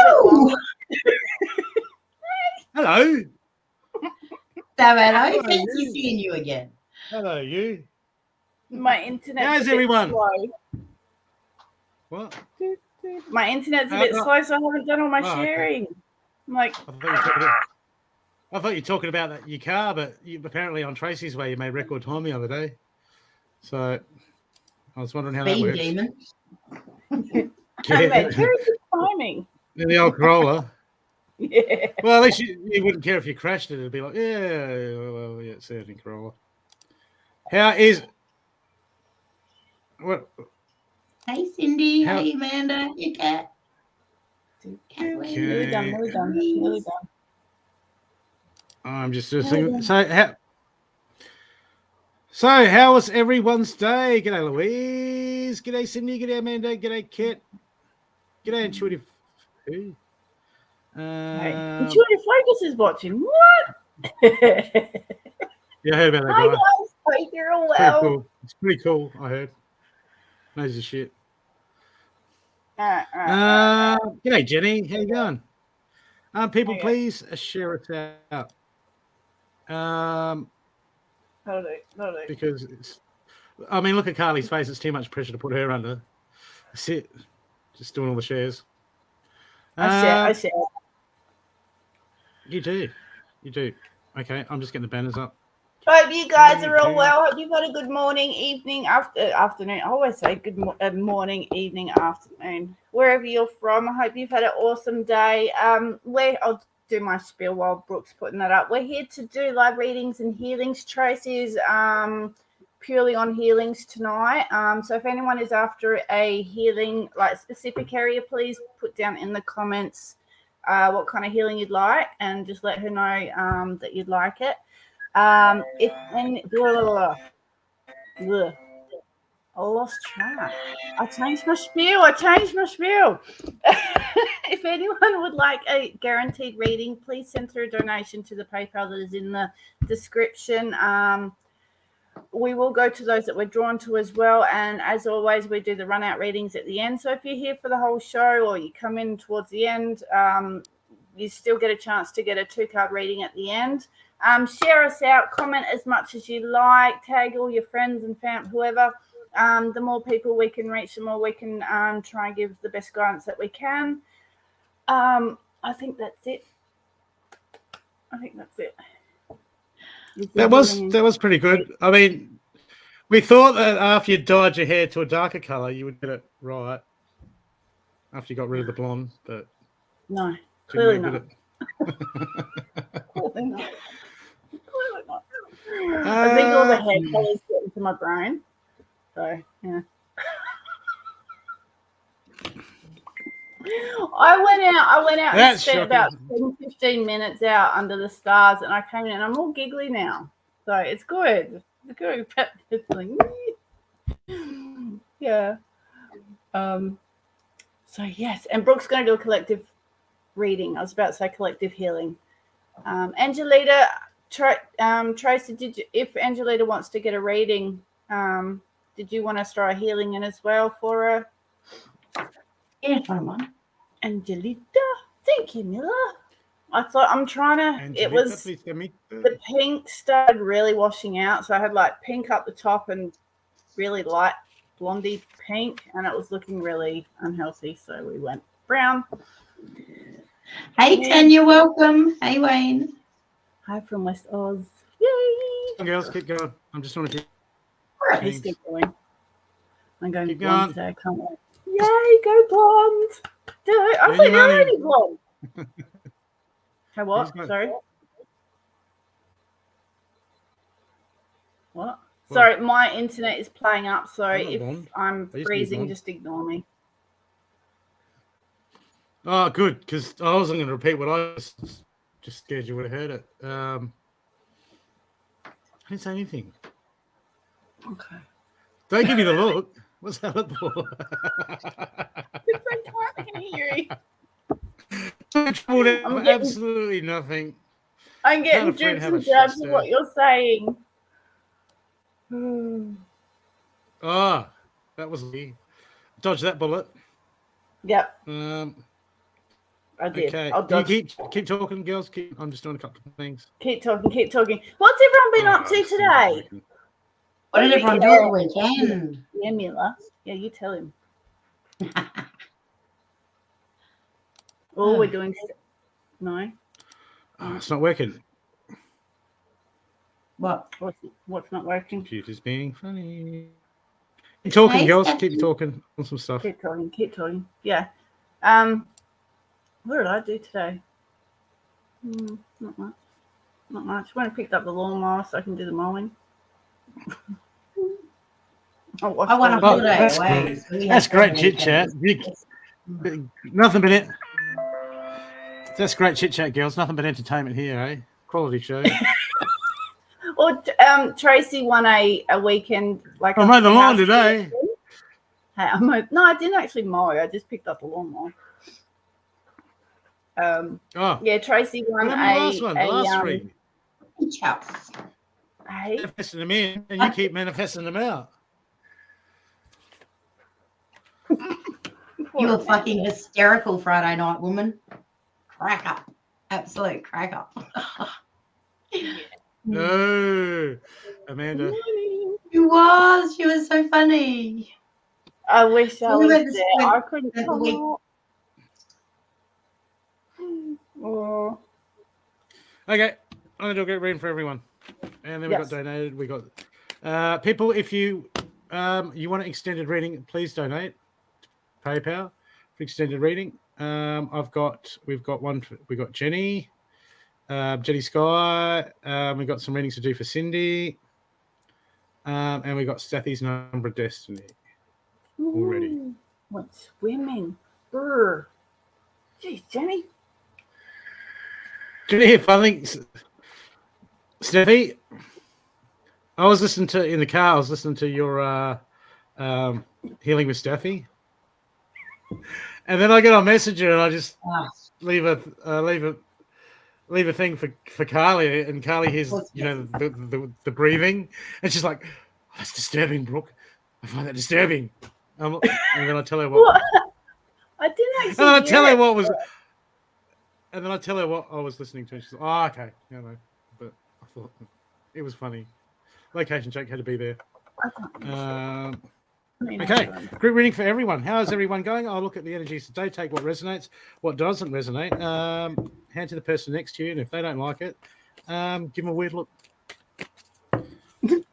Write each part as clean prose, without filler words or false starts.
long. Hello. Hello. Fancy seeing you again. Hello, you. My internet's How's a bit everyone? slow. What? My internet's a bit slow, so I haven't done all my sharing. I'm like, I thought you were talking about your car, but apparently on Tracey's way you made record time the other day. So I was wondering how that works. Demon. I made very good timing. In the old Corolla. Yeah. Well, at least you wouldn't care if you crashed it. It'd be like, yeah, it's out in Corolla. How is... What? Hey, Cindy. Hey, Amanda. Hey, Kat. Nearly done. I'm just thinking. So how was everyone's day? G'day, Louise. G'day, Cindy. G'day, Amanda. G'day, Kat. G'day, Intuitive. Who? Intuitive Focus is watching. What? Yeah, I heard about that guy. Hi, guys. Hope you're all well. Cool. It's pretty cool, I heard. Knows his shit. G'day, Jenny. How you going? People, please share us out. Because it's... I mean, look at Carly's face. It's too much pressure to put her under. That's it. Just doing all the shares. I see. You do. Okay, I'm just getting the banners up. Hope you guys are all well. Hope you've had a good morning, evening, afternoon. I always say good morning, evening, afternoon, wherever you're from. I hope you've had an awesome day. I'll do my spiel while Brooke's putting that up. We're here to do live readings and healings. Tracey's purely on healings tonight. So if anyone is after a healing, like specific area, please put down in the comments what kind of healing you'd like, and just let her know that you'd like it. I lost track. I changed my spiel. If anyone would like a guaranteed reading, please send through a donation to the PayPal that is in the description. We will go to those that we're drawn to as well. And as always, we do the run out readings at the end. So if you're here for the whole show or you come in towards the end, you still get a chance to get a 2-card reading at the end. Share us out, comment as much as you like, tag all your friends and fam, whoever. The more people we can reach, the more we can try and give the best guidance that we can. I think that's it. That was pretty good. I mean, we thought that after you dyed your hair to a darker color, you would get it right. After you got rid of the blonde, but no, clearly not. Clearly not. I think all the hair colors get into my brain. So yeah. I went out and spent about 10-15 minutes out under the stars, and I came in and I'm all giggly now. So it's good. It's good. It's like, yeah. So yes, and Brooke's going to do a collective reading. I was about to say collective healing. Angelita, Tracey, if Angelita wants to get a reading, did you want us to throw a healing in as well for her? Yeah, I don't mind. Angelita, thank you, Miller. I thought I'm trying to. Angelita, it was the pink started really washing out, so I had like pink up the top and really light blondie pink, and it was looking really unhealthy. So we went brown. Hey, Tanya, welcome. Hey, Wayne. Hi from West Oz. Yay! Okay, let's keep going. I'm just trying to keep. He's still going. I'm going to blonde today. I can't wait. Yay, go blonde! I thought you were already blonde. Hey, what? Sorry. What? Sorry, my internet is playing up, so if I'm freezing, just ignore me. Oh, good, because I wasn't going to repeat what I just scared you would have heard it. I didn't say anything. Okay. Don't give me the look. What's that look for? I can hear you. I'm absolutely nothing. I'm getting drips and jabs of what you're saying. Oh, that was me. Dodge that bullet. Yep. I did. Okay. I'll Can you dodge. keep talking, girls? I'm just doing a couple of things. Keep talking. What's everyone been up to this thing's today? working. What did everyone do at the weekend? Yeah, Mila. Yeah, you tell him. Oh, we're doing. No. Oh, it's not working. What? What's not working? Computer's being funny. Keep talking, Hey, girls. Stephanie. Keep talking on some stuff. Keep talking. Yeah. What did I do today? Not much. Not much. Went and picked up the lawnmower so I can do the mowing. I went on holiday away. So That's great chit chat. Nothing but it. That's great chit chat, girls. Nothing but entertainment here, eh? Quality show. Well, Tracey won a weekend like. I mowed the lawn today. Hey, no, I didn't actually mow. I just picked up the lawnmower. Yeah, Tracey won the last one, the last three. Hey, Manifesting them in, and you keep manifesting them out. You were fucking hysterical Friday night, woman. Crack up. Absolute crack up. No, Amanda. She was so funny. I wish I We was went to there. spend I couldn't the come week- out. Oh. Okay, I'm gonna do a great reading for everyone, and then we got donated. We got people. If you want an extended reading, please donate. PayPal for extended reading. We've got one. We got Jenny, Jenny Sky. We got some readings to do for Cindy, and we got Steffi's Number of Destiny already. What's swimming? Brr. Jeez, Jenny. Did you hear funny, Steffi? I was listening to in the car. I was listening to your Healing with Steffi, and then I get on Messenger and I just leave a thing for Carly, and Carly hears the breathing, and she's like, oh, "That's disturbing, Brooke. I find that disturbing." And then I tell her what. I didn't actually. And then I tell her what was. And then I tell her what I was listening to, and she's like, "Oh, okay, yeah, no." But I thought it was funny. Location check had to be there. Okay, group reading for everyone. How is everyone going? I'll look at the energies today, take what resonates, what doesn't resonate. Hand to the person next to you, and if they don't like it, give them a weird look. Do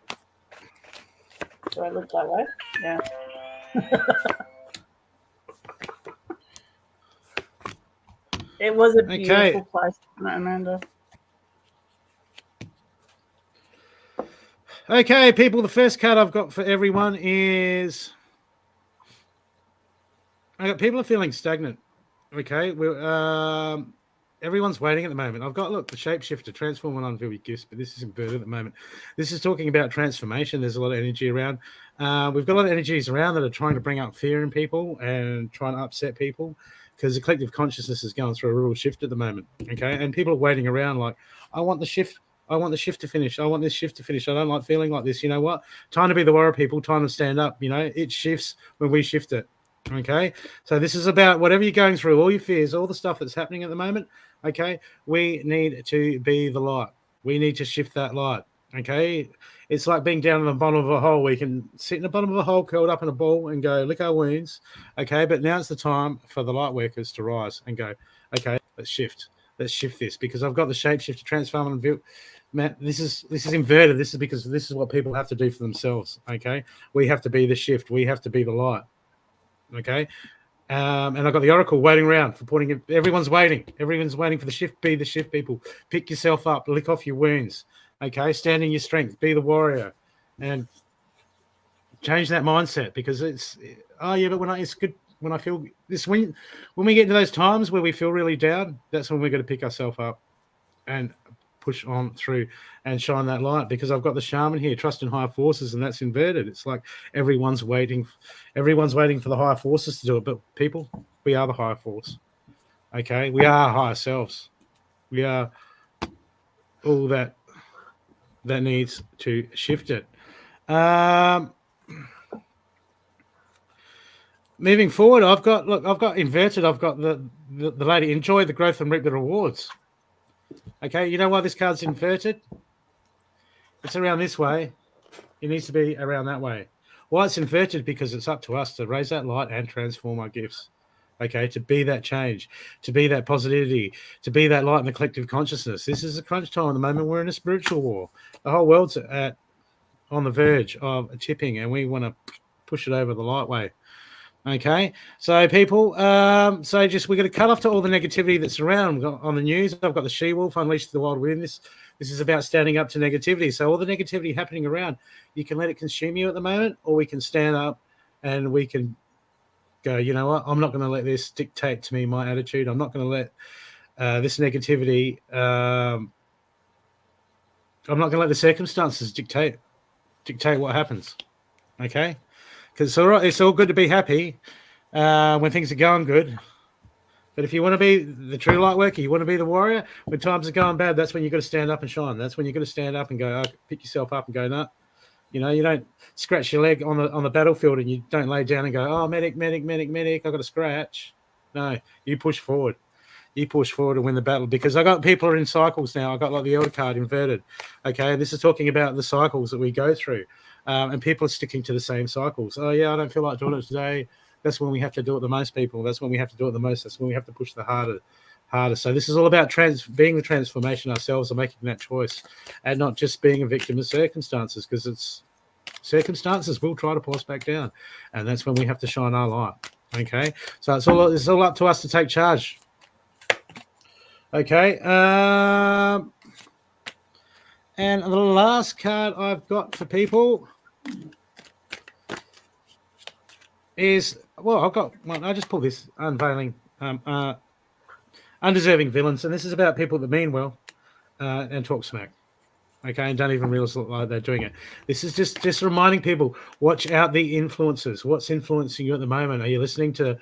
I look that way? Yeah. It was a beautiful place, Amanda. Okay, people, the first card I've got for everyone is... people are feeling stagnant. Okay, everyone's waiting at the moment. I've got, the shapeshifter, transform and unveil your gifts, but this is inverted at the moment. This is talking about transformation. There's a lot of energy around. We've got a lot of energies around that are trying to bring up fear in people and trying to upset people, because the collective consciousness is going through a real shift at the moment. Okay, and people are waiting around like, I want the shift. I want the shift to finish. I want this shift to finish. I don't like feeling like this. You know what? Time to be the warrior, people. Time to stand up. You know, it shifts when we shift it. Okay, so this is about whatever you're going through, all your fears, all the stuff that's happening at the moment. Okay, we need to be the light. We need to shift that light. Okay, it's like being down in the bottom of a hole. We can sit in the bottom of a hole, curled up in a ball, and go lick our wounds. Okay, but now it's the time for the light workers to rise and go, okay, let's shift. Let's shift this, because I've got the shapeshifter, transform and build. Man, this is inverted. This is because this is what people have to do for themselves. Okay, we have to be the shift. We have to be the light. Okay, and I've got the oracle waiting around for pointing. Everyone's waiting. Everyone's waiting for the shift. Be the shift, people. Pick yourself up. Lick off your wounds. Okay, stand in your strength. Be the warrior, and change that mindset, because it's but it's good when I feel this. When we get to those times where we feel really down, that's when we're going to pick ourselves up and push on through and shine that light, because I've got the shaman here, trust in higher forces, and that's inverted. It's like everyone's waiting for the higher forces to do it, but people, we are the higher force. Okay, we are our higher selves. We are all that needs to shift it. Now moving forward, I've got inverted. I've got the lady, enjoy the growth and reap the rewards. Okay, you know why this card's inverted? It's around this way. It needs to be around that way. Why it's inverted? Because it's up to us to raise that light and transform our gifts. Okay, to be that change, to be that positivity, to be that light in the collective consciousness. This is a crunch time. At the moment, we're in a spiritual war. The whole world's on the verge of a tipping, and we want to push it over the light way. Okay, so people, we're going to cut off to all the negativity that's around. We've got on the news. I've got the she-wolf unleashed to the wild wind. This is about standing up to negativity. So all the negativity happening around, you can let it consume you at the moment, or we can stand up and we can go, you know what? I'm not going to let this dictate to me my attitude. I'm not going to let this negativity. I'm not going to let the circumstances dictate what happens. Okay. Because it's all good to be happy when things are going good. But if you want to be the true light worker, you want to be the warrior, when times are going bad, that's when you've got to stand up and shine. That's when you've got to stand up and go, pick yourself up and go, no. You know, you don't scratch your leg on the battlefield and you don't lay down and go, oh, medic, I've got a scratch. No, you push forward. You push forward and win the battle, because I got people are in cycles now. I got like the elder card inverted. Okay, this is talking about the cycles that we go through. And people are sticking to the same cycles. Oh, yeah, I don't feel like doing it today. That's when we have to do it the most, people. That's when we have to do it the most. That's when we have to push the harder. So this is all about being the transformation ourselves and making that choice, and not just being a victim of circumstances, because it's circumstances will try to pull us back down. And that's when we have to shine our light. Okay? So it's all up to us to take charge. Okay? And the last card I've got for people is, I've got one. I just pulled this, unveiling undeserving villains. And this is about people that mean well and talk smack. Okay, and don't even realize like they're doing it. This is just reminding people, watch out the influences. What's influencing you at the moment? Are you listening to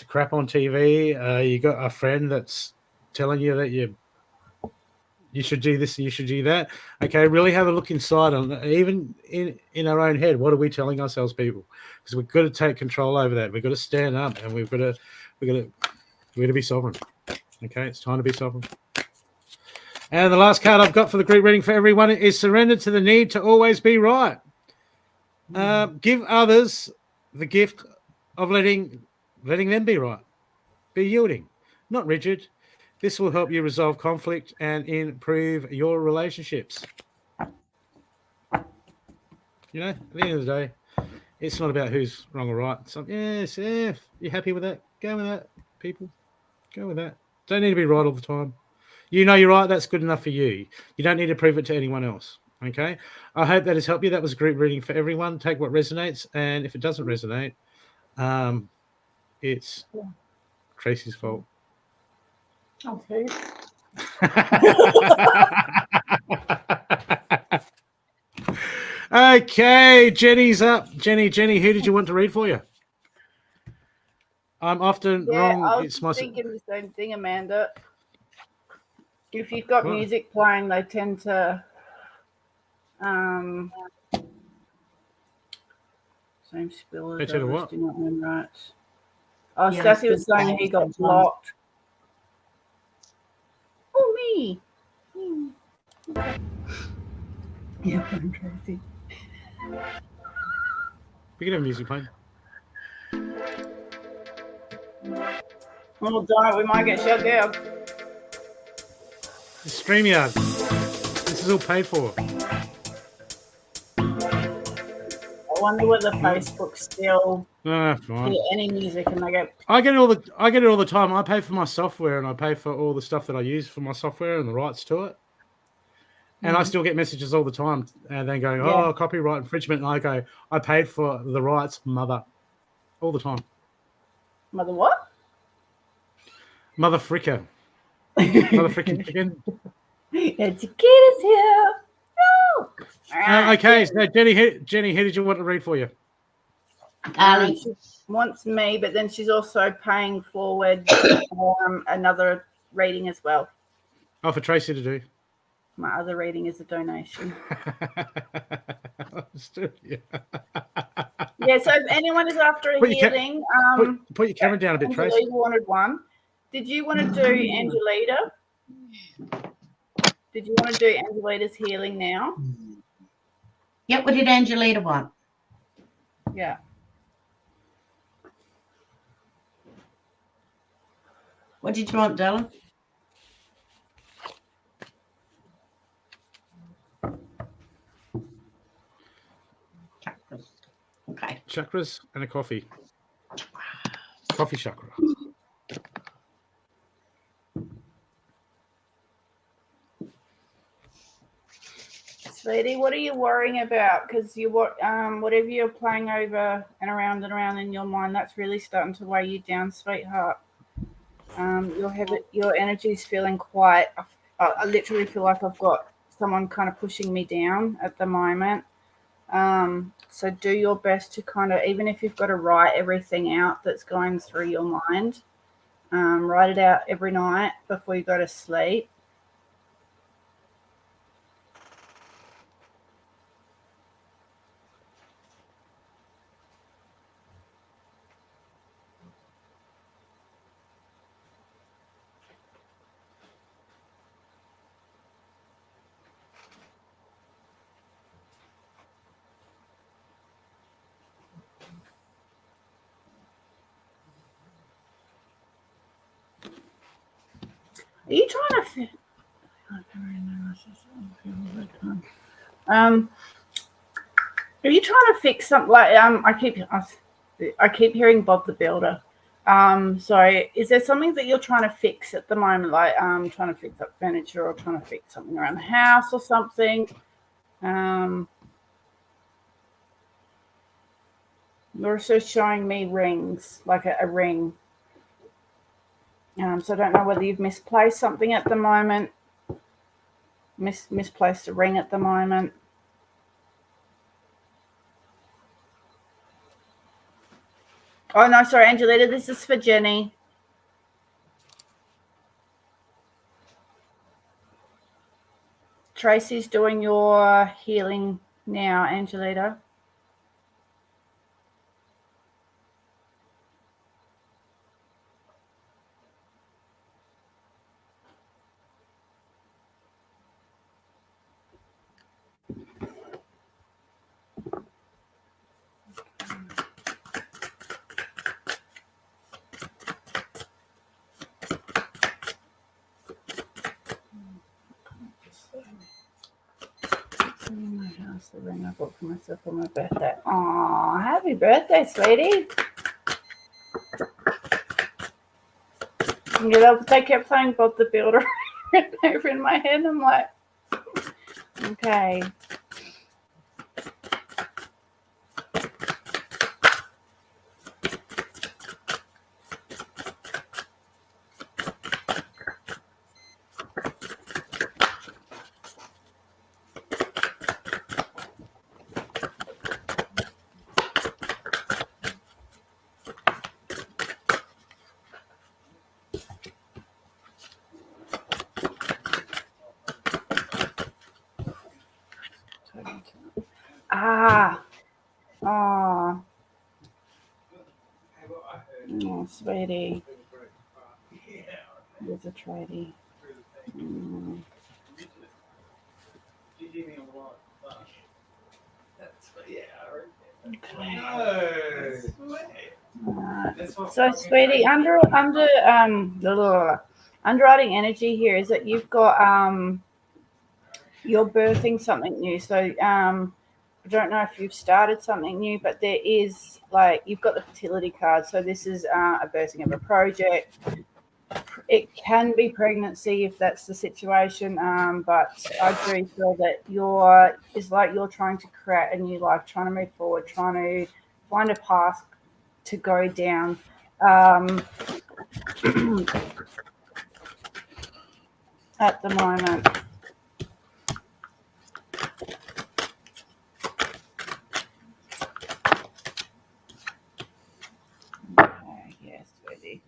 crap on TV? You got a friend that's telling you that you should do this, you should do that. Okay, really have a look inside on even in our own head. What are we telling ourselves, people? Because we've got to take control over that. We've got to stand up, and we've got to be sovereign. Okay, it's time to be sovereign. And the last card I've got for the group reading for everyone is surrender to the need to always be right. Give others the gift of letting them be right. Be yielding, not rigid. This will help you resolve conflict and improve your relationships. You know, at the end of the day, it's not about who's wrong or right. So, yes, you're happy with that? Go with that, people. Go with that. Don't need to be right all the time. You know you're right. That's good enough for you. You don't need to prove it to anyone else. Okay? I hope that has helped you. That was a group reading for everyone. Take what resonates. And if it doesn't resonate, it's Tracey's fault. Okay. Okay, Jenny's up. Jenny, who did you want to read for you? I'm often wrong. I was thinking the same thing, Amanda. If you've got music playing, they tend to same spill as They tend to what? Right. Oh, yeah, Stacey was saying he got blocked. Oh, me. Okay. Yeah, I'm Tracey. We can have music playing. Oh, darn, we might get shut down. StreamYard. This is all paid for. I wonder whether Facebook still get any music and they go. I get it all the time. I pay for my software and I pay for all the stuff that I use for my software and the rights to it. And I still get messages all the time and then going, oh, copyright infringement. And I go, I paid for the rights, mother. All the time. Mother what? Mother fricker. Mother frickin' chicken. Educators here. No. Okay, so Jenny, who did you want to read for you? She wants me, but then she's also paying forward another reading as well. Oh, for Tracey to do. My other reading is a donation. Understood. Yeah. Yeah, so if anyone is after a Put your healing, put your camera down a bit, Trace. Angelita wanted one. Did you want to do Angelita? Did you want to do Angelita's healing now? Yep, what did Angelita want? Yeah. What did you want, Dylan? Chakras. Okay. Chakras and a coffee. Coffee chakra. Sweetie, what are you worrying about? Because you whatever you're playing over and around in your mind, that's really starting to weigh you down, sweetheart. Your energy's feeling quite. I literally feel like I've got someone kind of pushing me down at the moment. So do your best to kind of, even if you've got to write everything out that's going through your mind, write it out every night before you go to sleep. Are you trying to? Are you trying to fix something? Like I keep hearing Bob the Builder. So is there something that you're trying to fix at the moment, like trying to fix up furniture or trying to fix something around the house or something? You're also showing me rings, like a ring. So I don't know whether you've misplaced something at the moment. Misplaced a ring at the moment. Oh no, sorry, Angelita. This is for Jenny. Tracey's doing your healing now, Angelita. The ring I bought for myself for my birthday. Oh, happy birthday, sweetie. Yeah, they kept playing Bob the Builder over in my head. I'm like, okay. Oh, sweetie. There's a tradie. So, sweetie, underwriting energy here is that you've got you're birthing something new. So I don't know if you've started something new, but there is, like, you've got the fertility card. So this is a birthing of a project. It can be pregnancy if that's the situation, but I do feel that you're trying to create a new life, trying to move forward, trying to find a path to go down. At the moment. Okay, yes, sweetie.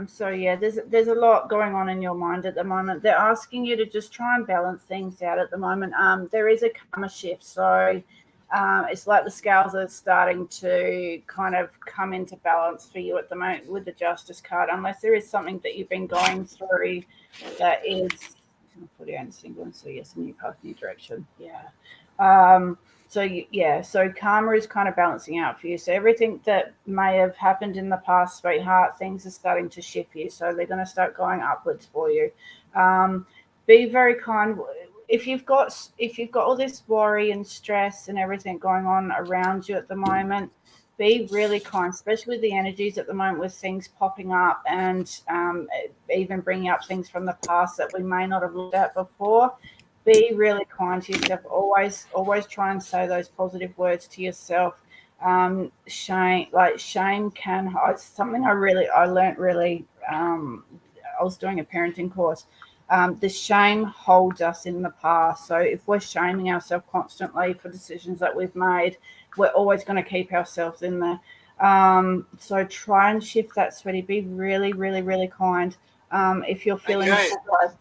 So yeah, there's a lot going on in your mind at the moment. They're asking you to just try and balance things out at the moment. There is a karma shift, so it's like the scales are starting to kind of come into balance for you at the moment with the Justice card, unless there is something that you've been going through that is 40 and single, and so yes, a new path, new direction. Yeah. So karma is kind of balancing out for you. So everything that may have happened in the past, sweetheart, things are starting to shift you. So they're going to start going upwards for you. Be very kind. If you've got all this worry and stress and everything going on around you at the moment, be really kind, especially with the energies at the moment, with things popping up and even bringing up things from the past that we may not have looked at before. Be really kind to yourself. Always try and say those positive words to yourself. Shame can. It's something I learned really. I was doing a parenting course. The shame holds us in the past. So if we're shaming ourselves constantly for decisions that we've made, we're always going to keep ourselves in there. So try and shift that, sweetie. Be really, really, really kind. If you're feeling surprised,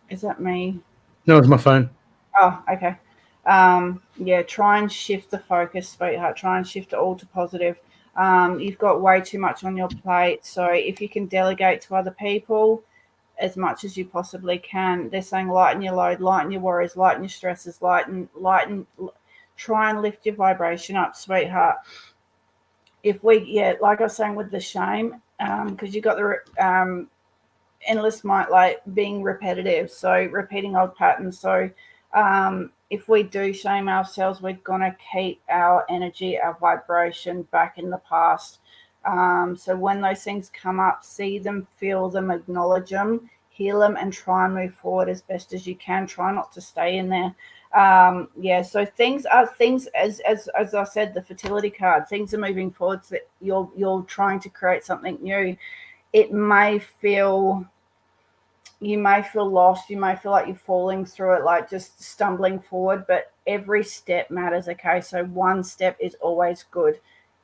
is that me? No, it's my phone. Oh, okay. Yeah, try and shift the focus, sweetheart. Try and shift it all to positive. You've got way too much on your plate. So if you can delegate to other people as much as you possibly can, they're saying lighten your load, lighten your worries, lighten your stresses, try and lift your vibration up, sweetheart. Like I was saying with the shame, because you got the endless mind, like being repetitive, so repeating old patterns. So if we do shame ourselves, we're going to keep our energy, our vibration back in the past. So when those things come up, see them, feel them, acknowledge them, heal them, and try and move forward as best as you can. Try not to stay in there. So things as I said, the fertility card, things are moving forward. So that you're trying to create something new. You may feel lost. You may feel like you're falling through it, like just stumbling forward, but every step matters. Okay. So one step is always good.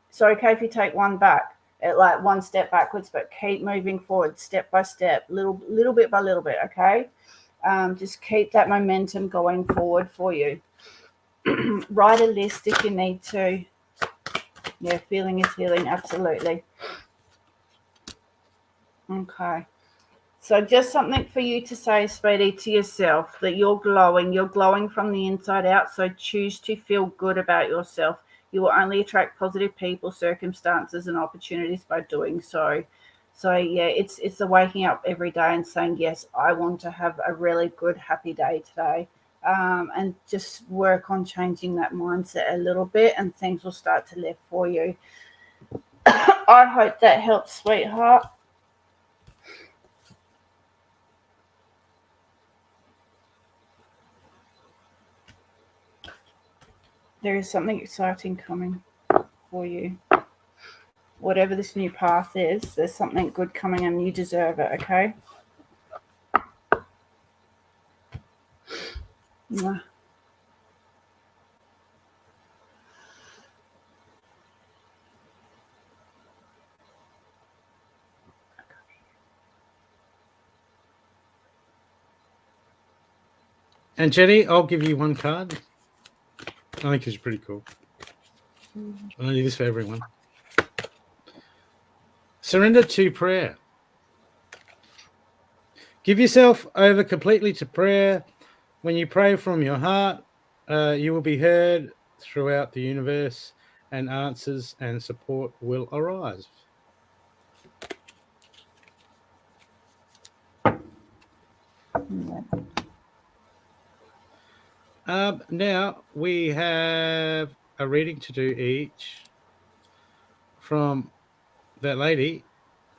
So okay if you take one step backwards, but keep moving forward step by step, little bit by little bit. Okay. Just keep that momentum going forward for you. Write a list if you need to. Yeah, feeling is healing. Absolutely. Okay. So just something for you to say, sweetie, to yourself, that you're glowing from the inside out. So choose to feel good about yourself. You will only attract positive people, circumstances, and opportunities by doing so. So yeah, it's the waking up every day and saying, yes, I want to have a really good, happy day today. And just work on changing that mindset a little bit, and things will start to lift for you. I hope that helps, sweetheart. There is something exciting coming for you. Whatever this new path is, there's something good coming and you deserve it, okay? Mwah. And Jenny, I'll give you one card. I think it's pretty cool. I'll do this for everyone. Surrender to prayer. Give yourself over completely to prayer. When you pray from your heart, you will be heard throughout the universe, and answers and support will arise. Now we have a reading to do each from that lady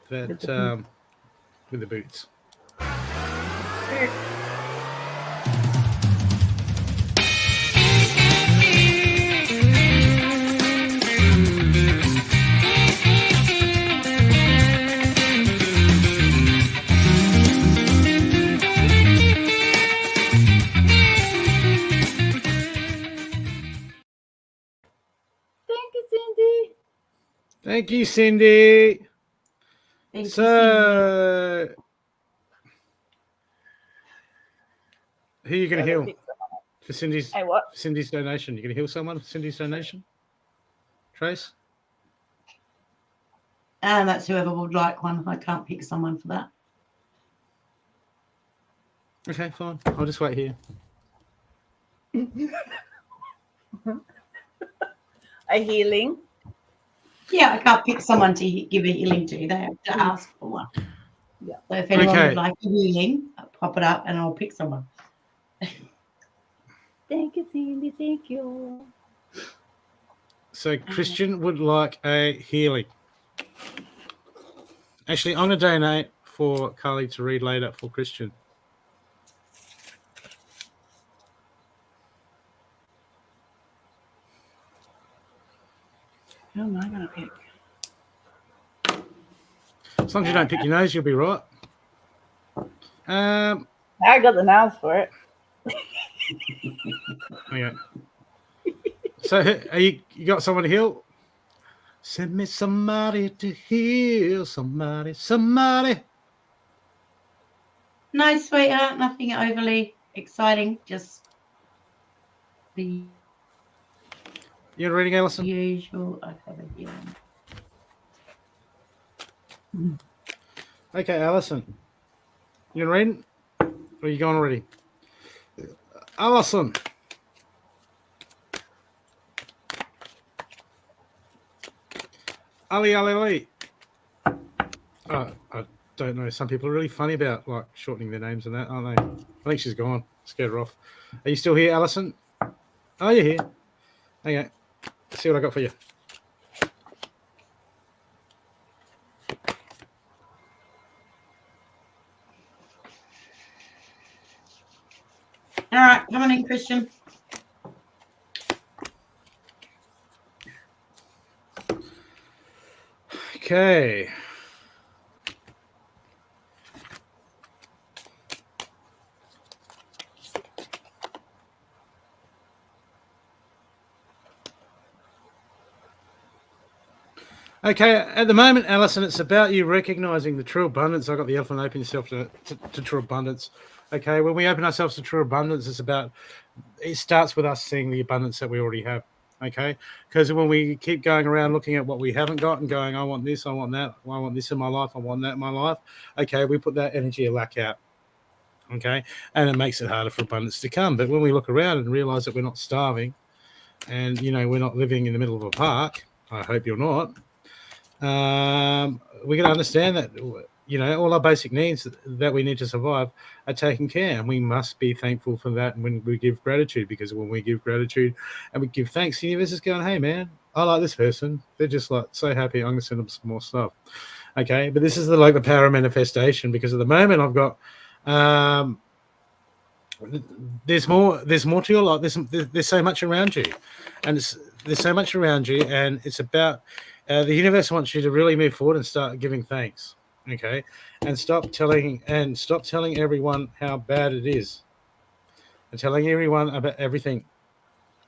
that with the boots. Thank you, Cindy. Thank you, Cindy. Thank you, Cindy. So, who are you going to Gotta heal pick someone. for Cindy's Hey, what? Cindy's donation? You going to heal someone for Cindy's donation? Trace? That's whoever would like one. I can't pick someone for that. Okay, fine. I'll just wait here. A healing. Yeah, I can't pick someone to give a healing to. They have to ask for one. Yeah. So if anyone Okay. would like a healing, I'll pop it up and I'll pick someone. Thank you, Cindy. Thank you. So Christian would like a healing. Actually, I'm going to donate for Carly to read later for Christian. Who am I going to pick? As long as you don't pick your nose, you'll be right. I got the nails for it. Okay. So, are you got someone to heal? Send me somebody to heal somebody. No, sweetheart, nothing overly exciting. Just the You're reading, Alison? usual. I have a healing. Okay, Alison. You reading? Or are you going already? Alison. Ali. I don't know. Some people are really funny about like shortening their names and that, aren't they? I think she's gone. Scared her off. Are you still here, Alison? Oh, you're here. Okay. Let's see what I got for you. All right, come on in, Christian. Okay. Okay, at the moment, Alison, it's about you recognizing the true abundance. I got the elephant open yourself to true abundance. Okay, when we open ourselves to true abundance, it starts with us seeing the abundance that we already have. Okay, because when we keep going around looking at what we haven't got and going, I want this, I want that, I want this in my life, I want that in my life. Okay, we put that energy of lack out. Okay, and it makes it harder for abundance to come. But when we look around and realize that we're not starving, and we're not living in the middle of a park, I hope you're not. We got to understand that all our basic needs that we need to survive are taken care, and we must be thankful for that. And when we give gratitude, because when we give gratitude and we give thanks, the universe is going, hey man, I like this person, they're just like so happy, I'm gonna send them some more stuff. Okay, but this is the power of manifestation, because at the moment I've got there's more to your life. There's so much around you, and there's so much around you, and it's about the universe wants you to really move forward and start giving thanks. Okay, and stop telling everyone how bad it is, and telling everyone about everything.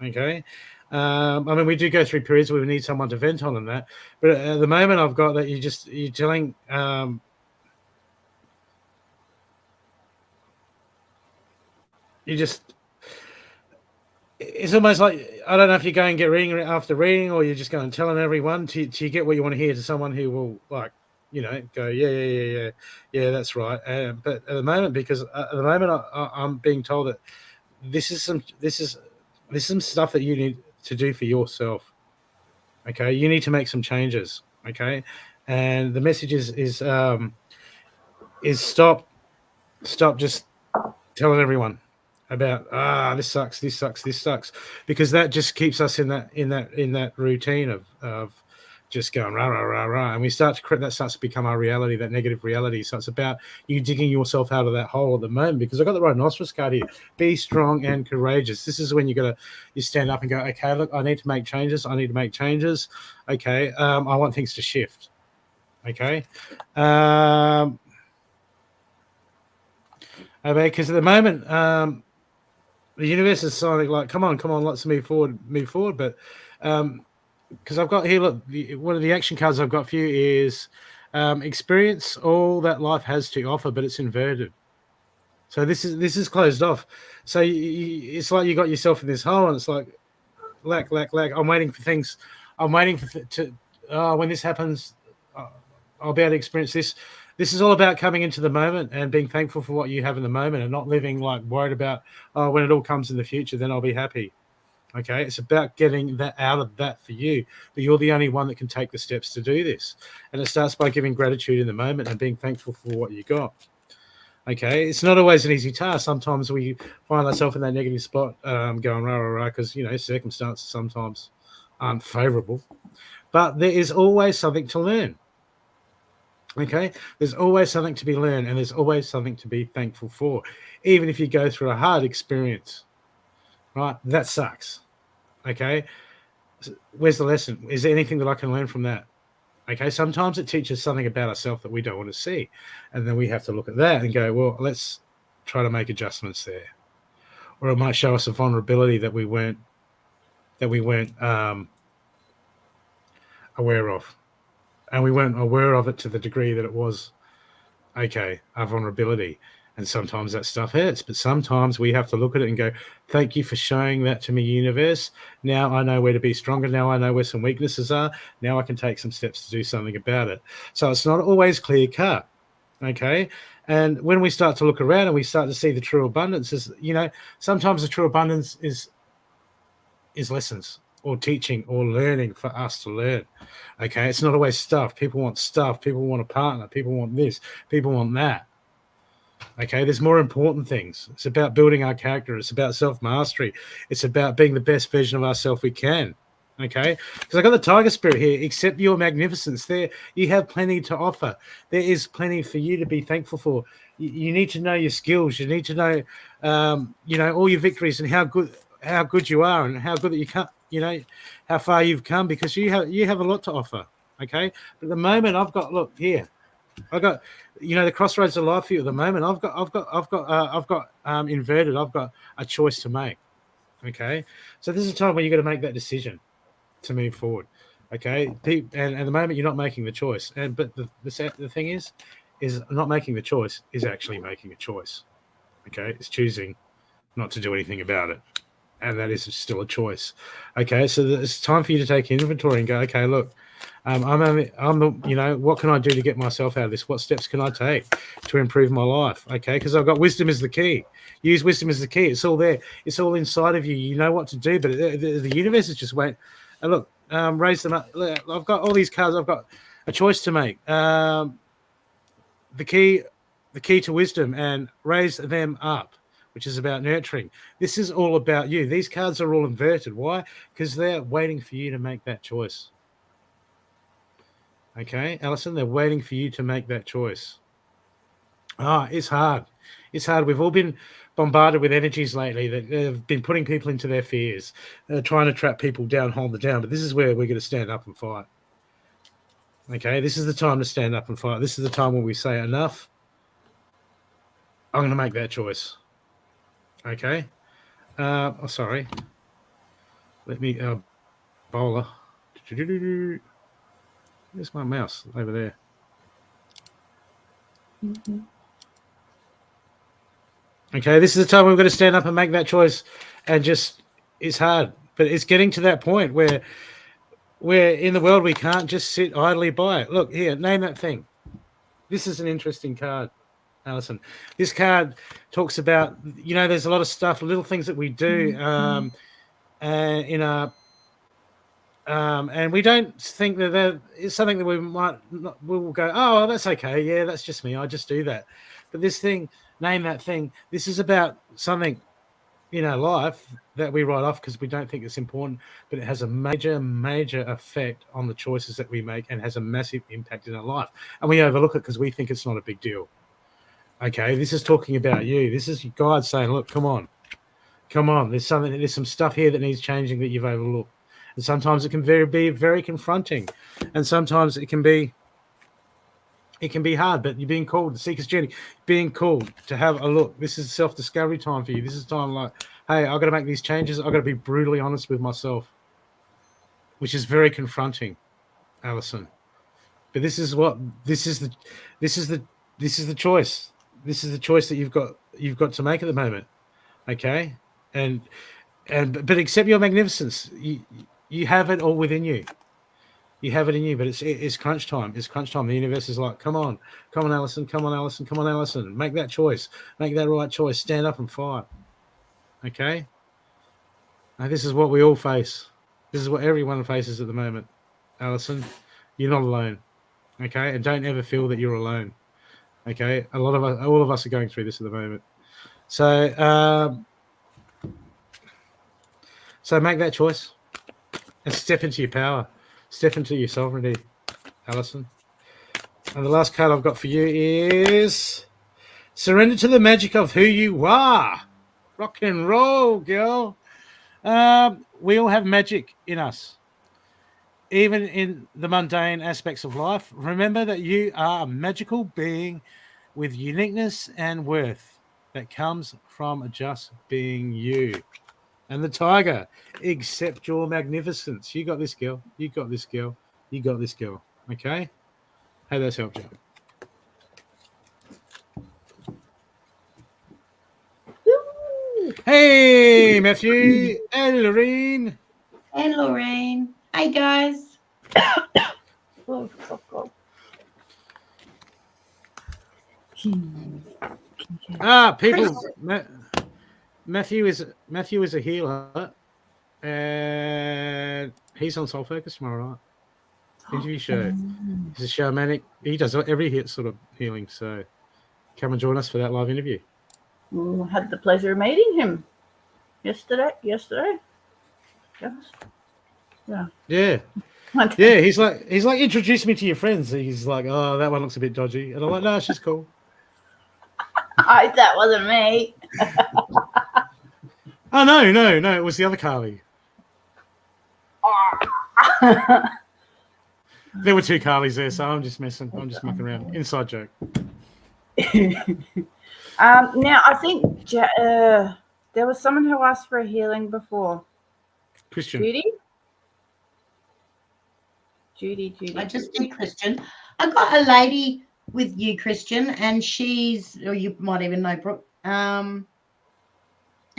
Okay, I mean, we do go through periods where we need someone to vent on and that, but at the moment I've got that you're telling it's almost like, I don't know if you go and get reading after reading, or you're just going and telling everyone to you get what you want to hear to someone who will go, yeah, that's right. But at the moment, because at the moment I'm being told that this is some stuff that you need to do for yourself. Okay, you need to make some changes. Okay, and the message is stop just telling everyone about this sucks, because that just keeps us in that routine of just going rah rah rah rah, and we start to that starts to become our reality, that negative reality. So it's about you digging yourself out of that hole at the moment, because I've got the rhinoceros card here. Be strong and courageous. This is when you stand up and go, okay, look, I need to make changes. Okay, I want things to shift. Okay. Because at the moment, the universe is signing like, come on, let's move forward. But because I've got here, look, one of the action cards I've got for you is experience all that life has to offer, but it's inverted. So this is closed off. So it's like you got yourself in this hole, and it's like lack. I'm waiting for things. I'm waiting for when this happens, I'll be able to experience this. This is all about coming into the moment and being thankful for what you have in the moment, and not living like worried about when it all comes in the future, then I'll be happy. Okay, it's about getting that out of that for you, but you're the only one that can take the steps to do this. And it starts by giving gratitude in the moment and being thankful for what you got. Okay, it's not always an easy task. Sometimes we find ourselves in that negative spot, going rah, because, circumstances sometimes aren't favorable. But there is always something to learn. Okay, there's always something to be learned, and there's always something to be thankful for, even if you go through a hard experience. Right, that sucks. Okay, where's the lesson? Is there anything that I can learn from that? Okay, sometimes it teaches something about ourselves that we don't want to see, and then we have to look at that and go, well, let's try to make adjustments there. Or it might show us a vulnerability that we weren't aware of, and we weren't aware of it to the degree that it was a vulnerability. And sometimes that stuff hurts, but sometimes we have to look at it and go, thank you for showing that to me, universe. Now I know where to be stronger. Now I know where some weaknesses are. Now I can take some steps to do something about it. So it's not always clear cut. Okay. And when we start to look around and we start to see the true abundance, sometimes the true abundance is lessons or teaching or learning for us to learn. Okay. It's not always stuff. People want stuff. People want a partner. People want this. People want that. Okay, there's more important things. It's about building our character. It's about self-mastery. It's about being the best version of ourselves we can. Okay, because I got the tiger spirit here. Accept your magnificence. There, you have plenty to offer. There is plenty for you to be thankful for. You need to know your skills. You need to know, all your victories and how good you are, and how good that you come. How far you've come, because you have a lot to offer. Okay, but at the moment I've got the crossroads of life for you at the moment. I've got inverted. I've got a choice to make. Okay, so this is a time where you got to make that decision to move forward. Okay, and at the moment you're not making the choice. But the thing is not making the choice is actually making a choice. Okay, it's choosing not to do anything about it, and that is still a choice. Okay, so it's time for you to take inventory and go, okay, look. What can I do to get myself out of this? What steps can I take to improve my life? Okay, because I've got wisdom as the key. Use wisdom as the key. It's all there. It's all inside of you. You know what to do, but the universe is just waiting. And look, raise them up. I've got all these cards. I've got a choice to make. The key to wisdom, and raise them up, which is about nurturing. This is all about you. These cards are all inverted. Why? Because they're waiting for you to make that choice. Okay, Alison, they're waiting for you to make that choice. It's hard. It's hard. We've all been bombarded with energies lately that have been putting people into their fears, trying to trap people down, hold them down. But this is where we're going to stand up and fight. Okay, this is the time to stand up and fight. This is the time when we say, enough. I'm going to make that choice. Okay. Sorry. Let me, bowler. Where's my mouse? Over there. Mm-hmm. Okay, this is the time we're going to stand up and make that choice, and it's hard, but it's getting to that point where in the world we can't just sit idly by it. Look here, name that thing. This is an interesting card, Alison. This card talks about, there's a lot of stuff, little things that we do in our and we don't think that it's something that we'll go, oh, that's okay. Yeah, that's just me. I just do that. But this thing, name that thing. This is about something in our life that we write off because we don't think it's important, but it has a major, major effect on the choices that we make and has a massive impact in our life. And we overlook it because we think it's not a big deal. Okay, this is talking about you. This is God saying, look, come on. There's some stuff here that needs changing that you've overlooked. And sometimes it can be very confronting, and sometimes it can be hard. But you're being called, the Seeker's Journey, being called to have a look. This is self-discovery time for you. This is time like, hey, I've got to make these changes. I've got to be brutally honest with myself, which is very confronting, Alison. But this is the choice. This is the choice that you've got to make at the moment. Okay, but accept your magnificence. You have it all within you. You have it in you, but it's crunch time. It's crunch time. The universe is like, come on, Alison, come on, Alison, come on, Alison. Make that choice. Make that right choice. Stand up and fight. Okay. Now, this is what we all face. This is what everyone faces at the moment. Alison, you're not alone. Okay, and don't ever feel that you're alone. Okay, all of us are going through this at the moment. So make that choice and step into your power, step into your sovereignty, Alison. And the last card I've got for you is surrender to the magic of who you are. Rock and roll, girl. We all have magic in us. Even in the mundane aspects of life, remember that you are a magical being with uniqueness and worth that comes from just being you. And the tiger, accept your magnificence. You got this, girl. You got this, girl. You got this, girl. Okay? How that's helped you? Hey, Matthew. Hey, Lorraine. And Lorraine. Hey, guys. Oh, God. People. Matthew is a healer, and he's on Soul Focus tomorrow night. Interview show. He's a shamanic. He does every sort of healing. So come and join us for that live interview. I had the pleasure of meeting him yesterday. Yes. Yeah. Yeah. Yeah, he's like, introduce me to your friends. He's like, oh, that one looks a bit dodgy. And I'm like, no, she's cool. That wasn't me. Oh, no. It was the other Carly. There were two Carlys there, so I'm just messing. I'm just mucking around. Inside joke. Now, I think there was someone who asked for a healing before. Christian. Judy. I just did Christian. I got a lady with you, Christian, and or you might even know Brooke. And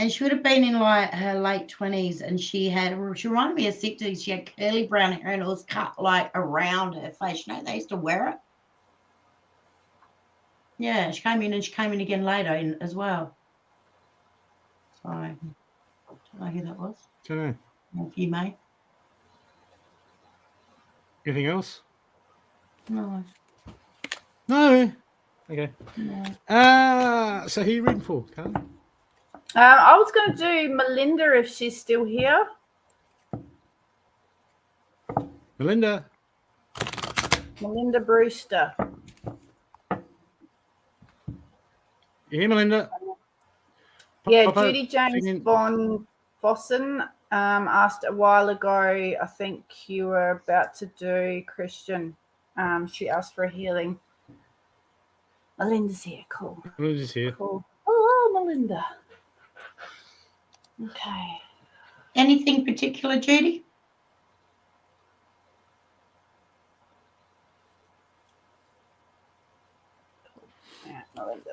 she would have been in like her late 20s, and she reminded me of 60s. She had curly brown hair and it was cut like around her face. You know, they used to wear it. Yeah, she came in and she came in again later as well. So, I don't know who that was. Don't know. If you may. Anything else? No. Okay. No. So who are you reading for, Carl? I was going to do Melinda if she's still here. Melinda Brewster. You hear, Melinda? Yeah, Judy James von Fossen asked a while ago, I think you were about to do Christian. She asked for a healing. Melinda's here. Cool. Melinda's here. Cool. Hello, Melinda. Okay. Anything particular, Judy? Yeah, Melinda.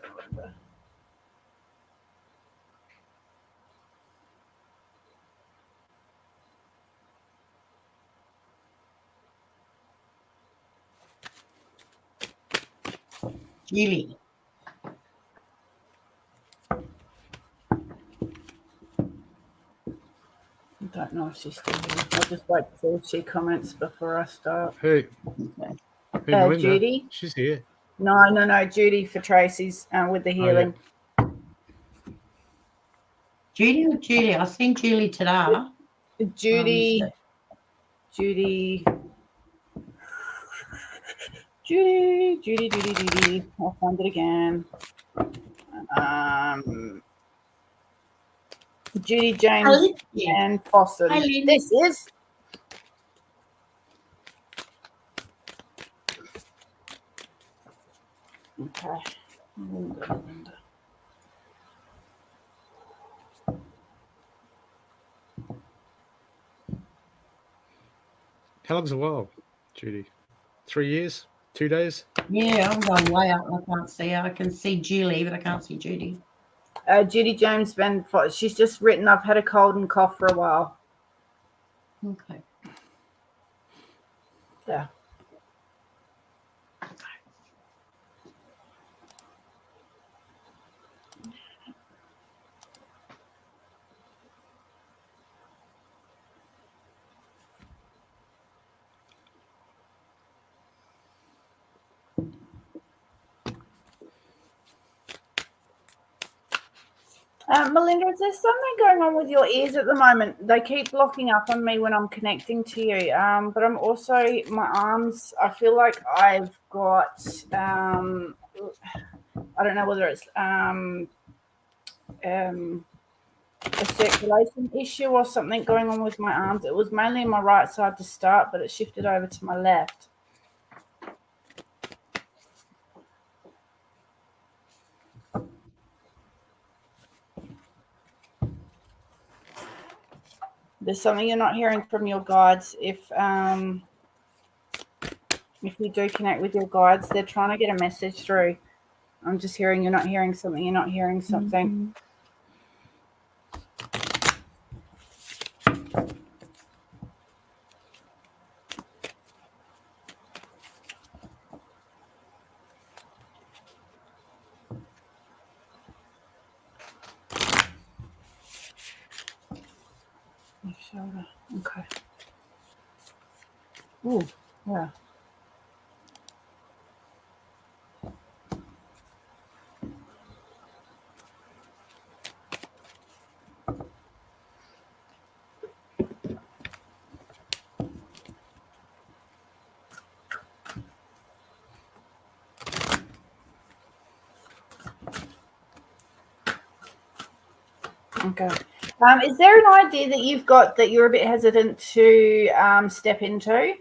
Julie. I don't know if she's still here. I'll just wait to see if she comments before I start. Who? Okay. Who, Melinda? Judy? She's here. No. Judy for Tracey's with the healing. Oh, yeah. Judy or Julie? I've seen Julie today. Judy. I'll find it again. Judy James and Fossen. This is. Okay. How long's a while, Judy? 3 years, 2 days. Yeah, I'm going way up. I can't see her. I can see Julie, but I can't see Judy. Judy James she's just written, I've had a cold and cough for a while. Okay. Yeah. Melinda, is there something going on with your ears at the moment? They keep locking up on me when I'm connecting to you. But I'm also, my arms, I feel like I've got, I don't know whether it's a circulation issue or something going on with my arms. It was mainly on my right side to start, but it shifted over to my left. There's something you're not hearing from your guides. If you do connect with your guides, they're trying to get a message through. I'm just hearing you're not hearing something. You're not hearing something. Mm-hmm. Shoulder. Okay. Ooh, yeah. Okay. Is there an idea that you've got that you're a bit hesitant to step into?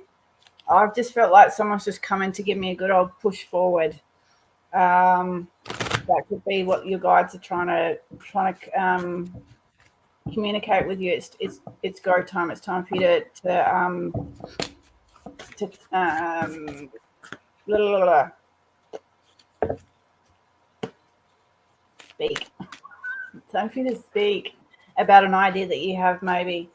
I've just felt like someone's just come in to give me a good old push forward. That could be what your guides are trying to communicate with you. It's go time. It's time for you to speak. Time for you to speak about an idea that you have, maybe.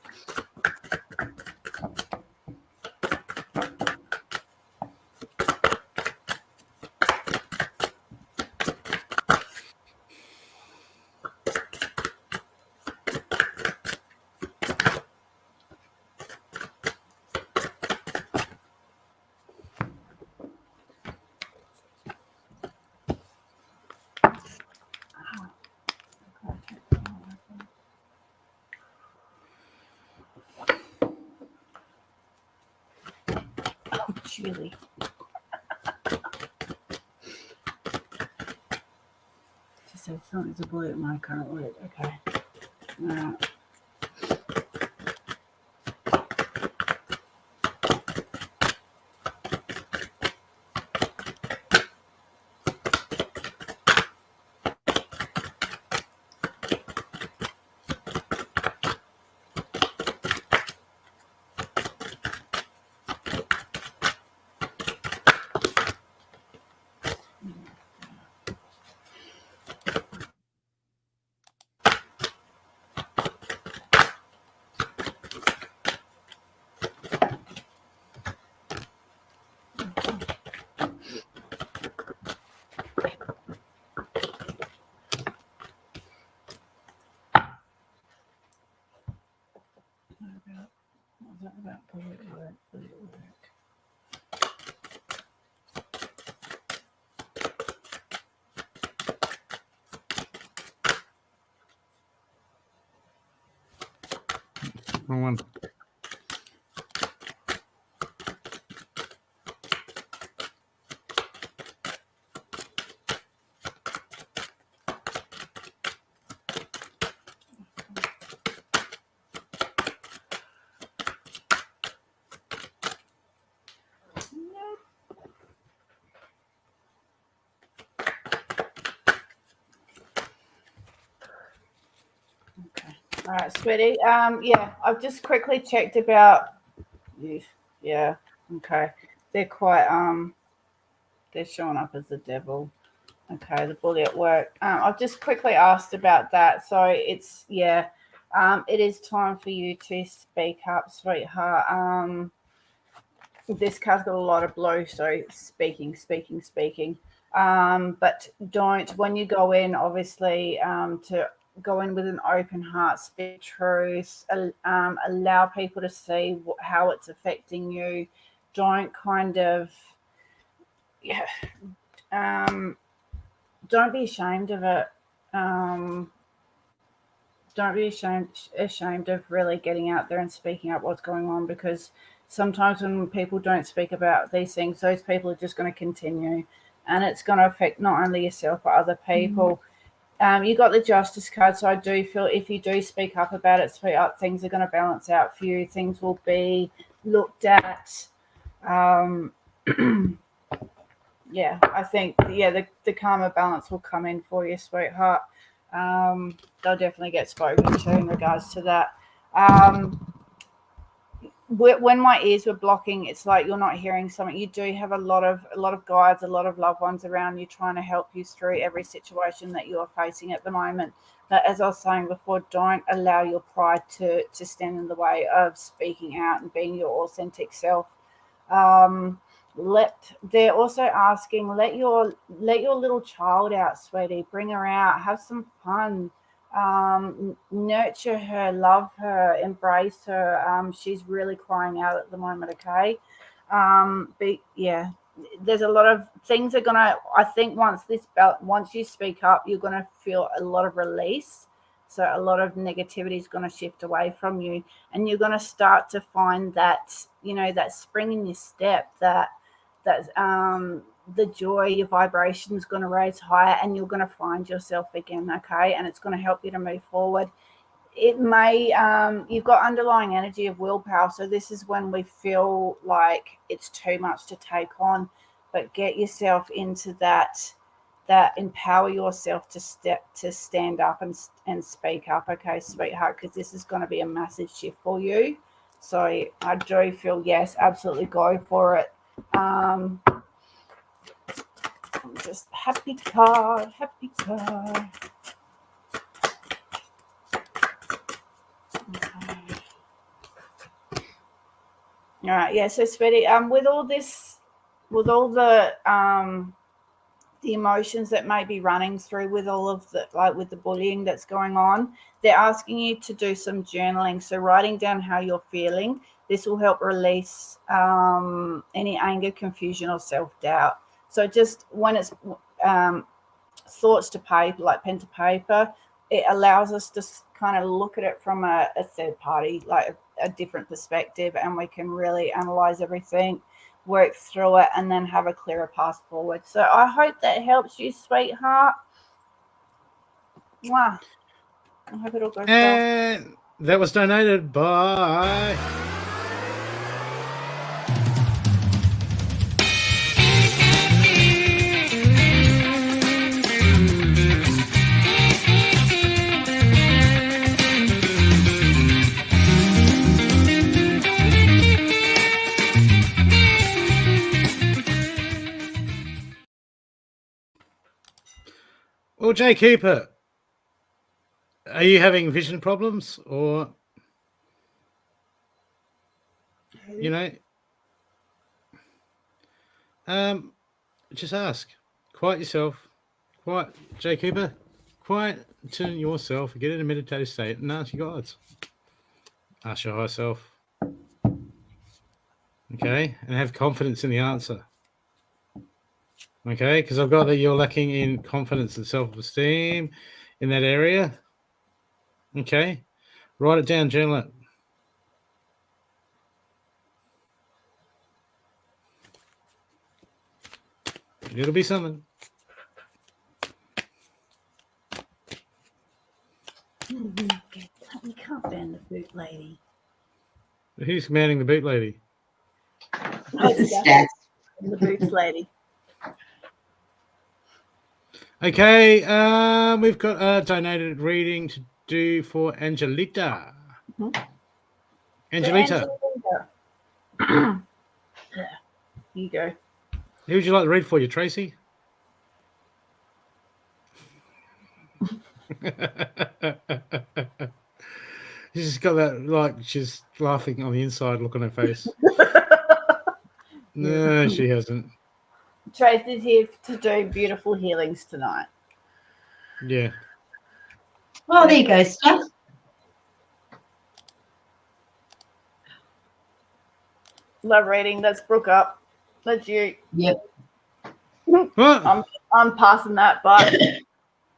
Oh, Julie. She said something's a boy at my current word. Okay. What was that about? Project work. Wrong one. Okay. All right, sweetie. Yeah, I've just quickly checked about you. Yeah. Okay. they're quite they're showing up as the devil. Okay, the bully at work. I've just quickly asked about that. So it's it is time for you to speak up, sweetheart. This card's got a lot of blow, so speaking. But don't, when you go in, obviously, to go in with an open heart, speak truth, allow people to see how it's affecting you. Don't kind of, don't be ashamed of it. Don't be ashamed of really getting out there and speaking up what's going on, because sometimes when people don't speak about these things, those people are just going to continue, and it's going to affect not only yourself but other people. You got the Justice card, so I do feel if you do speak up about it, things are going to balance out for you. Things will be looked at. I think the karma balance will come in for you, sweetheart. They'll definitely get spoken to in regards to that. When my ears were blocking, it's like you're not hearing something. You do have a lot of guides, a lot of loved ones around you trying to help you through every situation that you're facing at the moment. But as I was saying before, don't allow your pride to stand in the way of speaking out and being your authentic self. They're also asking, let your little child out, sweetie. Bring her out, have some fun. Nurture her, love her, embrace her. She's really crying out at the moment. Okay. There's a lot of things are gonna, I think once you speak up, you're gonna feel a lot of release. So a lot of negativity is going to shift away from you, and you're going to start to find that, that spring in your step, that the joy, your vibration is going to raise higher, and you're going to find yourself again. Okay. And it's going to help you to move forward. It may, you've got underlying energy of willpower. So this is when we feel like it's too much to take on, but get yourself into that empower yourself to stand up and speak up. Okay, sweetheart, because this is going to be a massive shift for you. So I do feel, yes, absolutely go for it. I'm just happy card. Okay. All right, yeah. So, sweetie, with all the emotions that may be running through with all of with the bullying that's going on, they're asking you to do some journaling. So writing down how you're feeling. This will help release any anger, confusion, or self-doubt. So just when it's thoughts to paper, like pen to paper, it allows us to kind of look at it from a third party, like a different perspective, and we can really analyze everything, work through it, and then have a clearer path forward. So I hope that helps you, sweetheart. Mwah. I hope it all goes well. And that was donated by Well, Jay Cooper, are you having vision problems, or just ask. Quiet yourself. Jay Cooper, quiet to yourself, get in a meditative state and ask your gods. Ask your higher self. Okay, and have confidence in the answer. Okay, because I've got that you're lacking in confidence and self-esteem in that area. Okay, write it down, journal it. It'll be something. You can't ban the boot lady. Who's commanding the boot lady? Stats. The boots lady. Okay, we've got a donated reading to do for Angelita. Mm-hmm. Angelita. So Here you go. Who would you like to read for you, Tracey? She's just got that, like, she's laughing on the inside, look on her face. No, she hasn't. Tracey's here to do beautiful healings tonight. Yeah. Oh, there you go, Steph. Love reading. That's Brooke up. That's you. Yep. What? I'm passing that, but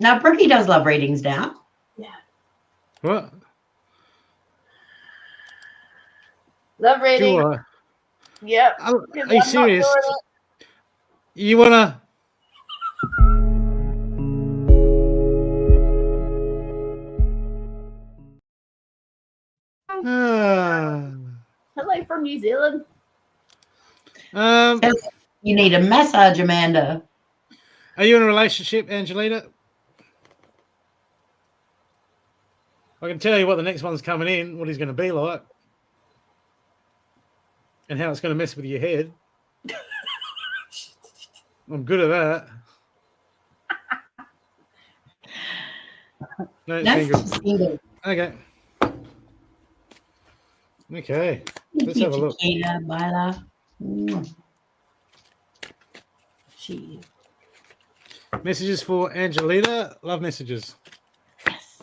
Now, Brookie does love readings now. yeah, What? love reading. Do I? Yep. Are Because you I'm not serious? doing You wanna? Ah. Hello from New Zealand. Says you need a massage, Amanda. Are you in a relationship, Angelina? I can tell you what the next one's coming in, what he's going to be like, and how it's going to mess with your head. I'm good at that. No, No, single. she's single. Okay. Okay. Let's have a look. Chiquita, Baila. She. Messages for Angelina. Love messages. Yes.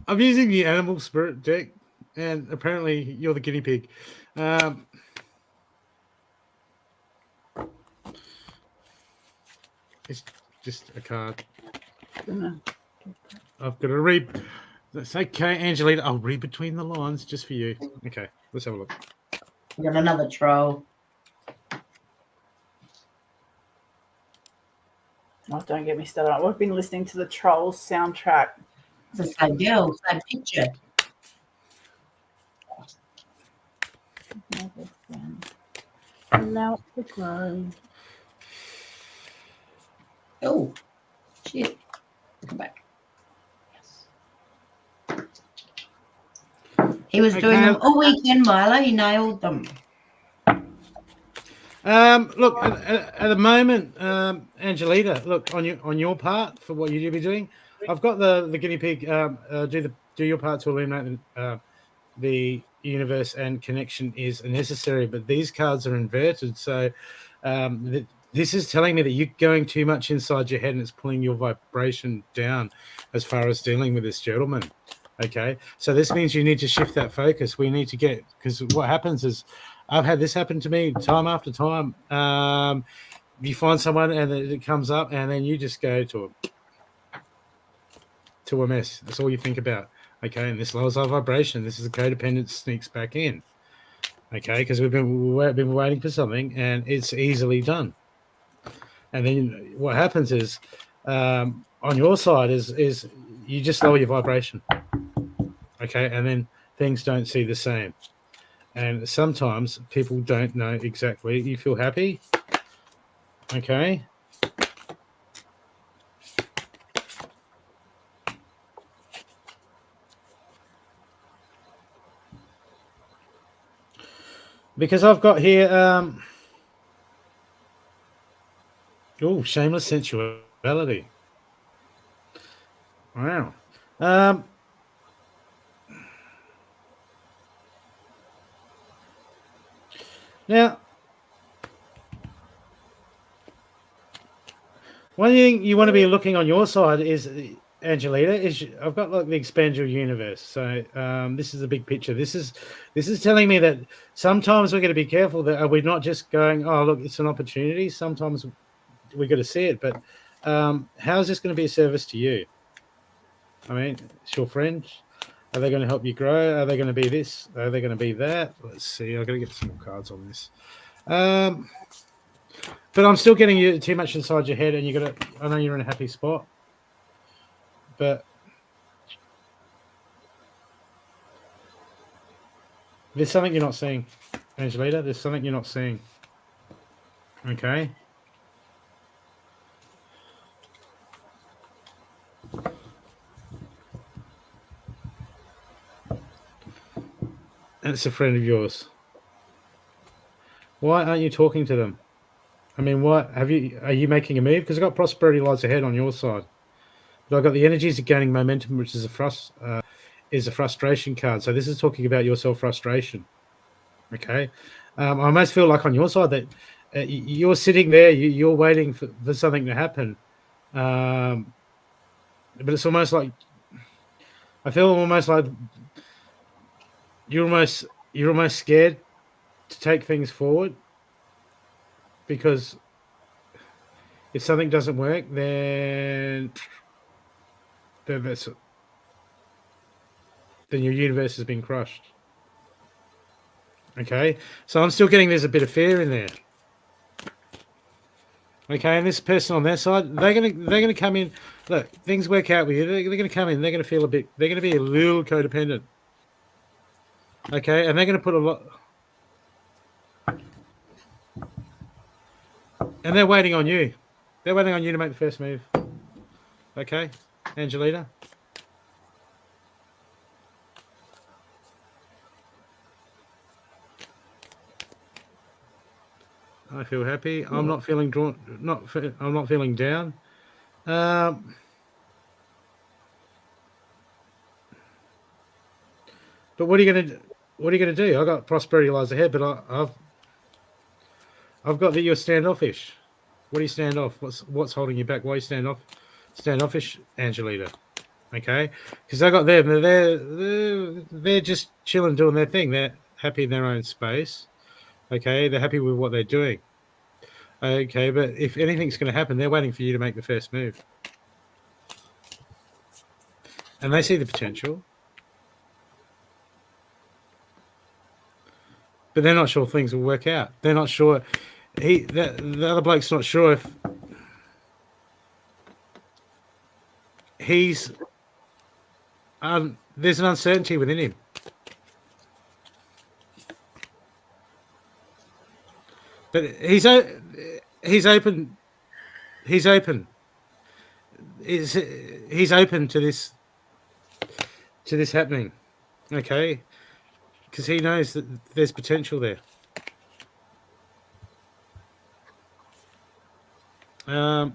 I'm using the animal spirit deck, and apparently you're the guinea pig. It's just a card. I've got to read. That's okay, Angelina. I'll read between the lines just for you. Okay, let's have a look. We got another troll. Oh, don't get me started. We've been listening to the Trolls soundtrack. It's the same girl, same picture. Allow it to grow. Oh, shit. Come back. Yes. He was doing them all weekend, Milo. He nailed them. Look, at the moment, Angelina, look on your part for what you'll be doing. I've got the guinea pig. Do your part to illuminate the universe, and connection is necessary. But these cards are inverted, so this is telling me that you're going too much inside your head, and it's pulling your vibration down as far as dealing with this gentleman. Okay, so this means you need to shift that focus. We need to because what happens is, I've had this happen to me time after time. You find someone and it comes up, and then you just go to a mess. That's all you think about. Okay, and this lowers our vibration. This is a codependence sneaks back in. Okay, because we've been waiting for something, and it's easily done. And then what happens is, on your side is you just lower your vibration. Okay, and then things don't see the same. And sometimes people don't know exactly. You feel happy. Okay. Because I've got here, shameless sensuality. Wow. Now, one thing you want to be looking on your side is, Angelina, is I've got like the expand your universe. So this is a big picture. This is telling me that sometimes we're going to be careful that we're not just going, oh look, it's an opportunity. Sometimes we got to see it. But how is this going to be a service to you? I mean, it's your friend. Are they going to help you grow? Are they going to be this? Are they going to be that? Let's see. I've got to get some more cards on this. But I'm still getting you too much inside your head, and I know you're in a happy spot, but there's something you're not seeing, Angelina. There's something you're not seeing. Okay. and it's a friend of yours. Why aren't you talking to them? I mean, what are you making a move? Because I've got prosperity lies ahead on your side, but I've got the energies of gaining momentum, which is a frustration card. So this is talking about your self-frustration. Okay, I almost feel like on your side that you're sitting there, you're waiting for something to happen, but it's almost like I feel almost like you're almost scared to take things forward, because if something doesn't work, then then your universe has been crushed. Okay, so I'm still getting there's a bit of fear in there. Okay, and this person on their side, they're gonna come in. Look, things work out with you. They're gonna come in. They're gonna feel a bit. They're gonna be a little codependent. Okay, and they're gonna put a lot. And they're waiting on you. They're waiting on you to make the first move. Okay, Angelina. I feel happy. I'm not feeling drawn. I'm not feeling down. But what are you gonna do? I got prosperity lies ahead, but I've got that you're standoffish. What do you stand off? What's holding you back? Why are you standoffish, Angelina? Okay, because I got them. They're just chilling, doing their thing. They're happy in their own space. Okay, they're happy with what they're doing. Okay, but if anything's going to happen, they're waiting for you to make the first move, and they see the potential, but they're not sure things will work out. They're not sure. The other bloke's not sure if he's. There's an uncertainty within him. But he's open. He's open to this happening. Okay, because he knows that there's potential there. I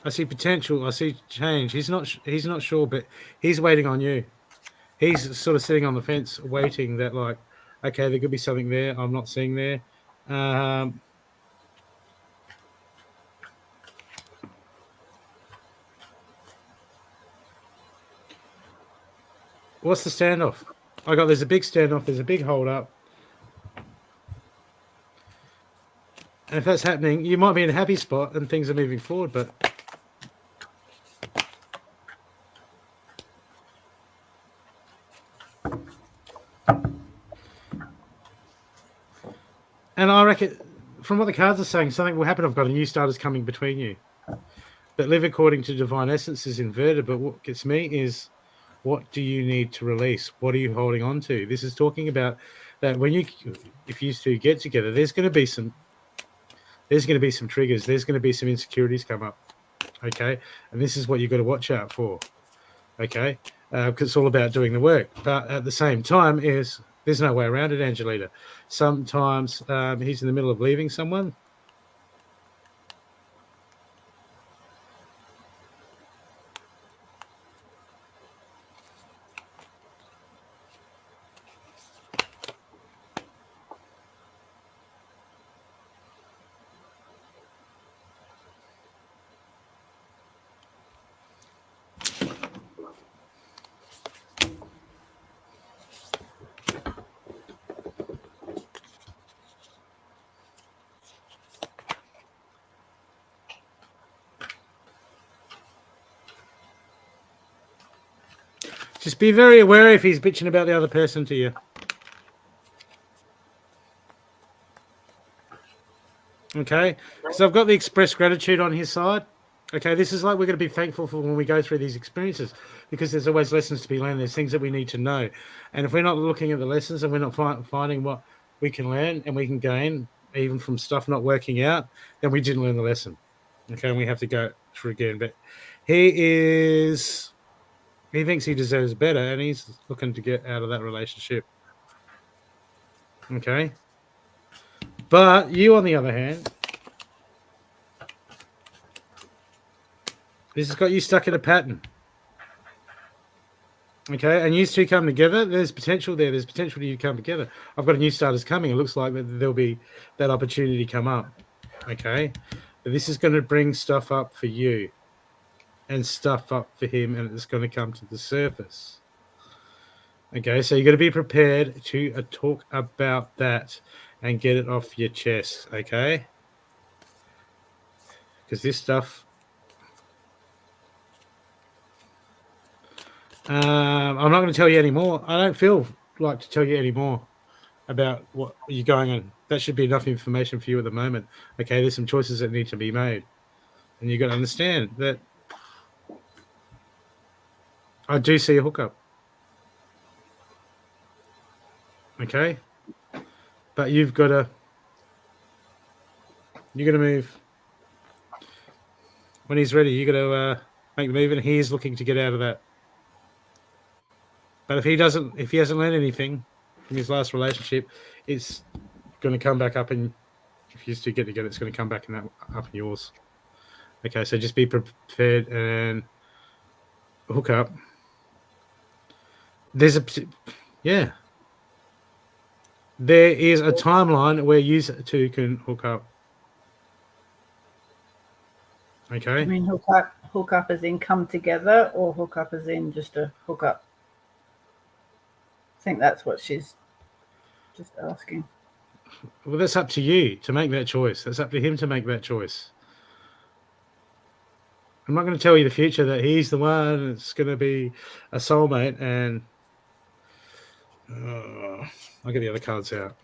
see potential. I see change. He's not sure, but he's waiting on you. He's sort of sitting on the fence, waiting that, like, okay, there could be something there I'm not seeing there. What's the standoff? There's a big standoff. There's a big hold up. And if that's happening, you might be in a happy spot and things are moving forward, but and I reckon, from what the cards are saying, something will happen. I've got a new starters coming between you. But live according to divine essence is inverted. But what gets me is, what do you need to release? What are you holding on to? This is talking about that if you two get together, there's going to be some triggers. There's going to be some insecurities come up. Okay. And this is what you've got to watch out for. Okay. Because it's all about doing the work. But at the same time there's no way around it, Angelina. Sometimes he's in the middle of leaving someone. Just be very aware if he's bitching about the other person to you. Okay? So I've got the express gratitude on his side. Okay, this is like we're going to be thankful for when we go through these experiences, because there's always lessons to be learned. There's things that we need to know. And if we're not looking at the lessons and we're not finding what we can learn and we can gain, even from stuff not working out, then we didn't learn the lesson. Okay, and we have to go through again. But he is He thinks he deserves better, and he's looking to get out of that relationship. Okay. But you, on the other hand, this has got you stuck in a pattern. Okay, and you two come together. There's potential there. There's potential for you to come together. I've got a new starters coming. It looks like there'll be that opportunity come up. Okay, but this is going to bring stuff up for you and stuff up for him, and it's going to come to the surface. Okay, so you're going to be prepared to talk about that and get it off your chest. Okay, because this stuff. I'm not going to tell you anymore. I don't feel like to tell you anymore about what you're going on. That should be enough information for you at the moment. Okay, there's some choices that need to be made. And you've got to understand that I do see a hookup. Okay? But you've got to move. When he's ready, you got to make the move, and he is looking to get out of that. But if he hasn't learned anything from his last relationship, it's going to come back up, and if you two get together, it's going to come back up in yours. Okay, so just be prepared and hook up. There is a timeline where you two can hook up. Okay. I mean, hook up as in come together, or hook up as in just a hook up? I think that's what she's just asking. Well, that's up to you to make that choice. That's up to him to make that choice. I'm not going to tell you the future that he's the one that's going to be a soulmate, and I'll get the other cards out.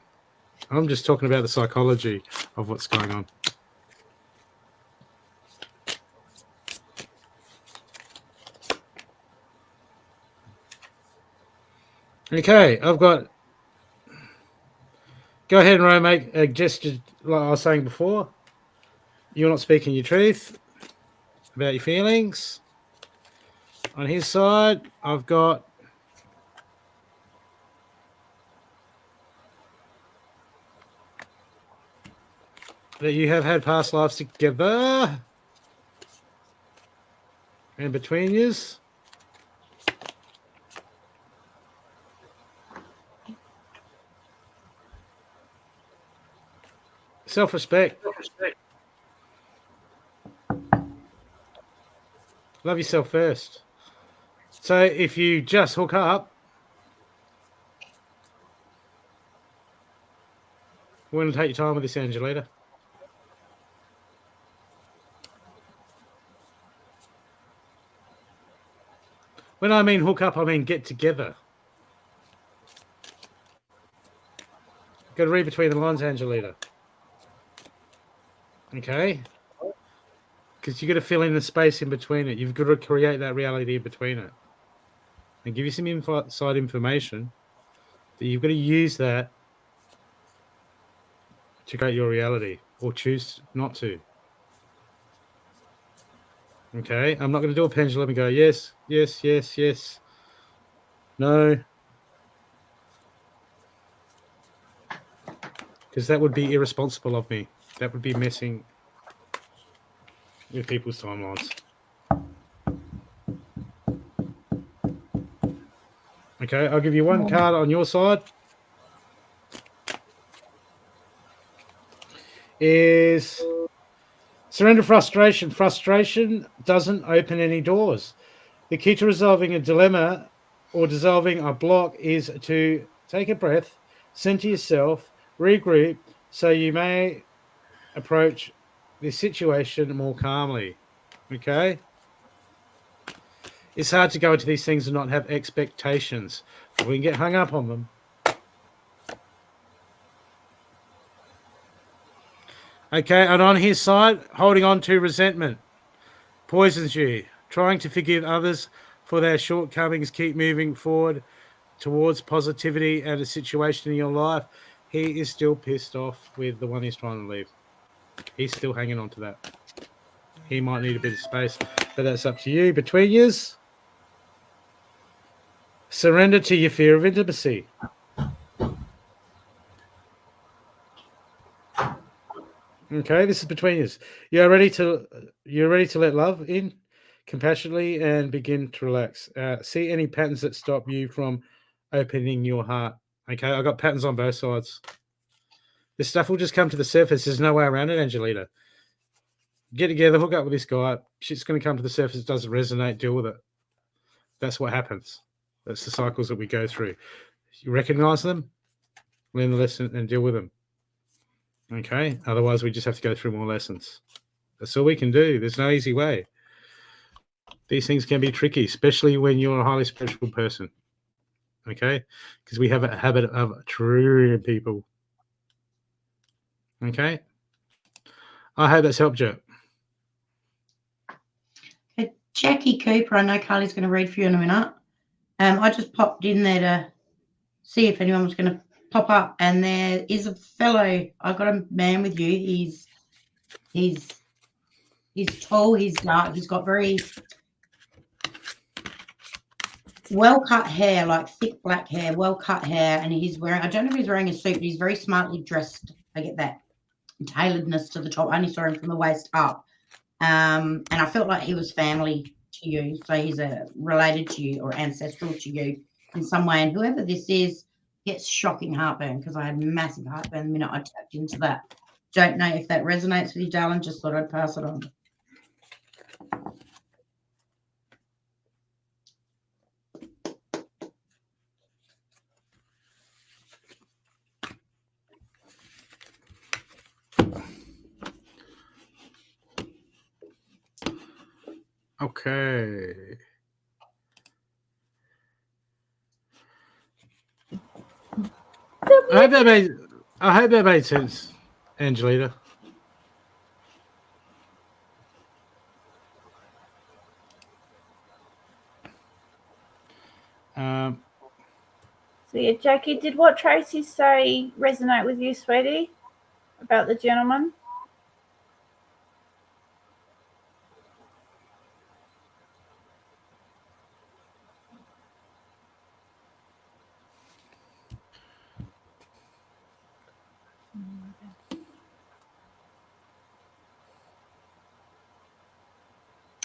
I'm just talking about the psychology of what's going on. Okay, I've got. Go ahead and make a gesture like I was saying before. You're not speaking your truth about your feelings. On his side, I've got that you have had past lives together. And between yous. Self-respect. Love yourself first. So if you just hook up, we're going to take your time with this, Angelita. When I mean hook up, I mean get together. Got to read between the lines, Angelita. Okay? Because you've got to fill in the space in between it. You've got to create that reality in between it. And give you some inside information that you've got to use that to create your reality, or choose not to. Okay? I'm not going to do a pendulum and go, yes, yes, yes, yes. No. Because that would be irresponsible of me. That would be messing with people's timelines. Okay, I'll give you one card on your side. Is surrender frustration. Frustration doesn't open any doors. The key to resolving a dilemma or dissolving a block is to take a breath, center yourself, regroup, so you may approach the situation more calmly. Okay? It's hard to go into these things and not have expectations. We can get hung up on them. Okay, and on his side, holding on to resentment poisons you. Trying to forgive others for their shortcomings, keep moving forward towards positivity and a situation in your life. He is still pissed off with the one he's trying to leave. He's still hanging on to that. He might need a bit of space, but that's up to you. Between yous, Surrender to your fear of intimacy. Okay, this is between us. You're ready to let love in compassionately and begin to relax. See any patterns that stop you from opening your heart. Okay, I got patterns on both sides. This stuff will just come to the surface. There's no way around it, Angelita. Get together, hook up with this guy. Shit's going to come to the surface. It doesn't resonate. Deal with it. That's what happens. That's the cycles that we go through. You recognize them, learn the lesson, and deal with them. Okay? Otherwise, we just have to go through more lessons. That's all we can do. There's no easy way. These things can be tricky, especially when you're a highly spiritual person. Okay? Because we have a habit of triggering people. Okay? I hope that's helped you. Jackie Cooper, I know Carly's going to read for you in a minute. I just popped in there to see if anyone was going to pop up, and there is a fellow. I got a man with you. He's tall. He's dark. He's got very well cut hair, like thick black hair, well cut hair, and he's wearing. I don't know if he's wearing a suit, but he's very smartly dressed. I get that tailoredness to the top. I only saw him from the waist up. And I felt like he was family to you, so he's related to you or ancestral to you in some way. And whoever this is gets shocking heartburn, because I had massive heartburn the minute I tapped into that. Don't know if that resonates with you, darling. Just thought I'd pass it on. Okay. I hope that made sense, Angelita. So yeah, Jackie, did what Tracey say resonate with you, sweetie, about the gentleman?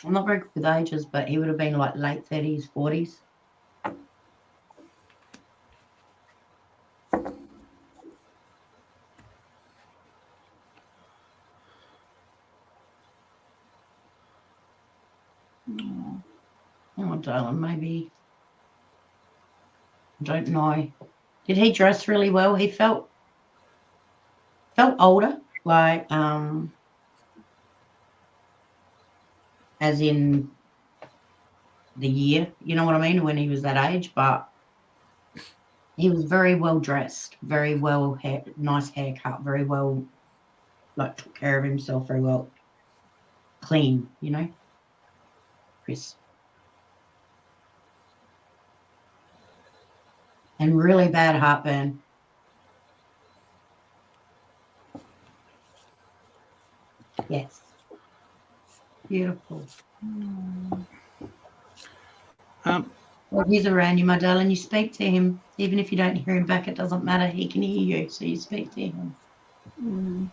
I'm not very good with ages, but he would have been like late 30s, 40s. Oh, darling, maybe. I don't know. Did he dress really well? He felt older, like as in the year, you know what I mean, when he was that age, but he was very well dressed, very well nice haircut, very well, like, took care of himself very well, clean, you know, Chris. And really bad heartburn. Yes. Beautiful. Well, he's around you, my darling. You speak to him. Even if you don't hear him back, it doesn't matter. He can hear you, so you speak to him.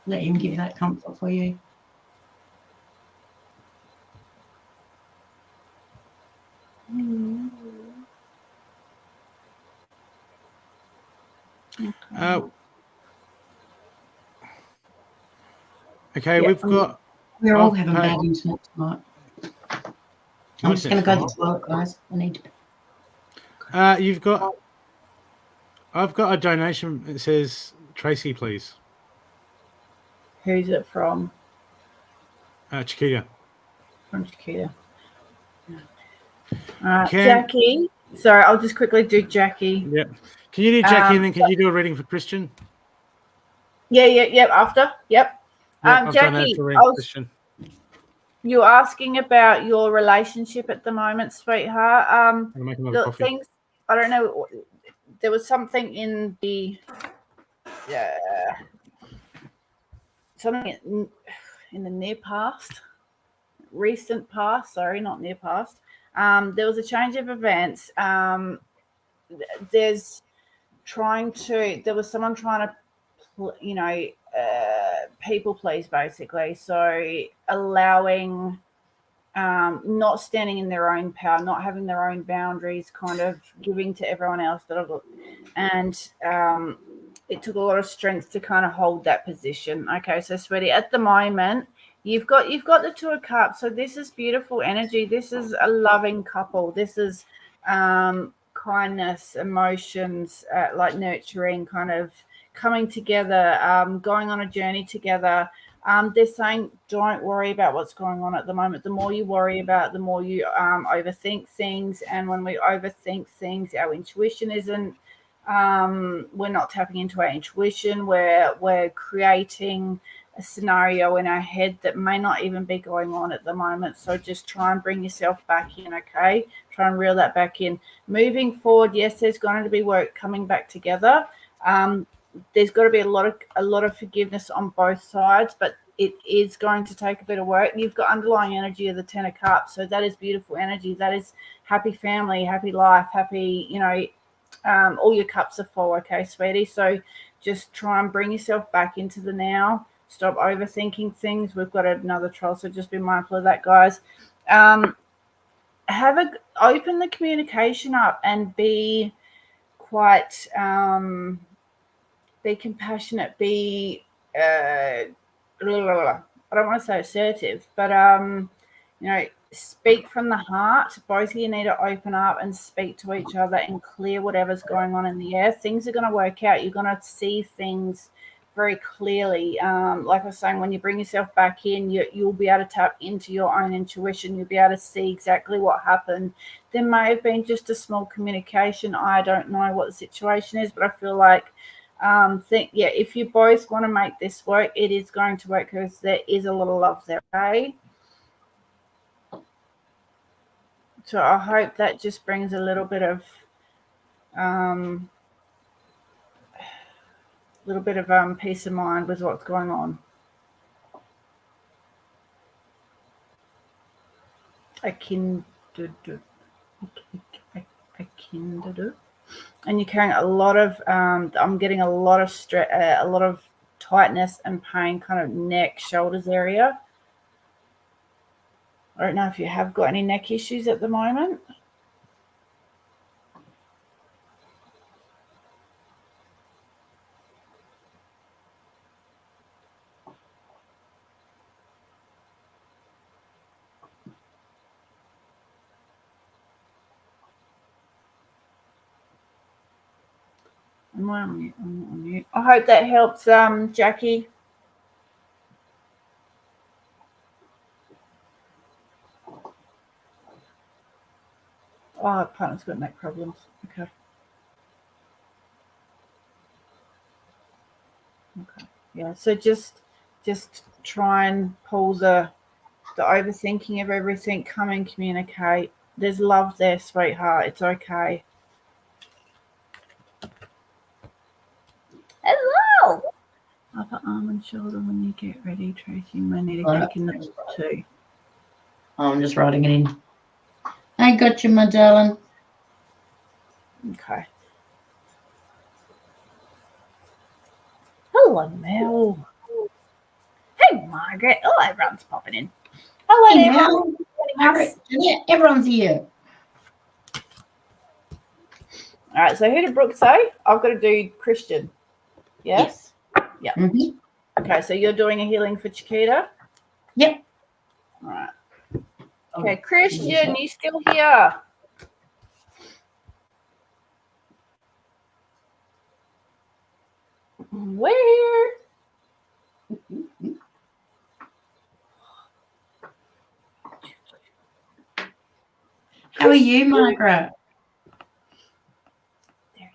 Let him give that comfort for you. Okay, yeah, we're all having bad internet tonight. I'm just going to go to the toilet, guys. I need to. I've got a donation. It says Tracey, please. Who's it from? Chiquita. From Chiquita. Jackie. Sorry, I'll just quickly do Jackie. Yeah. Can you do Jackie and then can you do a reading for Christian? Yeah. After. Yep. Jackie, you're asking about your relationship at the moment, sweetheart. Things, I don't know. There was something in the something in the near past, recent past. Sorry, not near past. There was a change of events. There was someone trying to, people please, basically. So allowing, not standing in their own power, not having their own boundaries, kind of giving to everyone else and it took a lot of strength to kind of hold that position. Okay, so sweetie, at the moment you've got the Two of Cups, so this is beautiful energy. This is a loving couple. This is kindness, emotions, like nurturing, kind of coming together, going on a journey together. They're saying don't worry about what's going on at the moment. The more you worry about, the more you overthink things. And when we overthink things, our intuition isn't, we're not tapping into our intuition. We're creating a scenario in our head that may not even be going on at the moment. So just try and bring yourself back in, okay? Try and reel that back in. Moving forward, yes, there's going to be work coming back together. There's got to be a lot of forgiveness on both sides, but it is going to take a bit of work. You've got underlying energy of the Ten of Cups, so that is beautiful energy. That is happy family, happy life, happy, all your cups are full, okay, sweetie? So just try and bring yourself back into the now. Stop overthinking things. We've got another troll, so just be mindful of that, guys. Open the communication up and be quite be compassionate, be I don't want to say assertive, but speak from the heart. Both of you need to open up and speak to each other and clear whatever's going on in the air. Things are going to work out. You're going to see things very clearly. Like I was saying, when you bring yourself back in, you'll be able to tap into your own intuition. You'll be able to see exactly what happened. There may have been just a small communication. I don't know what the situation is, but I feel like if you both want to make this work, it is going to work because there is a lot of love there, okay? So I hope that just brings a little bit of peace of mind with what's going on. And you're carrying a lot of I'm getting a lot of stress, a lot of tightness and pain, kind of neck, shoulders area. I don't know if you have got any neck issues at the moment. Am I on mute? I'm not on mute. I hope that helps, Jackie. Oh, partner's got neck problems. Okay. Yeah. So just try and pull the overthinking of everything. Come and communicate. There's love there, sweetheart. It's okay. Hello. Upper arm and shoulder when you get ready, Tracey. You may need a kick in the butt too. I'm just writing it in. I got you, my darling. Okay. Hello, Mel. Hey, Margaret. Oh, everyone's popping in. Hello, Hey, everyone. Margaret, yeah, everyone's here. All right. So, who did Brooke say? I've got to do Christian. Yeah? Yes. Yeah. Mm-hmm. Okay. So, you're doing a healing for Chiquita? Yep. All right. Okay, Christian, you still here? We're here. How are you, Margaret? There he is.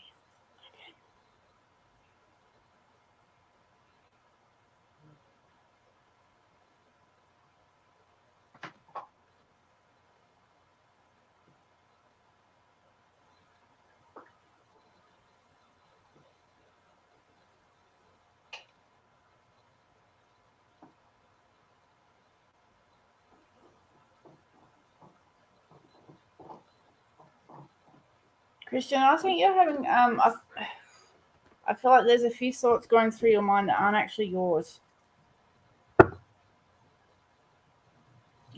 Okay. Christian, I think you're having I feel like there's a few thoughts going through your mind that aren't actually yours.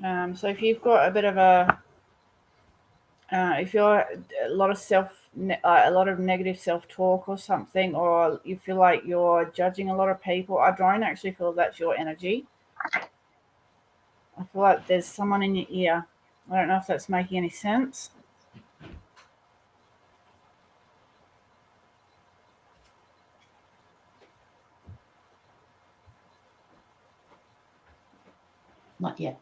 So if you've got a bit of if you're a lot of negative self-talk or something, or you feel like you're judging a lot of people, I don't actually feel that's your energy. I feel like there's someone in your ear. I don't know if that's making any sense. Not yet.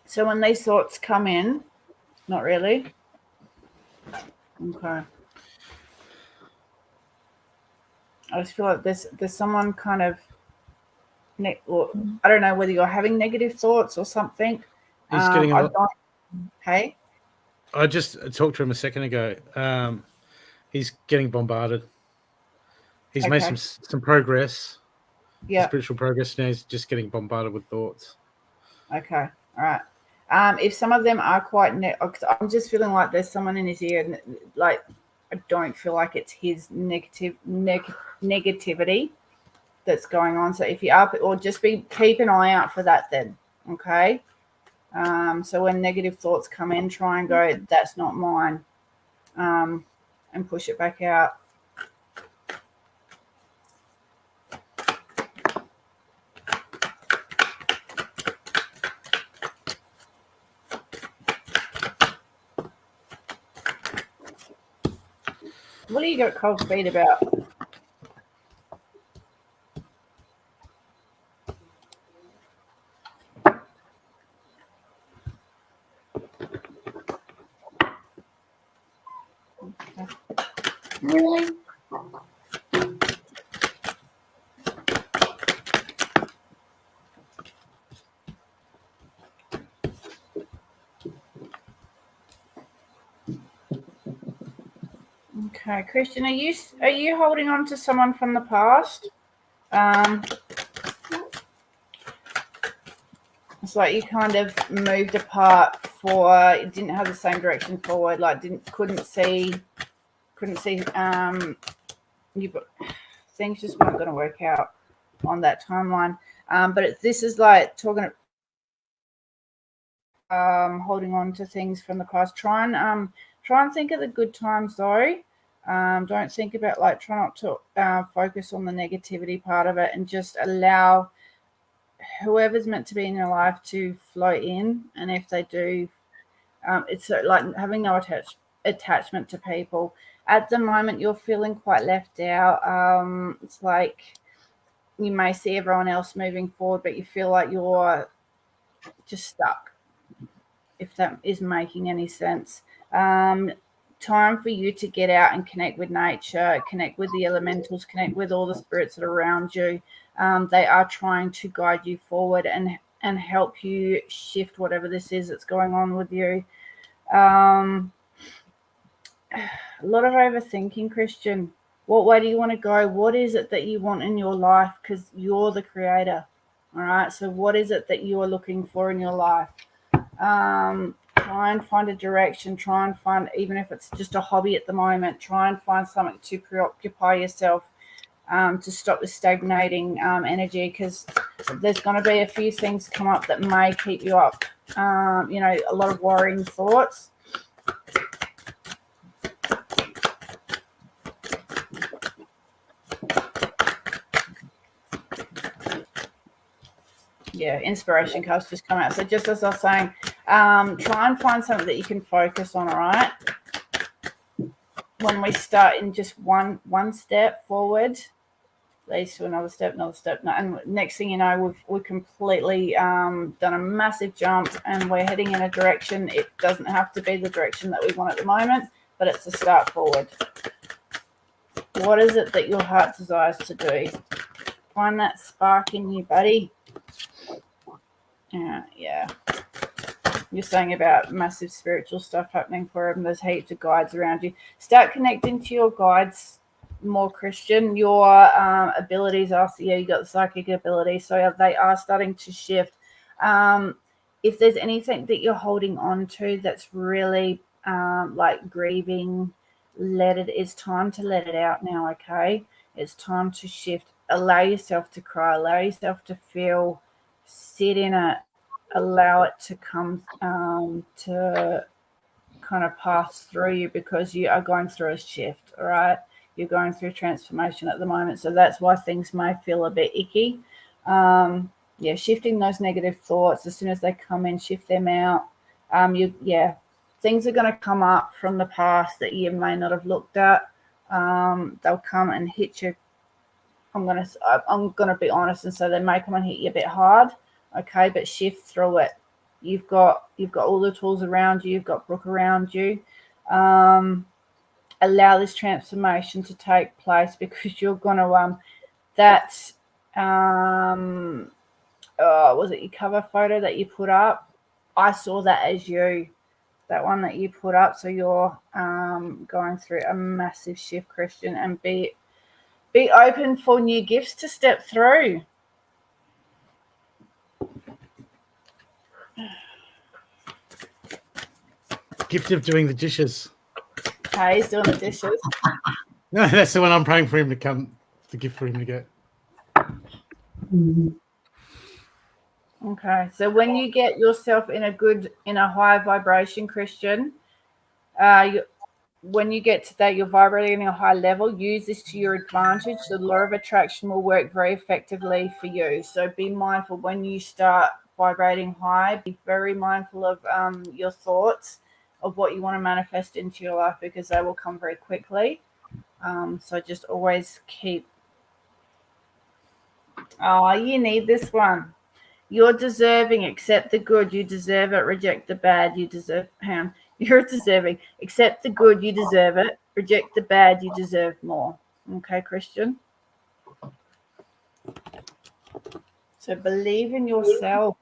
So when these thoughts come in, not really. Okay. I just feel like there's someone kind of, or I don't know whether you're having negative thoughts or something. He's getting a lot. Hey. I just talked to him a second ago. He's getting bombarded. He's made some progress. Yeah. Spiritual progress. Now he's just getting bombarded with thoughts. Okay. All right. If some of them are quite, I'm just feeling like there's someone in his ear. Like I don't feel like it's his negativity that's going on. So if you are, or just keep an eye out for that then. Okay. So when negative thoughts come in, try and go, that's not mine, and push it back out. What do you got cold feet about? Really? Okay, Christian, are you holding on to someone from the past? It's like you kind of moved apart it didn't have the same direction forward, like couldn't see things just weren't going to work out on that timeline. But this is like talking holding on to things from the past. Try and think of the good times though. Don't think about try not to focus on the negativity part of it, and just allow whoever's meant to be in your life to flow in. And if they do, it's like having no attachment to people. At the moment, you're feeling quite left out. It's like you may see everyone else moving forward, but you feel like you're just stuck, if that is making any sense. Time for you to get out and connect with nature, connect with the elementals, connect with all the spirits that are around you. They are trying to guide you forward and help you shift whatever this is that's going on with you. A lot of overthinking, Christian. What way do you want to go? What is it that you want in your life? Because you're the creator. All right. So what is it that you are looking for in your life? Try and find a direction. Try and find, even if it's just a hobby at the moment, try and find something to preoccupy yourself, to stop the stagnating energy, because there's going to be a few things come up that may keep you up. A lot of worrying thoughts. Yeah, inspiration cards just come out. So just as I was saying, try and find something that you can focus on, all right? When we start in just one step forward, leads to another step, and next thing you know, we've completely done a massive jump, and we're heading in a direction. It doesn't have to be the direction that we want at the moment, but it's a start forward. What is it that your heart desires to do? Find that spark in you, buddy. Yeah. you're saying about massive spiritual stuff happening for him. There's heaps of guides around you. Start connecting to your guides more, Christian. Your abilities are, you got the psychic ability, so they are starting to shift. If there's anything that you're holding on to that's really like grieving, it's time to let it out now, okay? It's time to shift. Allow yourself to cry, allow yourself to feel, sit in it, allow it to come to kind of pass through you, because you are going through a shift, all right? You're going through transformation at the moment, so that's why things may feel a bit icky. Shifting those negative thoughts, as soon as they come in, shift them out. Things are going to come up from the past that you may not have looked at. They'll come and hit you. I'm gonna be honest and say they may come and hit you a bit hard, okay, but shift through it. You've got all the tools around you. You've got Brooke around you. Allow this transformation to take place, because you're gonna was it your cover photo that you put up? I saw that as you, that one that you put up. So you're going through a massive shift, Christian, and be open for new gifts to step through. Gift of doing the dishes. Okay, he's doing the dishes. No, that's the one I'm praying for him to come. The gift for him to get. Okay, so when you get yourself in a high vibration, Christian, when you get to that, you're vibrating at a high level. Use this to your advantage. The law of attraction will work very effectively for you. So be mindful when you start vibrating high. Be very mindful of your thoughts, of what you want to manifest into your life, because they will come very quickly. So just always keep. Oh, you need this one. You're deserving. Accept the good. You deserve it. Reject the bad. You deserve. You're deserving. Accept the good. You deserve it. Reject the bad. You deserve more. Okay, Christian? So believe in yourself.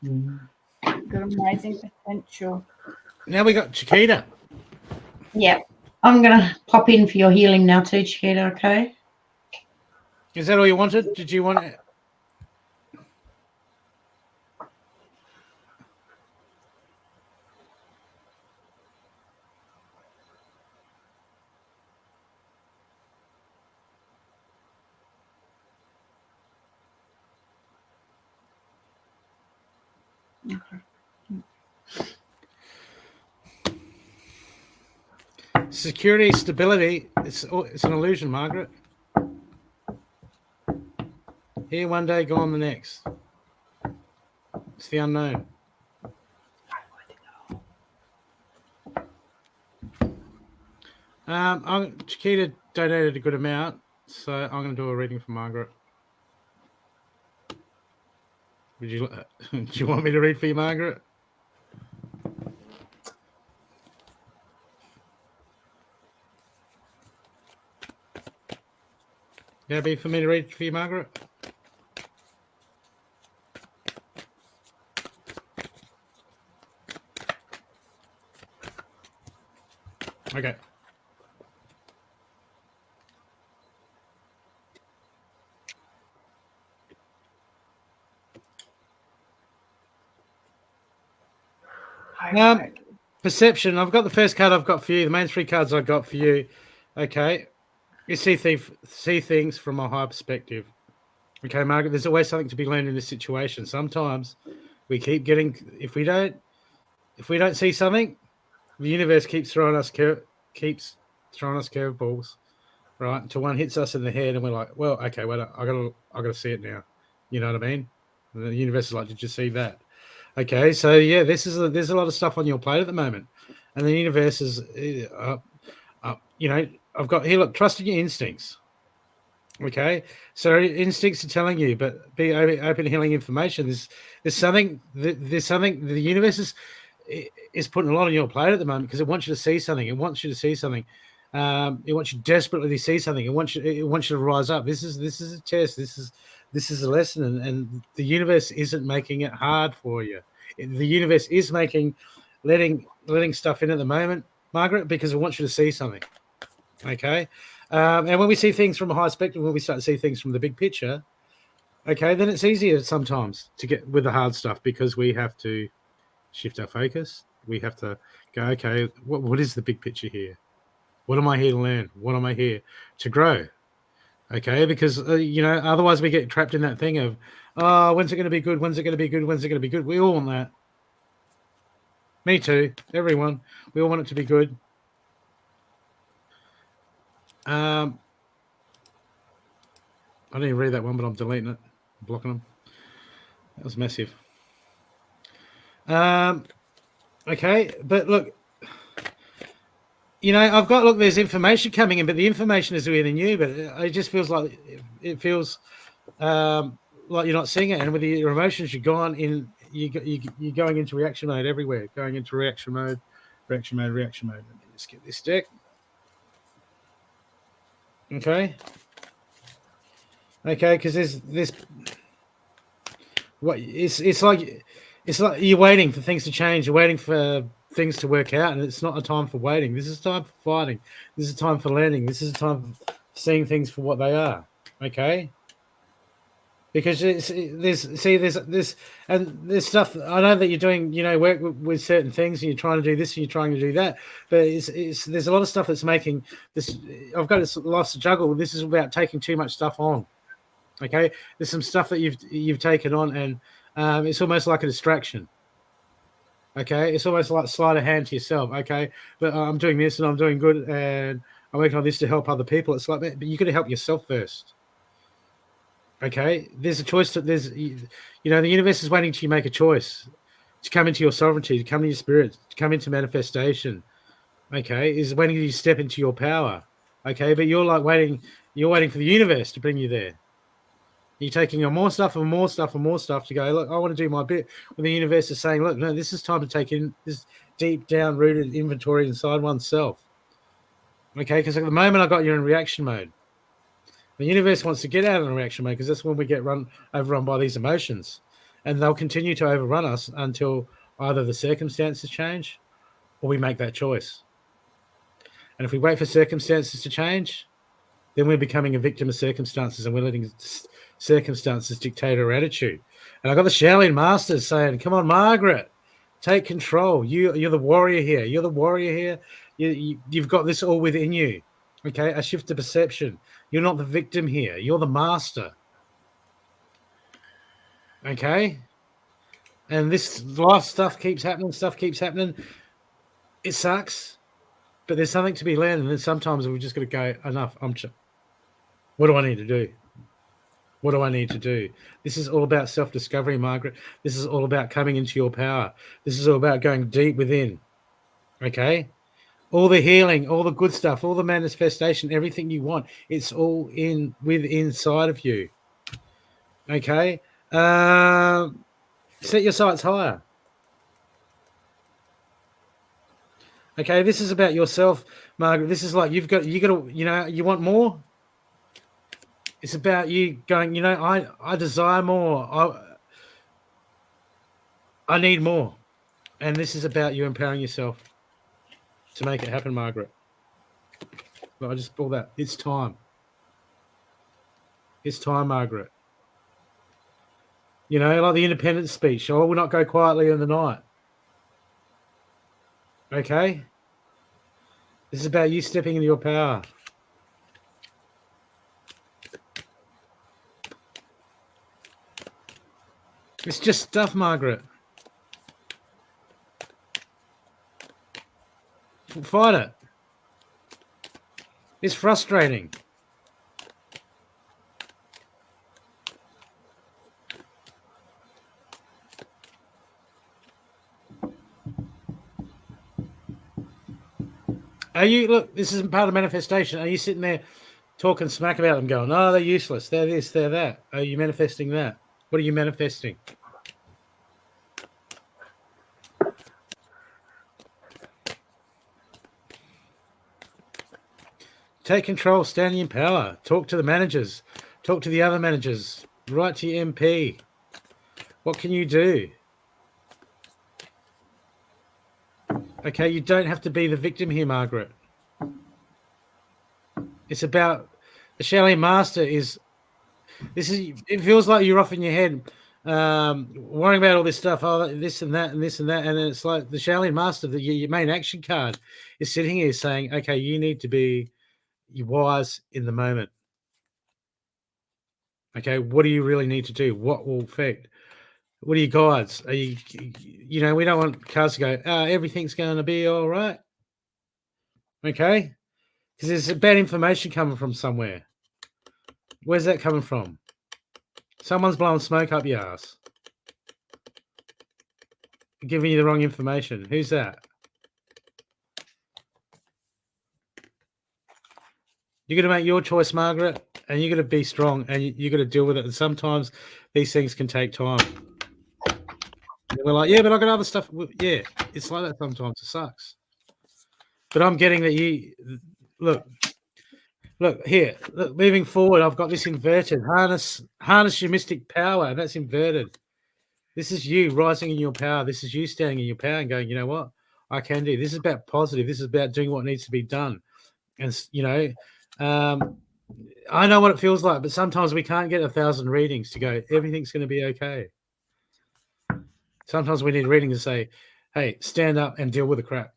You've got amazing potential. Now we got Chiquita. Yeah. I'm going to pop in for your healing now too, Chiquita, okay? Is that all you wanted? Did you want it? Security, stability, it's an illusion, Margaret. Here one day, gone the next. It's the unknown. Chiquita donated a good amount, so I'm going to do a reading for Margaret. Do you want me to read for you, Margaret? Yeah, be for me to read for you, Margaret? Okay. Perception. I've got the first card I've got for you. The main three cards I've got for you. Okay. You see things from a high perspective. Okay, Margaret, there's always something to be learned in this situation. Sometimes we keep getting, if we don't see something, the universe keeps throwing us curveballs, right? Until one hits us in the head and we're like, well, okay, wait, I gotta see it now. You know what I mean? And the universe is like, did you see that? Okay, so yeah, there's a lot of stuff on your plate at the moment, and the universe is, I've got here. Look, trust in your instincts. Okay, so instincts are telling you, but be open to healing information. There's something the universe is putting a lot on your plate at the moment because it wants you to see something. It wants you to see something. It wants you desperately to see something. It wants you to rise up. This is a test. This is a lesson, and the universe isn't making it hard for you. The universe is letting stuff in at the moment, Margaret, because it wants you to see something. Okay, and when we see things from a high spectrum, when we start to see things from the big picture, okay, then it's easier sometimes to get with the hard stuff because we have to shift our focus. We have to go, okay, what is the big picture here? What am I here to learn? What am I here to grow? Okay, because otherwise we get trapped in that thing of, oh, when's it going to be good? When's it going to be good? When's it going to be good? We all want that. Me too. Everyone. We all want it to be good. I didn't even read that one, but I'm deleting it, blocking them. That was massive. Okay, but look, there's information coming in, but the information is within you, but it just feels like like you're not seeing it, and with your emotions, you're gone in. You're going into reaction mode everywhere. Going into reaction mode. Let me just get this deck. Okay, because there's this. What it's like you're waiting for things to change. You're waiting for things to work out, and it's not a time for waiting. This is time for fighting. This is a time for learning. This is a time for seeing things for what they are. Okay. Because there's stuff. I know that you're doing, work with certain things, and you're trying to do this, and you're trying to do that. But there's a lot of stuff that's making this. I've got this life to juggle. This is about taking too much stuff on. Okay, there's some stuff that you've taken on, and it's almost like a distraction. Okay, it's almost like sleight of hand to yourself. Okay, but I'm doing this, and I'm doing good, and I'm working on this to help other people. It's like that, but you got to help yourself first. Okay, there's a choice. The universe is waiting till you make a choice to come into your sovereignty, to come into your spirit, to come into manifestation. Okay, is waiting till you step into your power. Okay, but you're waiting for the universe to bring you there. You're taking on more stuff and more stuff and more stuff to go, look, I want to do my bit. When the universe is saying, look, no, this is time to take in this deep down rooted inventory inside oneself. Okay, because at the moment I got you in reaction mode. The universe wants to get out of the reaction mode because that's when we get overrun by these emotions. And they'll continue to overrun us until either the circumstances change or we make that choice. And if we wait for circumstances to change, then we're becoming a victim of circumstances and we're letting circumstances dictate our attitude. And I got the Shaolin Masters saying, come on, Margaret, take control. You're the warrior here. You're the warrior here. You've got this all within you. Okay, a shift of perception. You're not the victim here. You're the master. Okay? And this life stuff keeps happening. It sucks. But there's something to be learned. And then sometimes we've just got to go, enough. What do I need to do? What do I need to do? This is all about self-discovery, Margaret. This is all about coming into your power. This is all about going deep within. Okay? All the healing, all the good stuff, all the manifestation, everything you want, it's all inside of you. Okay? Set your sights higher. Okay, this is about yourself, Margaret. This is like you got to, you want more. It's about you going, I desire more. I need more. And this is about you empowering yourself to make it happen, Margaret. But I just pulled that. It's time. It's time, Margaret. Like the independence speech. I will not go quietly in the night. Okay? This is about you stepping into your power. It's just stuff, Margaret. Fight it. It's frustrating. Look, this isn't part of manifestation. Are you sitting there talking smack about them going, oh, they're useless, they're this, they're that? Are you manifesting that? What are you manifesting? Take control, standing in power. Talk to the managers. Talk to the other managers. Write to your MP. What can you do? Okay, you don't have to be the victim here, Margaret. It's about the Shaolin Master is. It feels like you're off in your head, worrying about all this stuff, this and that, and this and that, and it's like the Shaolin Master, your main action card, is sitting here saying, "Okay, you need to be wise in the moment. Okay, what do you really need to do? What will affect? What are your guides? Are you know, we don't want cars to go, everything's going to be all right. Okay, because there's bad information coming from somewhere. Where's that coming from? Someone's blowing smoke up your ass. Giving you the wrong information. Who's that? You're going to make your choice, Margaret, and you're going to be strong, and you're going to deal with it. And sometimes these things can take time. And we're like, yeah, but I got other stuff. Yeah, it's like that sometimes. It sucks. But I'm getting that you look here. Look, moving forward, I've got this inverted. Harness your mystic power, and that's inverted. This is you rising in your power. This is you standing in your power and going, you know what? I can do. This is about positive. This is about doing what needs to be done. And, you know, I know what it feels like, but sometimes we can't get 1,000 readings to go, everything's going to be okay. Sometimes we need reading to say, hey, stand up and deal with the crap.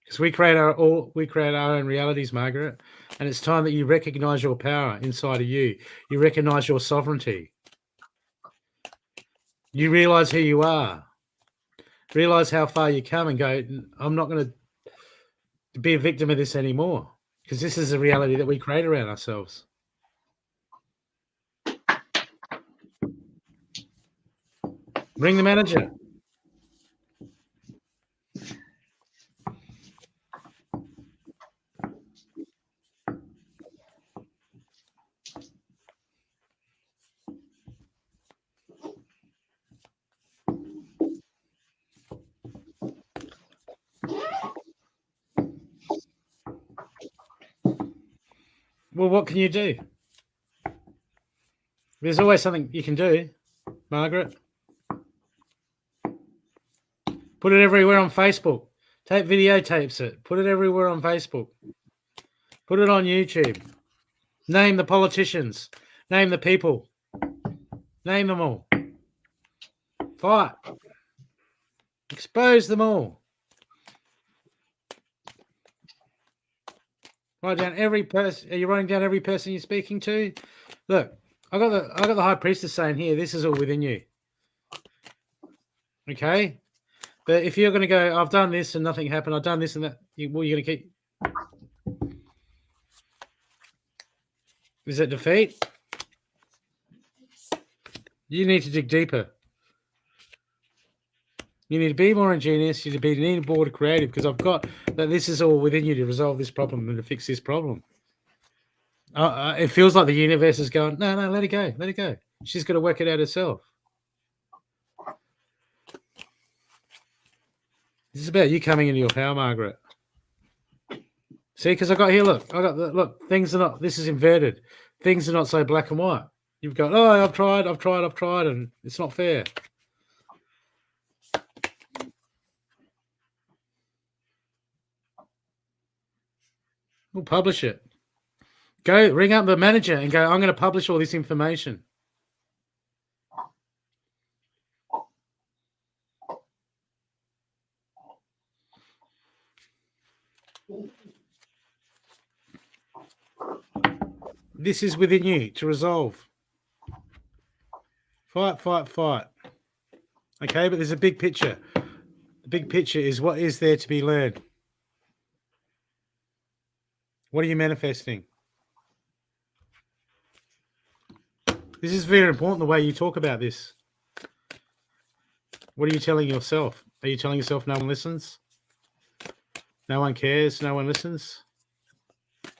Because we create our own realities, Margaret. And it's time that you recognize your power inside of you. You recognize your sovereignty. You realize who you are. Realize how far you come and go, I'm not going to be a victim of this anymore. Because this is a reality that we create around ourselves. Bring the manager. Well, what can you do? There's always something you can do, Margaret. Put it everywhere on Facebook. Take videotapes it. Put it everywhere on Facebook. Put it on YouTube. Name the politicians. Name the people. Name them all. Fight. Expose them all. Write down every person. Are you writing down every person you're speaking to? Look, I got the high priestess saying here, this is all within you. Okay? But if you're going to go, I've done this and nothing happened, I've done this and that, what are you going to keep? Is it defeat? You need to dig deeper. You need to be more ingenious. You need to be more creative, because I've got that this is all within you to resolve this problem and to fix this problem. It feels like the universe is going, no, let it go. Let it go. She's got to work it out herself. This is about you coming into your power, Margaret. See, because I got here, look, things are not, this is inverted. Things are not so black and white. You've got, I've tried, and it's not fair. We'll publish it. Go ring up the manager and go, I'm going to publish all this information. This is within you to resolve. Fight. Okay, but there's a big picture. The big picture is what is there to be learned. What are you manifesting? This is very important, the way you talk about this. What are you telling yourself? Are you telling yourself no one listens? No one cares? No one listens? Is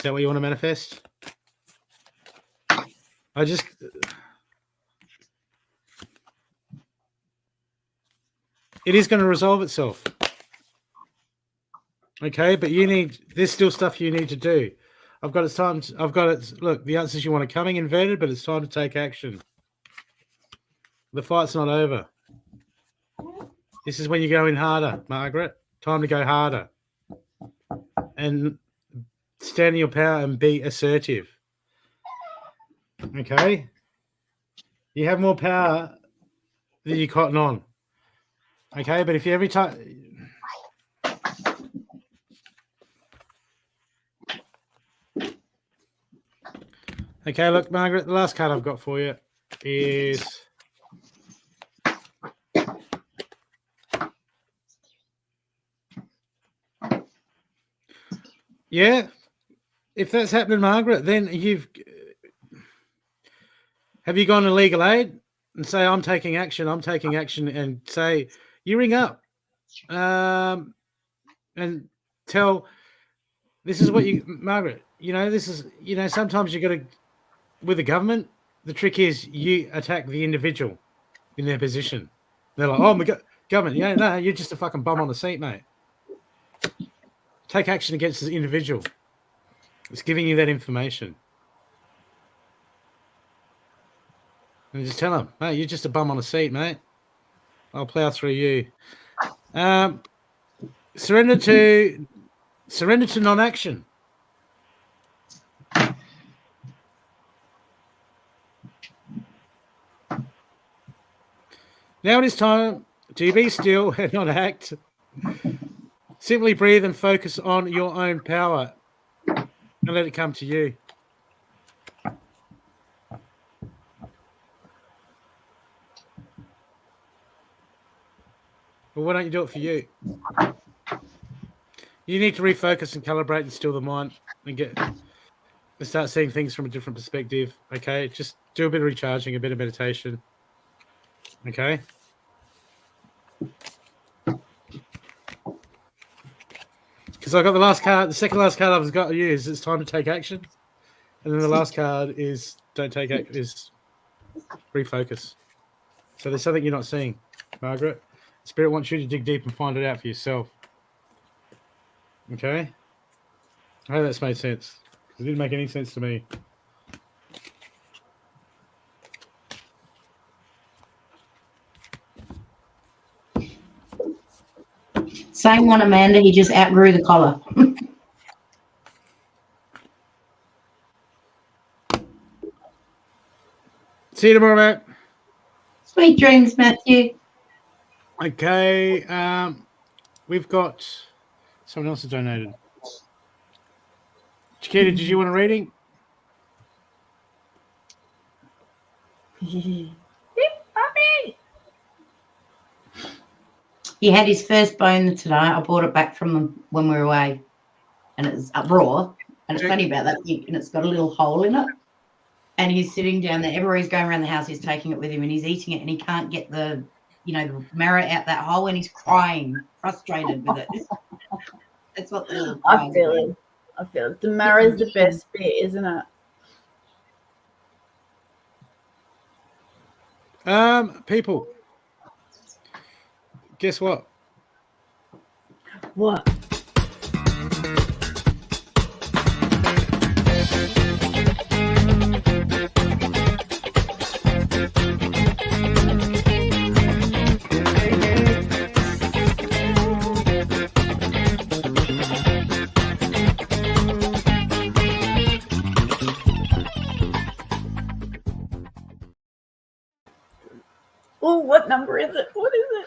that what you want to manifest? It is going to resolve itself. Okay, but there's still stuff you need to do. Look, the answers you want are coming inverted, but it's time to take action. The fight's not over. This is when you go in harder, Margaret. Time to go harder. And stand in your power and be assertive. Okay? You have more power than you cotton on. Okay, but if you every time... Okay, look, Margaret, the last card I've got for you is... Yeah, if that's happening, Margaret, then have you gone to legal aid and say, I'm taking action, and say, you ring up and tell, this is what Margaret, sometimes you got to, with the government, the trick is you attack the individual in their position. They're like, oh, my government, no, you're just a fucking bum on the seat, mate. Take action against the individual. It's giving you that information. And just tell them, mate, you're just a bum on a seat, mate. I'll plow through you. Surrender to non-action. Now it is time to be still and not act. Simply breathe and focus on your own power and let it come to you. Well, why don't you do it for you? You need to refocus and calibrate and still the mind and start seeing things from a different perspective. Okay, just do a bit of recharging, a bit of meditation. Okay. Because I got the second last card I've got to use. It's time to take action, and then the last card is don't take action. Is refocus. So there's something you're not seeing, Margaret. Spirit wants you to dig deep and find it out for yourself. Okay? I hope that's made sense. It didn't make any sense to me. Same one, Amanda. He just outgrew the collar. See you tomorrow, mate. Sweet dreams, Matthew. Okay. We've got someone else has donated. Chiquita, did you want a reading? He had his first bone today. I brought it back from them when we were away, and it's raw. And it's funny about that, and it's got a little hole in it. And he's sitting down there. Everywhere he's going around the house, he's taking it with him, and he's eating it, and he can't get the marrow out that hole, and he's crying, frustrated with it. That's what the little I feel it. The marrow's the best bit, isn't it? People. Guess what? What? Oh, what number is it? What is it?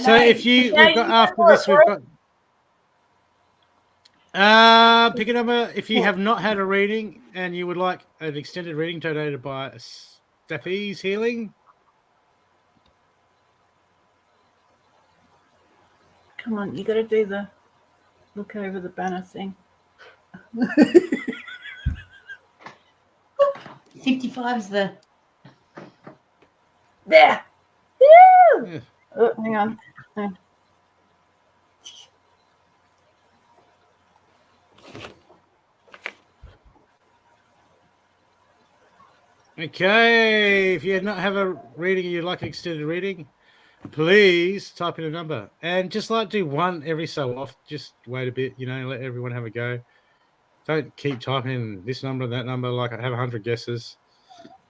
So if we've got after this, we've got pick a number. If you have not had a reading and you would like an extended reading donated by Steffi's Healing. Come on, you got to do the look over the banner thing. 55 is the... There. Woo! Yeah. Oh, hang on. Okay, if you not have a reading and you'd like an extended reading, please type in a number and just like do one every so often. Just wait a bit, let everyone have a go. Don't keep typing in this number and that number like I have 100 guesses.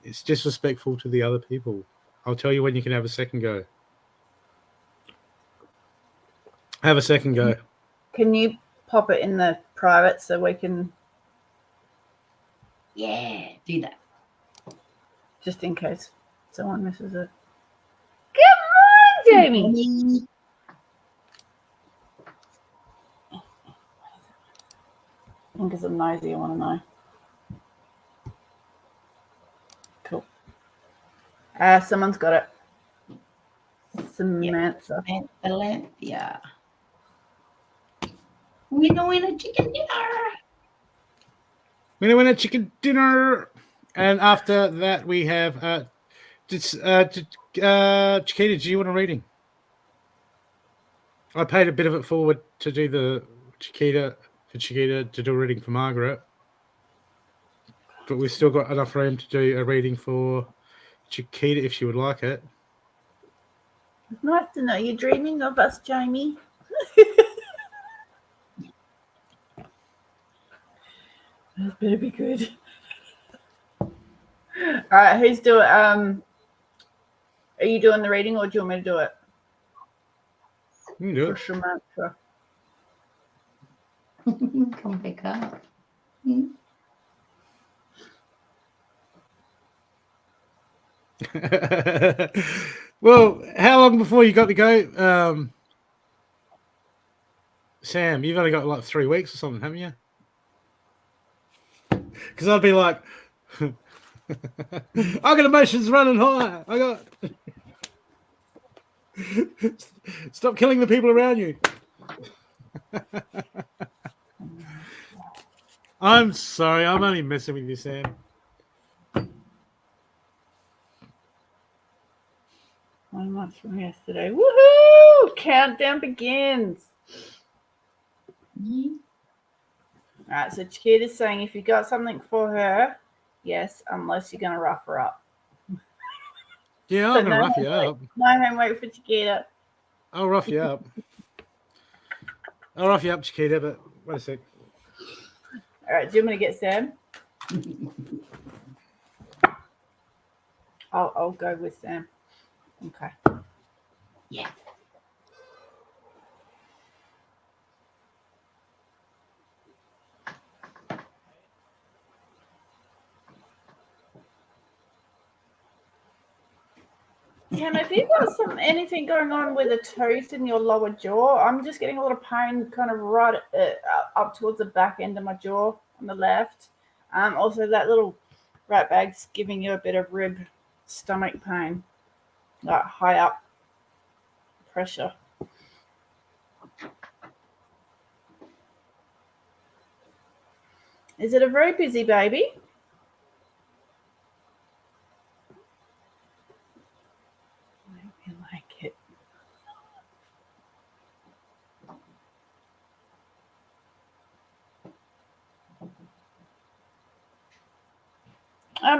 It's disrespectful to the other people. I'll tell you when you can have a second go. Have a second go. Can you pop it in the private so we can? Yeah, do that. Just in case someone misses it. Come on, Jamie. Because I'm nosy, I want to know. Cool. Someone's got it. Samantha. Samantha. Winner chicken dinner. Winner chicken dinner. And after that, we have Chiquita, do you want a reading? I paid a bit of it forward to do the Chiquita to do a reading for Margaret. But we've still got enough room to do a reading for Chiquita if she would like it. It's nice to know you're dreaming of us, Jamie. That better be good. All right, who's doing? Are you doing the reading, or do you want me to do it? You can do For it. Samantha. Come pick up. Well, how long before you got to go? Sam, you've only got like 3 weeks or something, haven't you? Because I'd be like, I got emotions running high. I got. Stop killing the people around you. I'm sorry. I'm only messing with you, Sam. 1 month from yesterday. Woohoo! Countdown begins. All right, so Chiquita's saying if you got something for her, yes, unless you're going to rough her up. Yeah, I'm going to rough you up. No homework for Chiquita. I'll rough you up. I'll rough you up, Chiquita, but wait a sec. All right, do you want me to get Sam? I'll go with Sam. Okay. Yeah. Sam, have you got anything going on with a tooth in your lower jaw? I'm just getting a lot of pain kind of right up towards the back end of my jaw on the left. Also, that little rat bag's giving you a bit of rib stomach pain, like high up pressure. Is it a very busy baby? I like it.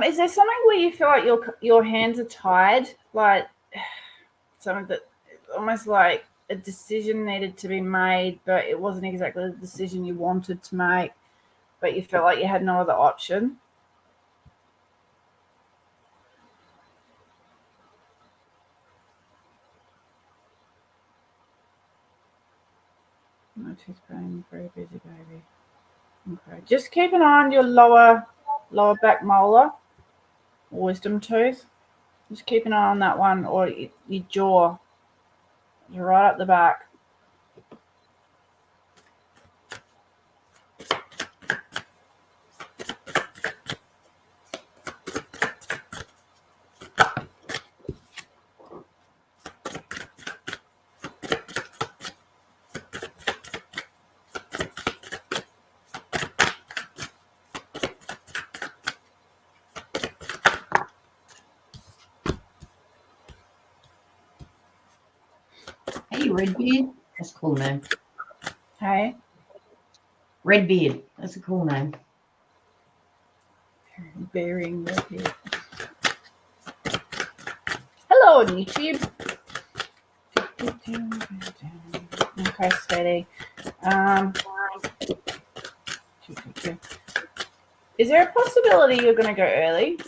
Is there something where you feel like your hands are tied, like something that almost like a decision needed to be made, but it wasn't exactly the decision you wanted to make, but you felt like you had no other option? No tooth pain, very busy baby. Okay, just keep an eye on your lower back molar, wisdom tooth. Just keep an eye on that one, or your jaw. You're right up the back. Hey, Redbeard. That's a cool name. Hey? Redbeard. That's a cool name. Bearing with you. Hello on YouTube. Okay, steady. Is there a possibility you're going to go early?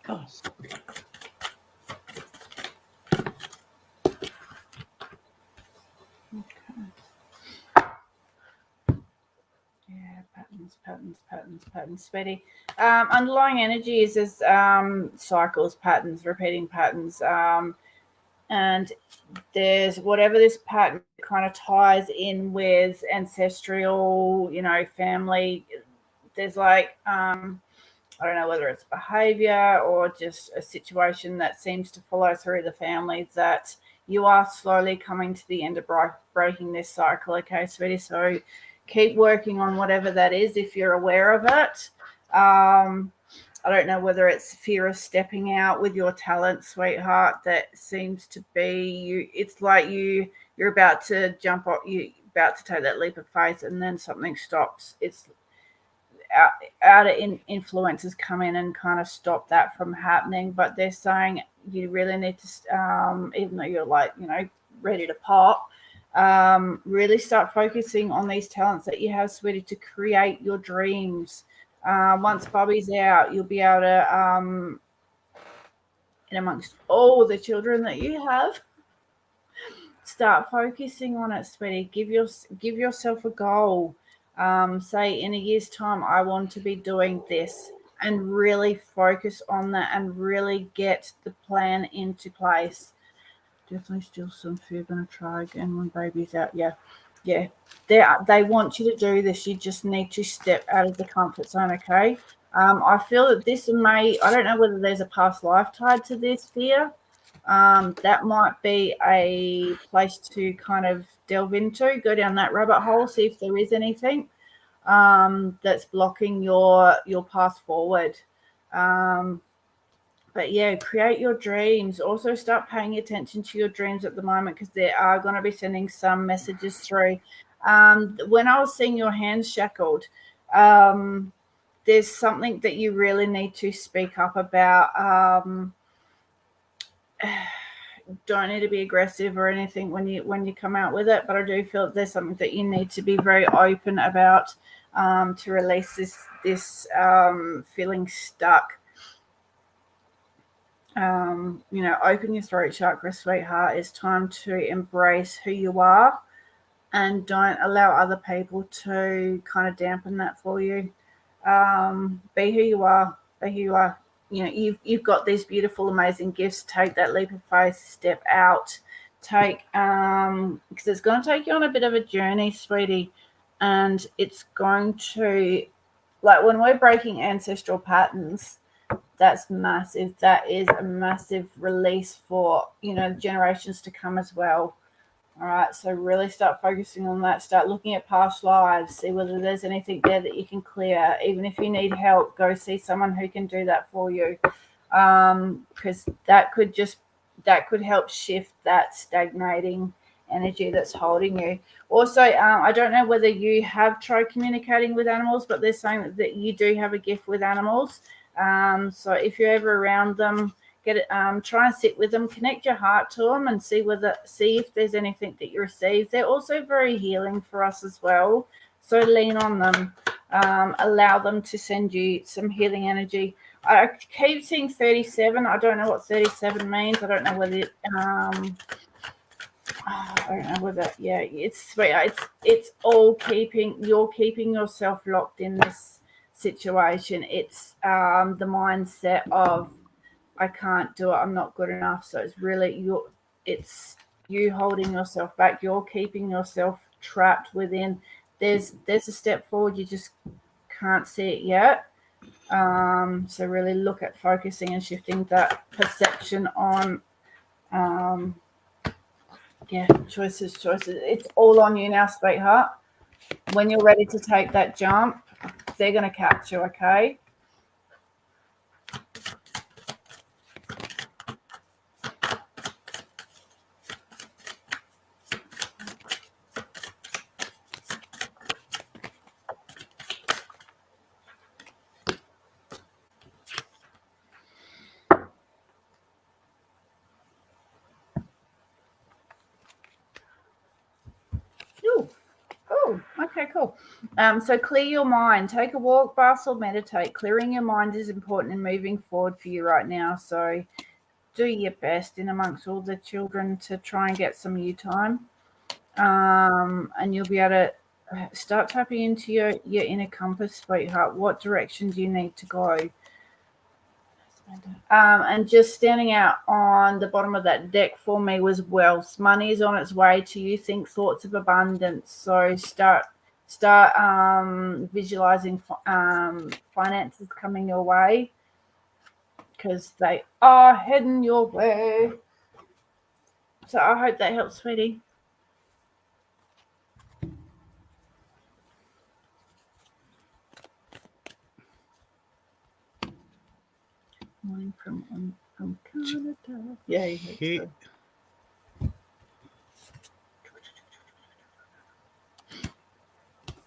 Gosh. Patterns, Betty. Underlying energies is cycles, patterns, repeating patterns. And there's whatever this pattern kind of ties in with ancestral, family. There's like, I don't know whether it's behavior or just a situation that seems to follow through the family that you are slowly coming to the end of breaking this cycle. Okay, sweetie. So keep working on whatever that is if you're aware of it. I don't know whether it's fear of stepping out with your talent, sweetheart. That seems to be you. It's like you're about to jump off. You're about to take that leap of faith, and then something stops. It's outer influences come in and kind of stop that from happening. But they're saying you really need to, even though you're like ready to pop, really start focusing on these talents that you have, sweetie, to create your dreams. Once Bobby's out, you'll be able to, in amongst all the children that you have, start focusing on it, sweetie. Give yourself a goal. Say in a year's time, I want to be doing this, and really focus on that and really get the plan into place. Definitely still some food. Going to try again when baby's out. Yeah. They want you to do this. You just need to step out of the comfort zone, okay? I feel that this I don't know whether there's a past life tied to this fear. That might be a place to kind of delve into, go down that rabbit hole, see if there is anything that's blocking your path forward. But yeah, create your dreams. Also start paying attention to your dreams at the moment, because they are going to be sending some messages through. When I was seeing your hands shackled, there's something that you really need to speak up about. Don't need to be aggressive or anything when you come out with it, but I do feel that there's something that you need to be very open about, to release this feeling stuck. Open your throat chakra, sweetheart. It's time to embrace who you are, and don't allow other people to kind of dampen that for you. Be who you are. Be who you are. You've got these beautiful, amazing gifts. Take that leap of faith. Step out. Take because it's going to take you on a bit of a journey, sweetie, and it's going to, like, when we're breaking ancestral patterns, that's massive. That is a massive release for generations to come as well. All right, so really start focusing on that. Start looking at past lives. See whether there's anything there that you can clear. Even if you need help, go see someone who can do that for you, because that could help shift that stagnating energy that's holding you. Also, I don't know whether you have tried communicating with animals, but they're saying that you do have a gift with animals. So if you're ever around them, try and sit with them, connect your heart to them, and see if there's anything that you receive. They're also very healing for us as well. So lean on them, allow them to send you some healing energy. I keep seeing 37. I don't know what 37 means. I don't know whether it's all you're keeping yourself locked in this situation. It's the mindset of I can't do it. I'm not good enough. So it's really it's you holding yourself back. You're keeping yourself trapped within. There's a step forward. You just can't see it yet. So really look at focusing and shifting that perception on, choices. It's all on you now, sweetheart. When you're ready to take that jump, they're going to catch you, okay? Oh, okay, cool. So clear your mind. Take a walk, bus, or meditate. Clearing your mind is important in moving forward for you right now. So do your best in amongst all the children to try and get some you time. And you'll be able to start tapping into your inner compass, sweetheart. What direction do you need to go? And just standing out on the bottom of that deck for me was wealth. Money is on its way to you. Think thoughts of abundance. So start visualizing finances coming your way, because they are heading your way. So I hope that helps, sweetie. Morning from Canada. Yeah, He-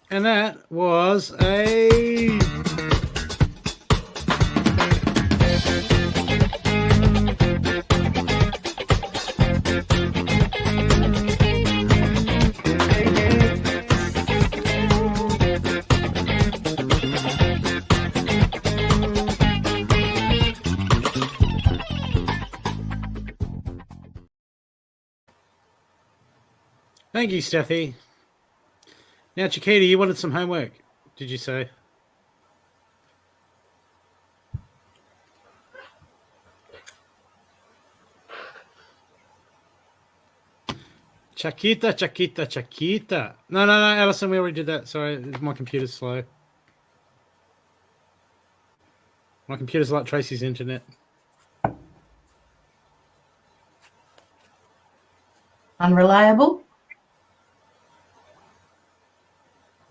And that was a Thank you, Steffi. Now, Chiquita, you wanted some homework, did you say? Chiquita. No, Alison, we already did that. Sorry, my computer's slow. My computer's like Tracey's internet. Unreliable?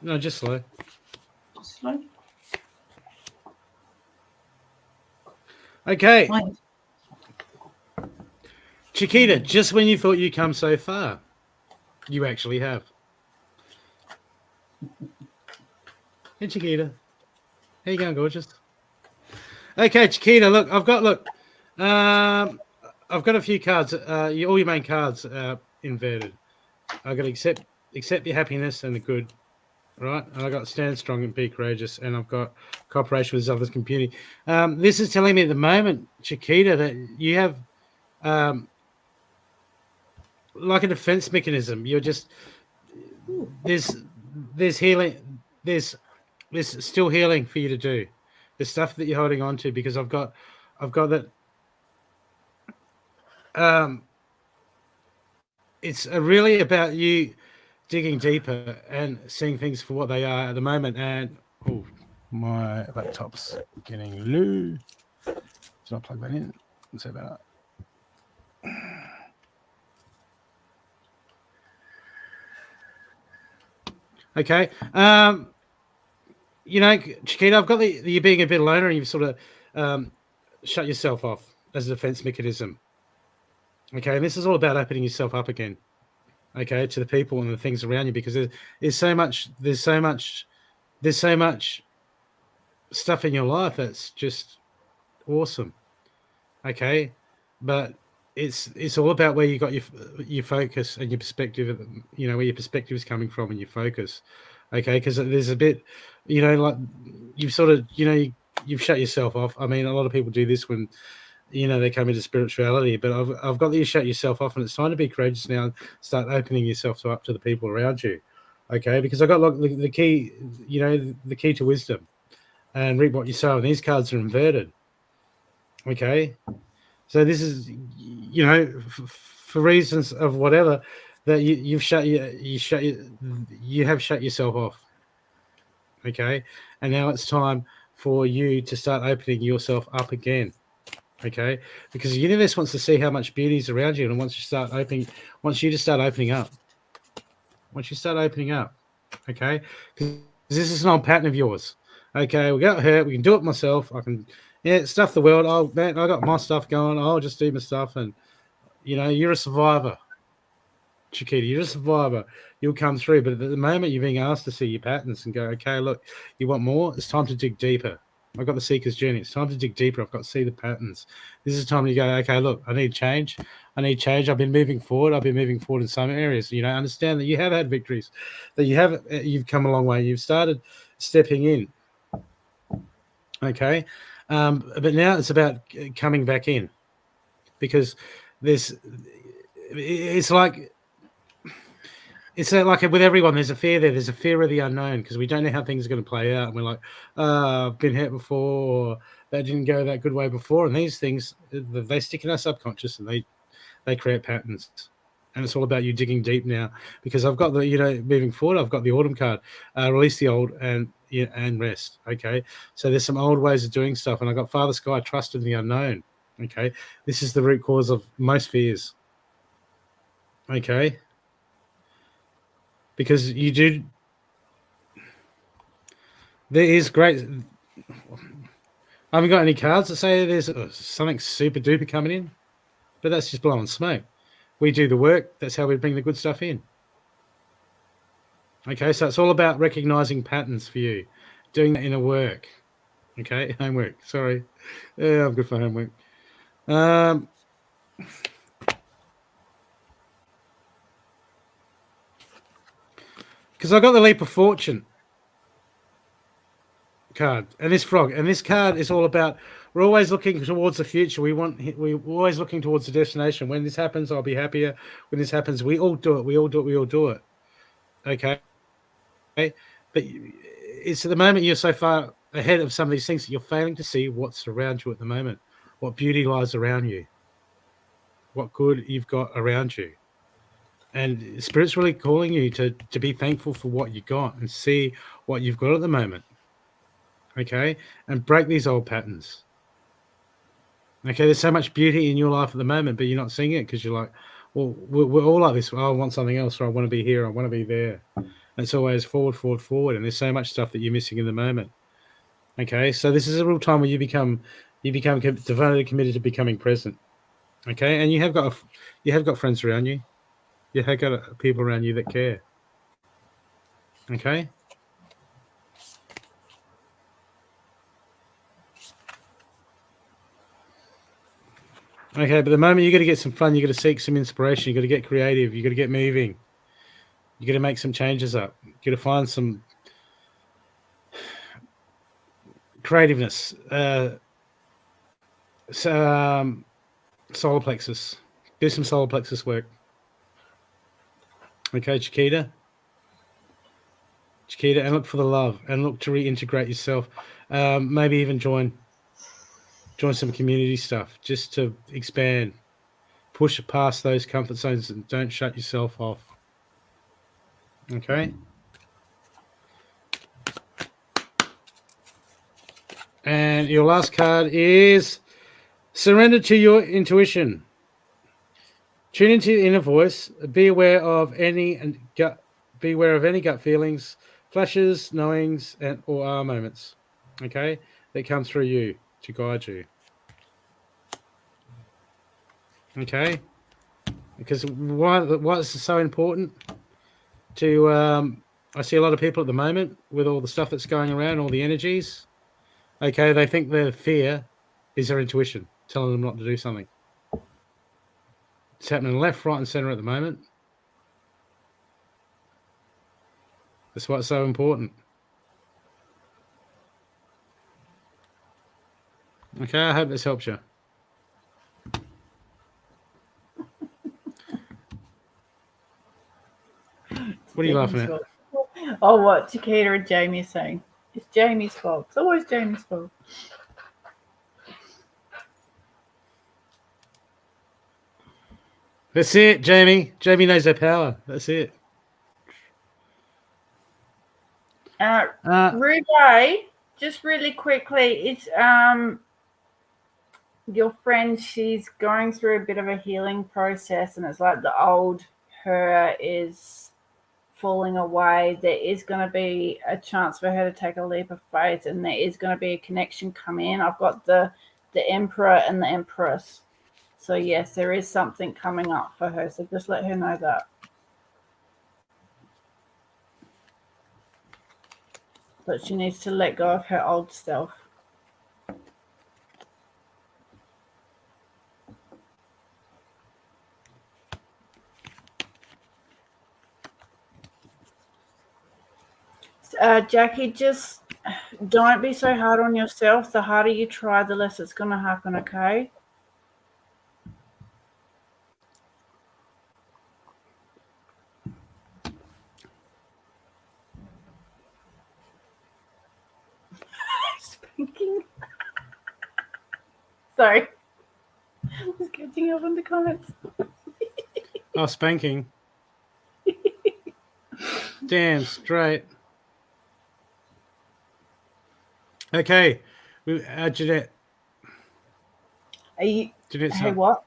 No, just slow. Slow. Okay. Fine. Chiquita, just when you thought you'd come so far, you actually have. Hey, Chiquita. How you going, gorgeous? Okay, Chiquita, look, I've got a few cards. All your main cards inverted. I've got accept your happiness and the good, right? And I've got stand strong and be courageous, and I've got cooperation with others computing. This is telling me at the moment, Chiquita, that you have like a defense mechanism. You're just there's healing. There's still healing for you to do. The stuff that you're holding on to, because I've got that. It's really about you digging deeper and seeing things for what they are at the moment. And my laptop's getting low. Let's not plug that in. Let's say about that. Okay. Chiquita, I've got you being a bit loner, and you've sort of shut yourself off as a defense mechanism. Okay, and this is all about opening yourself up again, okay, to the people and the things around you, because there's so much stuff in your life that's just awesome, okay, but it's all about where you got your focus and your perspective, where your perspective is coming from and your focus, okay, because there's a bit, like you've sort of, you've shut yourself off. I mean, a lot of people do this when they come into spirituality, but I've got you shut yourself off, and it's time to be courageous now and start opening yourself up to the people around you, okay? Because I got the key, the key to wisdom, and reap what you sow. And these cards are inverted, okay? So this is, for reasons of whatever, that you have shut yourself off. Okay, and now it's time for you to start opening yourself up again. Okay, because the universe wants to see how much beauty is around you, and wants you to start opening up. Once you start opening up, okay, because this is an old pattern of yours. Okay, we got hurt. We can do it myself. I can, stuff the world. Oh man, I got my stuff going. I'll just do my stuff, and you're a survivor, Chiquita. You're a survivor. You'll come through. But at the moment, you're being asked to see your patterns and go, okay, look, you want more? It's time to dig deeper. I've got the seeker's journey. It's time to dig deeper. I've got to see the patterns. This is time to go, okay, look, I need change. I've been moving forward. In some areas. Understand that you have had victories, that you've come a long way. You've started stepping in. Okay. But now it's about coming back in, because it's like with everyone, there's a fear there. There's a fear of the unknown, because we don't know how things are going to play out. And we're like, I've been hurt before, or that didn't go that good way before. And these things, they stick in our subconscious, and they create patterns. And it's all about you digging deep now, because I've got moving forward, I've got the autumn card, release the old and rest. Okay. So there's some old ways of doing stuff. And I got Father Sky, trust in the unknown. Okay. This is the root cause of most fears. Okay. Because there is great. I haven't got any cards that say there's something super duper coming in, but that's just blowing smoke. We do the work. That's how we bring the good stuff in. Okay, so it's all about recognizing patterns for you, doing that inner work. Okay, homework. Sorry, I'm good for homework. Because I got the Leap of Fortune card and this frog, and this card is all about, we're always looking towards the future. We're always looking towards the destination. When this happens, I'll be happier. When this happens, we all do it. Okay. But it's at the moment you're so far ahead of some of these things that you're failing to see what's around you at the moment, what beauty lies around you, what good you've got around you. And Spirit's really calling you to be thankful for what you got and see what you've got at the moment. Okay? And break these old patterns. Okay? There's so much beauty in your life at the moment, but you're not seeing it because you're like, well, we're all like this. I want something else, or I want to be here, I want to be there. And it's always forward. And there's so much stuff that you're missing in the moment. Okay? So this is a real time where you become devoted, committed to becoming present. Okay? And you have got friends around you. You have got people around you that care. Okay? Okay, but the moment you got to get some fun, you got to seek some inspiration, you got to get creative, you got to get moving, you got to make some changes up, you got to find some creativeness, solar plexus, do some solar plexus work. Okay, Chiquita, and look for the love, and look to reintegrate yourself. Maybe even join some community stuff just to expand, push past those comfort zones, and don't shut yourself off. Okay. And your last card is surrender to your intuition. Tune into your inner voice. Be aware of any gut feelings, flashes, knowings, or aha moments. Okay, that come through you to guide you. Okay, because why is this so important? I see a lot of people at the moment with all the stuff that's going around, all the energies. Okay, they think their fear is their intuition telling them not to do something. It's happening left, right, and center at the moment. That's why it's so important. Okay, I hope this helps you. What are you laughing at? Oh, what Chiquita and Jamie are saying. It's Jamie's fault. It's always Jamie's fault. That's it, Jamie. Jamie knows her power. That's it. Rubai, just really quickly, it's your friend, she's going through a bit of a healing process, and it's like the old her is falling away. There is going to be a chance for her to take a leap of faith, and there is going to be a connection come in. I've got the Emperor and the Empress. So yes, there is something coming up for her. So just let her know that. But she needs to let go of her old self. Jackie, just don't be so hard on yourself. The harder you try, the less it's going to happen, okay? Spanking. Sorry. I was catching up on the comments. Oh, spanking. Damn straight. Okay. Jeanette. Are you? Jeanette's Hey, what?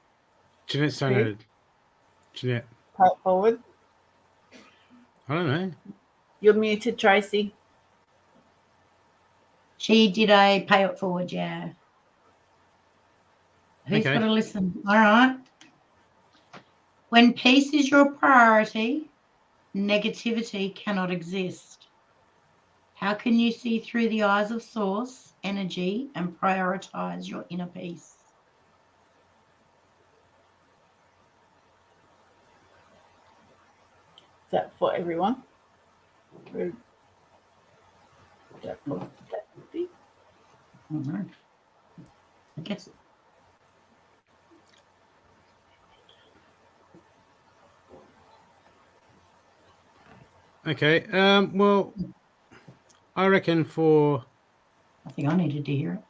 Jeanette's donated. Jeanette. Pay it forward. I don't know. You're muted, Tracey. She did a pay it forward, yeah. Who's Okay. got to listen? All right. When peace is your priority, negativity cannot exist. How can you see through the eyes of source, energy, and prioritize your inner peace? Is that for everyone? Or is that for I don't know. I guess. Okay. Well, I reckon for I think I needed to hear it.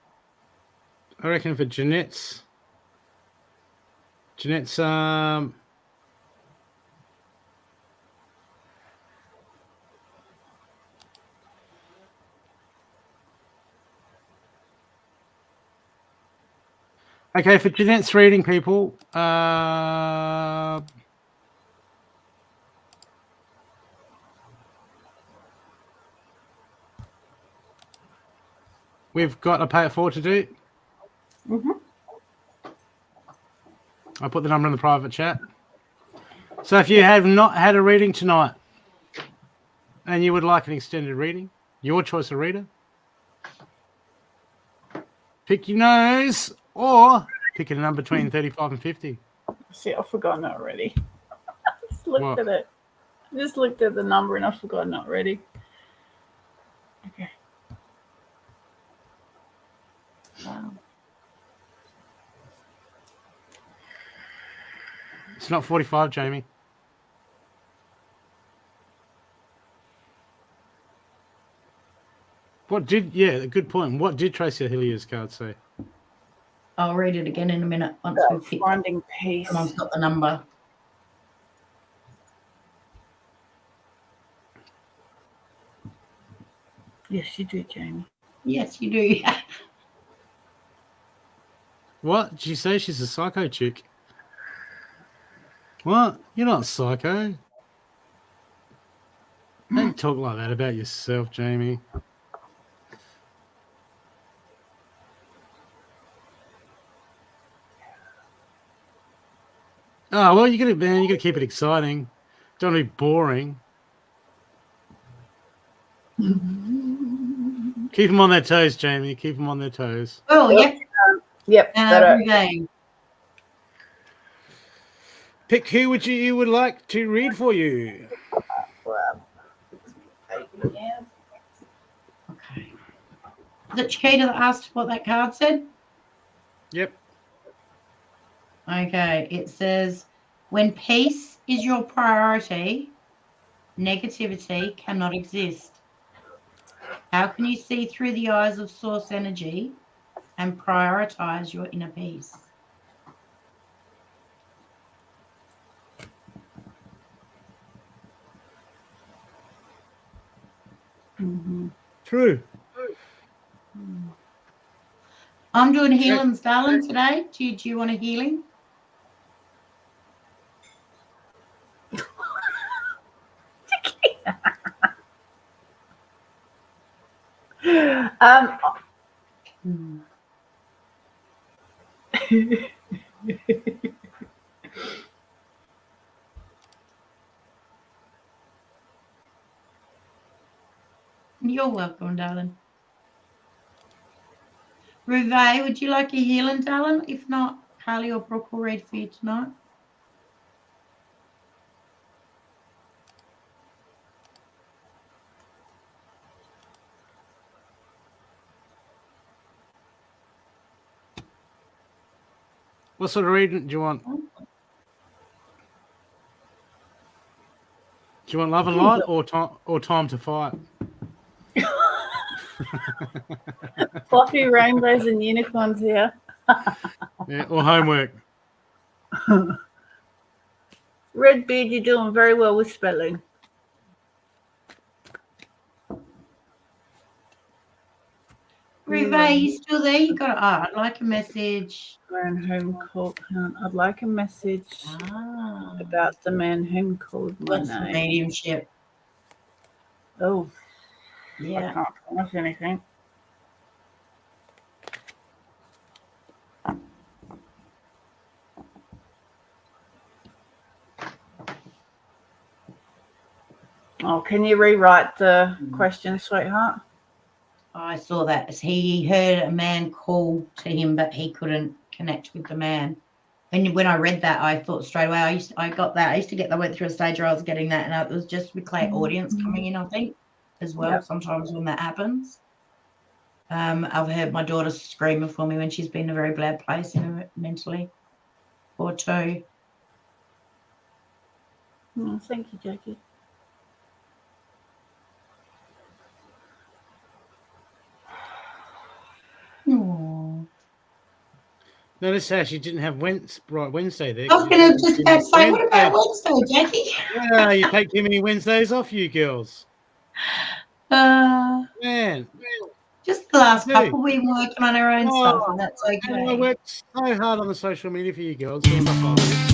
Jeanette's okay, for Jeanette's reading, people, we've got a pay it forward to do. Mm-hmm. I'll put the number in the private chat. So if you have not had a reading tonight and you would like an extended reading, your choice of reader, pick your nose or pick a number between 35 and 50. See, I've forgotten it already. I just looked What? at it. I just looked at the number and I've forgotten it already. Okay. Wow. It's not 45, Jamie. Good point. What did Tracey Hilliard's card say? I'll read it again in a minute once we've picked. Finding peace. Someone's got the number. Yes, you do, Jamie. Yes, you do. What? Did you say she's a psycho chick? What? You're not psycho. Don't talk like that about yourself, Jamie. Oh, well, you gotta keep it exciting. Don't be boring. Keep them on their toes, Jamie. Keep them on their toes. Oh, yep. Yep. Okay. Pick who you would like to read for you. Yeah. Okay. Was it Chiquita that asked what that card said? Yep. Okay. It says, when peace is your priority, negativity cannot exist. How can you see through the eyes of source energy and prioritize your inner peace? Mhm. True. I'm doing healings, darling, today. Do you want a healing? You're welcome, darling. Ruve, would you like a healing, darling? If not, Carly or Brooke will read for you tonight. What sort of reading do you want? Do you want love and light or time to fight? Fluffy rainbows and unicorns here. Yeah, or homework. Redbeard, you're doing very well with spelling. Ruve, are you still there? You got I'd like a message. Man home called. I'd like a message about the man whom called my What's the name. mediumship? Oh, I Yeah. can't promise anything. Oh, can you rewrite the question, sweetheart? I saw that. He heard a man call to him, but he couldn't connect with the man. And when I read that, I thought straight away, I got that. I used to get that, went through a stage where I was getting that, and it was just with clay audience coming in, I think, as well. Yep. Sometimes when that happens. I've heard my daughter screaming for me when she's been in a very bad place mentally, or two. Oh, thank you, Jackie. Aww. Notice how she didn't have Wednesday there. I was going to just about to say, what about Wednesday, Jackie? Yeah, you take too many Wednesdays off, you girls. Man. Just the last couple, we've been working on our own stuff, and that's okay. I worked so hard on the social media for you girls. Doing stuff like this.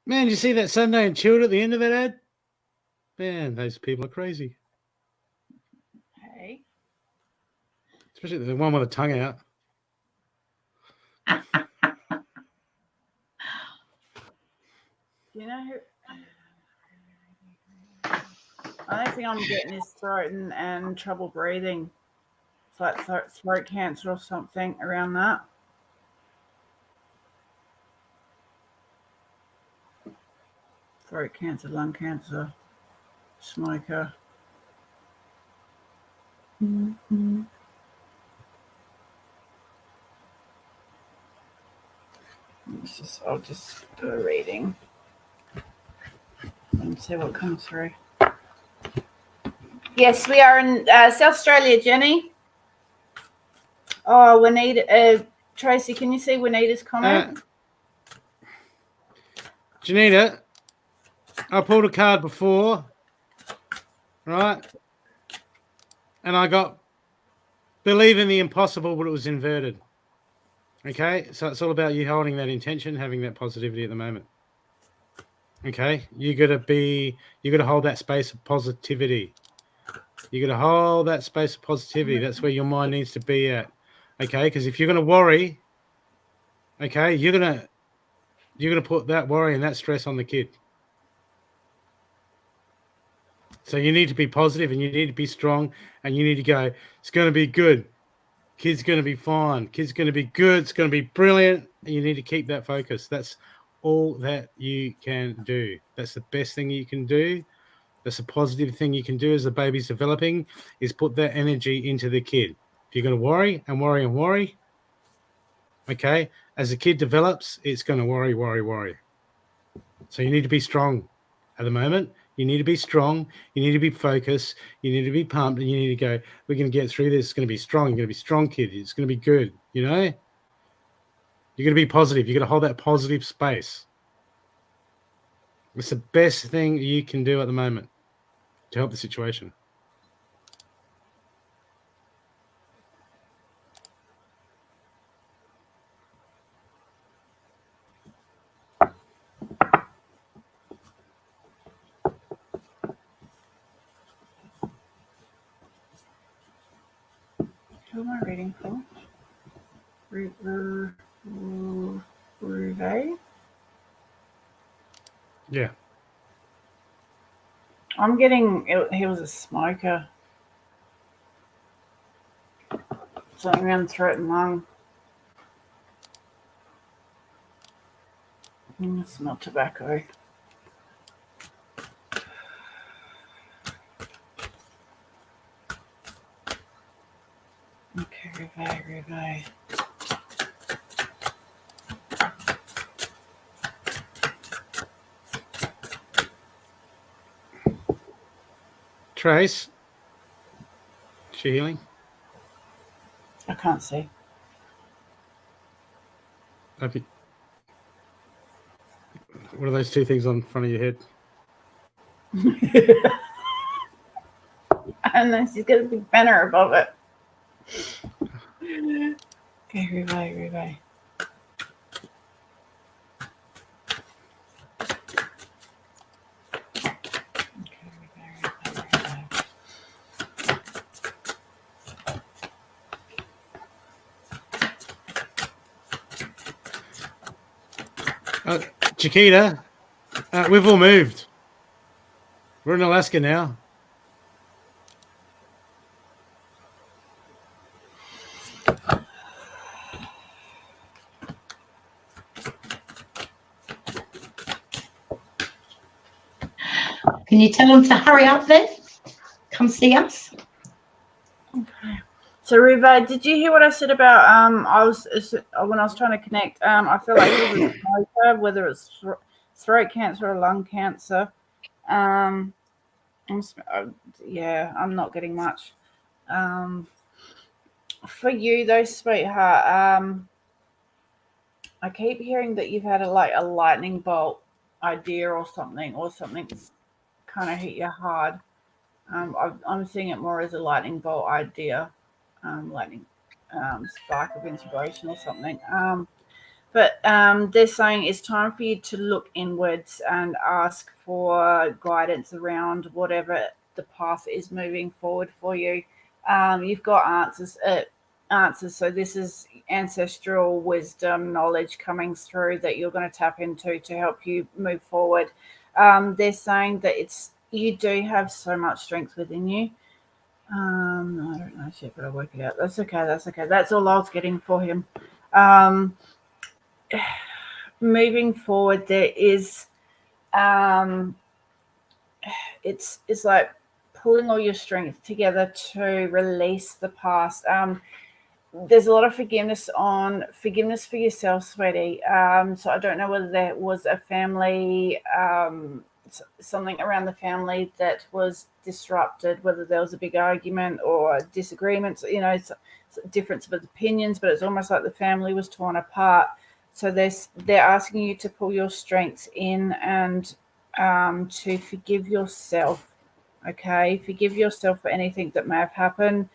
Man, you see that Sunday and chilled at the end of that ad? Man, those people are crazy. Hey. Especially the one with the tongue out. Do you know who? I don't think I'm getting is throat and trouble breathing. It's like throat cancer or something around that. Throat cancer, lung cancer, smoker. Mm-hmm. I'll just do a reading and see what comes through. Yes, we are in South Australia, Jenny. Oh, Juanita, Tracey, can you see Juanita's comment? Janita, I pulled a card before, right? And I got believe in the impossible, but it was inverted. Okay, so it's all about you holding that intention, having that positivity at the moment. Okay, you gotta hold that space of positivity. You gotta hold that space of positivity. That's where your mind needs to be at. Okay, because if you're gonna worry, okay, you're gonna put that worry and that stress on the kid. So you need to be positive and you need to be strong and you need to go, it's going to be good. Kid's going to be fine. Kid's going to be good. It's going to be brilliant. And you need to keep that focus. That's all that you can do. That's the best thing you can do. That's a positive thing you can do as the baby's developing, is put that energy into the kid. If you're going to worry and worry and worry, okay, as the kid develops, it's going to worry, worry, worry. So you need to be strong at the moment. You need to be strong. You need to be focused. You need to be pumped, and you need to go, we're going to get through this. It's going to be strong. You're going to be strong, kid. It's going to be good. You know, you're going to be positive. You're going to hold that positive space. It's the best thing you can do at the moment to help the situation. Who am I reading for? Ruve? Yeah. I'm getting, he was a smoker. Something around throat and lung. I smell tobacco. Okay, Ruve. Trace, is she healing? I can't see. What are those two things on front of your head? And then she's got a big banner above it. Okay, Ruve. Chiquita, we've all moved. We're in Alaska now. Can you tell them to hurry up then? Come see us. Okay. So Ruve, did you hear what I said about when I was trying to connect? I feel like it was a smoker, whether it's throat cancer or lung cancer. I'm not getting much. For you though, sweetheart, I keep hearing that you've had a lightning bolt idea or something's kind of hit you hard. I'm seeing it more as a lightning bolt idea, lightning spark of inspiration or something. But they're saying it's time for you to look inwards and ask for guidance around whatever the path is moving forward for you. You've got answers. So this is ancestral wisdom, knowledge coming through that you're going to tap into to help you move forward. They're saying that you do have so much strength within you. I don't know shit, but I'll work it out. That's okay. That's all I was getting for him. Moving forward, there is it's like pulling all your strength together to release the past. There's a lot of forgiveness for yourself, sweetie. So I don't know whether there was a family, something around the family that was disrupted, whether there was a big argument or disagreements, it's difference of opinions, but it's almost like the family was torn apart. So they're asking you to pull your strengths in and to forgive yourself. Okay, forgive yourself for anything that may have happened.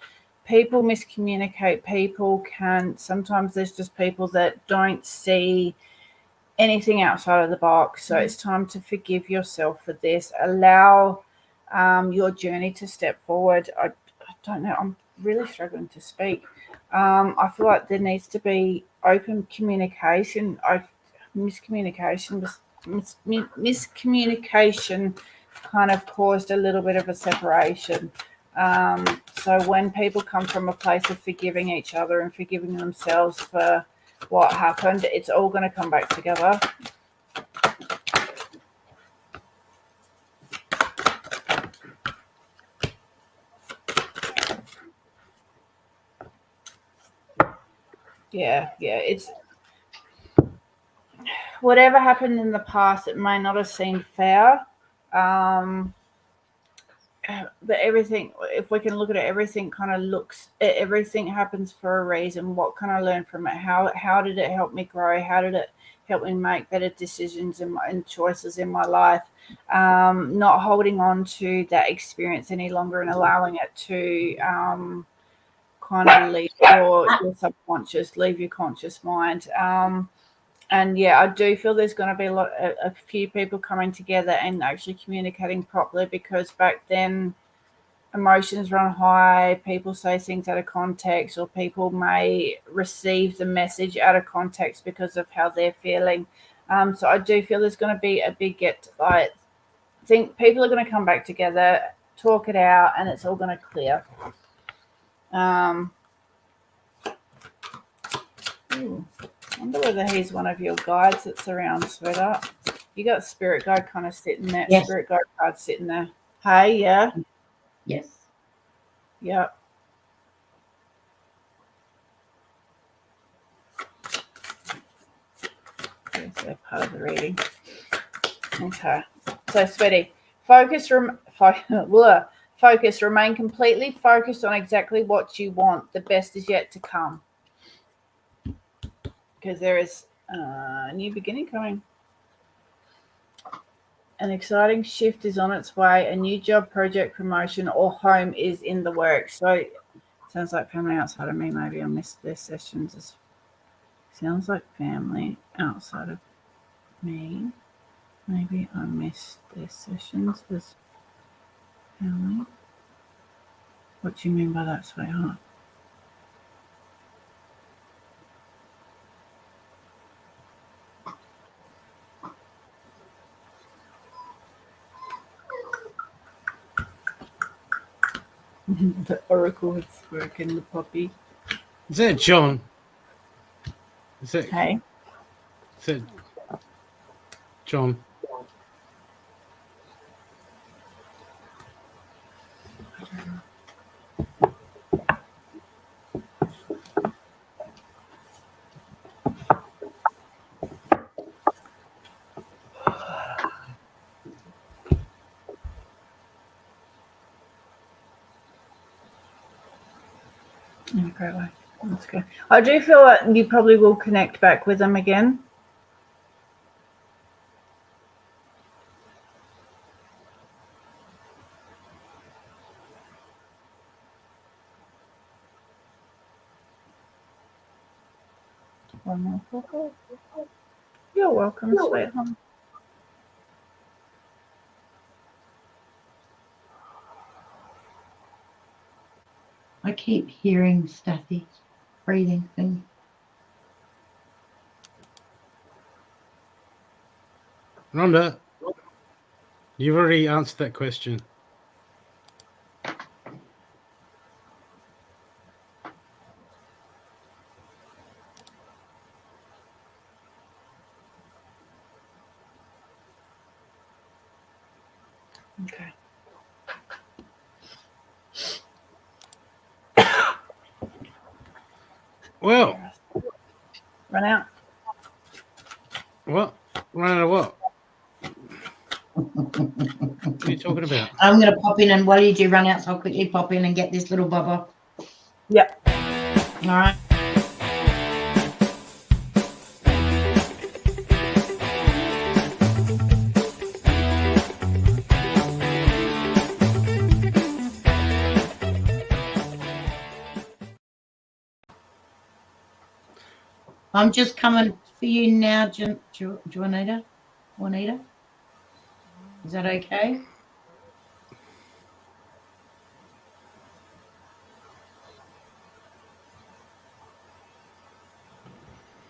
People miscommunicate. Sometimes there's just people that don't see anything outside of the box. So it's time to forgive yourself for this. Allow your journey to step forward. I don't know. I'm really struggling to speak. I feel like there needs to be open communication. Miscommunication kind of caused a little bit of a separation. So when people come from a place of forgiving each other and forgiving themselves for what happened, it's all going to come back together. Yeah, it's whatever happened in the past. It may not have seemed fair, but everything, if we can look at it, everything kind of everything happens for a reason. What can I learn from it? How did it help me grow? How did it help me make better decisions and choices in my life? Not holding on to that experience any longer and allowing it to kind of leave your subconscious, leave your conscious mind. And yeah, I do feel there's going to be a few people coming together and actually communicating properly, because back then emotions run high, people say things out of context, or people may receive the message out of context because of how they're feeling. So I do feel there's going to be a big I think people are going to come back together, talk it out, and it's all going to clear. I wonder whether he's one of your guides that's around, sweater. You got spirit guide kind of sitting there. Yes. Spirit guide card sitting there. Hey, yeah. Yes. Yep. There's that part of the reading. Okay. So, sweaty. Focus. Remain completely focused on exactly what you want. The best is yet to come. Because there is a new beginning coming. An exciting shift is on its way. A new job, project, promotion, or home is in the works. So sounds like family outside of me. Maybe I missed their sessions. Sounds like family outside of me. Maybe I missed their sessions as family. What do you mean by that, sweetheart? The oracle has spoken, the puppy. Is that John? Hey? Is that John? Okay, that's good. I do feel like you probably will connect back with them again. One more photo. You're welcome, sweetheart. I keep hearing Staffy breathing thing. Rhonda, you've already answered that question. Okay. Well, Run out. what? Run out of what? What are you talking about? I'm going to pop in, and while you do run out, so I'll quickly pop in and get this little bubba. Yep. All right. I'm just coming for you now, Juanita? Juanita? Is that okay?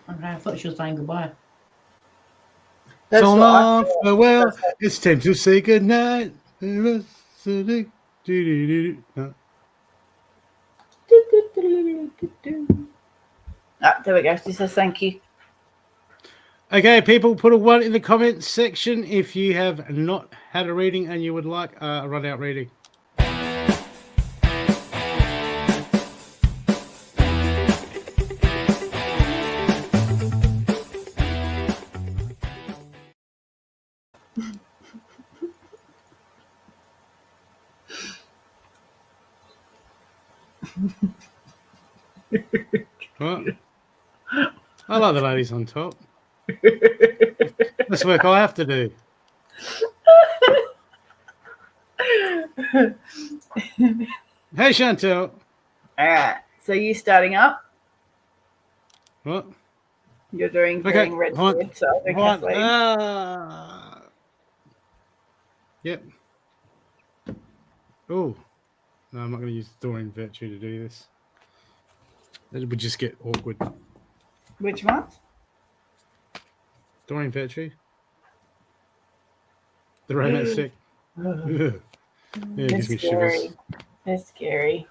Okay, I thought she was saying goodbye. That's So what I long, thought. farewell. That's what- It's time to say goodnight. No. Ah, there we go. She says thank you. Okay, people, put a 1 in the comments section if you have not had a reading and you would like a run-out reading. What? I like the ladies on top. That's work I have to do. Hey, Chantel. All right. So you starting up? What? You're doing Okay, red hold on. food, so I'll do What? Kathleen. Yep. Oh. No, I'm not going to use Doreen Virtue to do this. It would just get awkward. Which one? Doreen Virtue. The romance deck. Yeah, it That's gives me scary. shivers. That's scary.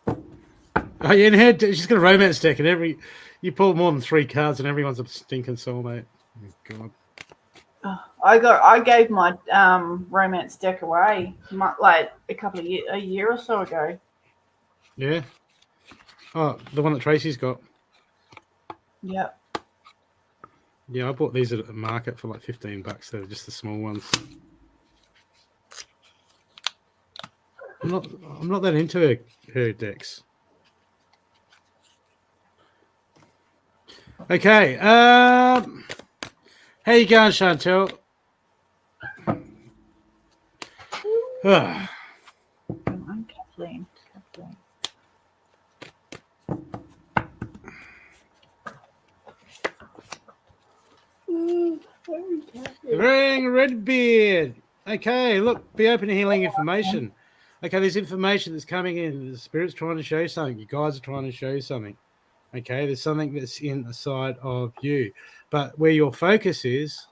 Oh, yeah, and her, she's got a romance deck, and you pull more than 3 cards, and everyone's a stinking soulmate. Oh, God. I gave my romance deck away like a year or so ago. Yeah. Oh, the one that Tracey's got. Yep. Yeah, I bought these at the market for like $15. They're just the small ones. I'm not that into her decks. Okay. How you going, Chantel? Come on, Kathleen. Ring Redbeard. Okay, look, be open to healing information. Okay, there's information that's coming in. The spirit's trying to show you something. You guys are trying to show you something. Okay, there's something that's inside of you. But where your focus is,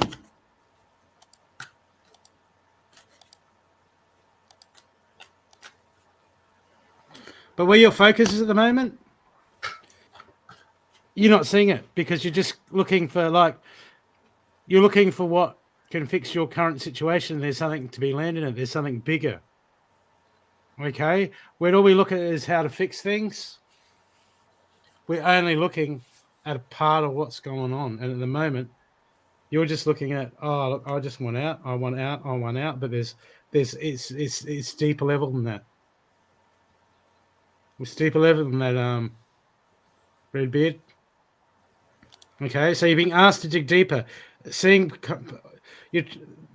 at the moment, you're not seeing it because you're just looking for what can fix your current situation. There's something to be landed in. There's something bigger. Okay, when all we look at is how to fix things, we're only looking at a part of what's going on. And at the moment, you're just looking at, oh, look, I just want out, I want out, I want out. But it's deeper level than that. It's deeper level than that, Redbeard. Okay, so you're being asked to dig deeper.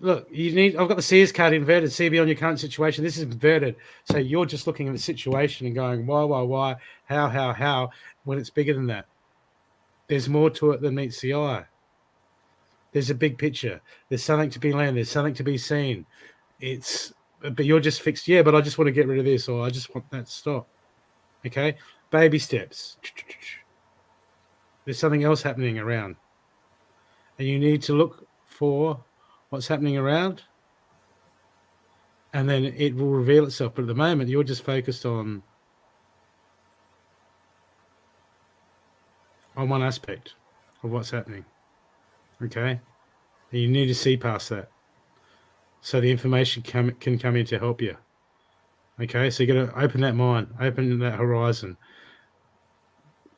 Look, I've got the Seers card inverted. See beyond your current situation. This is inverted. So you're just looking at the situation and going, why, how, when it's bigger than that. There's more to it than meets the eye. There's a big picture. There's something to be learned. There's something to be seen. But you're just fixed. Yeah, but I just want to get rid of this, or I just want that to stop. Okay, baby steps. There's something else happening around, and you need to look for what's happening around, and then it will reveal itself. But at the moment, you're just focused on one aspect of what's happening. Okay, and you need to see past that, so the information can come in to help you. Okay, so you got to open that mind, open that horizon,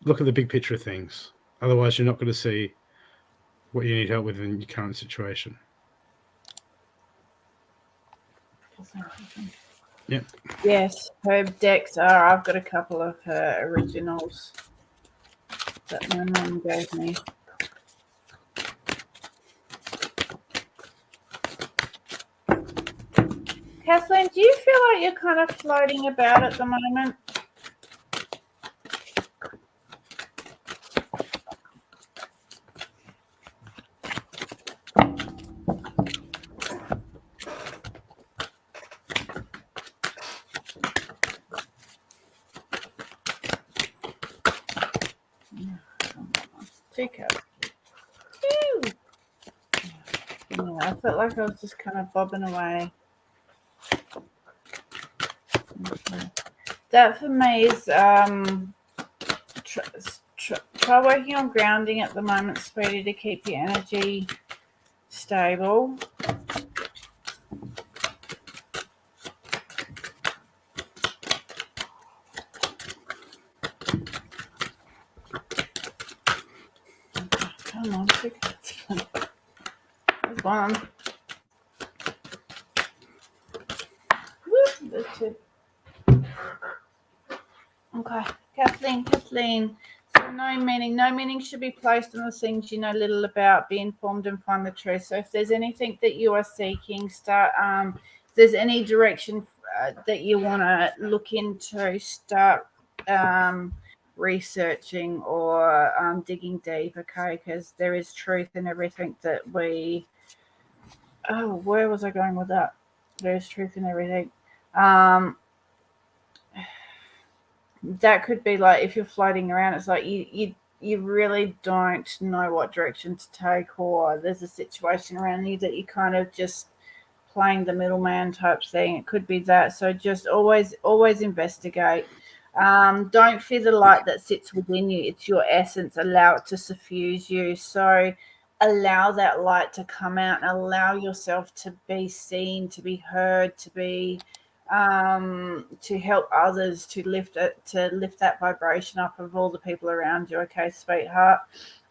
look at the big picture of things. Otherwise, you're not going to see what you need help with in your current situation. Yep. Yes, her decks are. I've got a couple of her originals that my mum gave me. Kathleen, do you feel like you're kind of floating about at the moment? 2 cards. Woo! Yeah, I felt like I was just kind of bobbing away. Okay. That for me is try working on grounding at the moment, sweetie, to keep your energy stable. Come on, 2 cards. There's one. Woo, there's 2. Okay, Kathleen. So no meaning should be placed on the things you know little about. Be informed and find the truth. So if there's anything that you are seeking, start. If there's any direction that you want to look into, start researching or digging deep. Okay, because there is truth in everything that we. Oh, where was I going with that? There's truth in everything. That could be like if you're floating around, it's like you really don't know what direction to take, or there's a situation around you that you kind of just playing the middleman type thing. It could be that. So just always investigate. Don't fear the light that sits within you. It's your essence. Allow it to suffuse you. So allow that light to come out and allow yourself to be seen, to be heard, to help others, to lift that vibration up of all the people around you. Okay, sweetheart.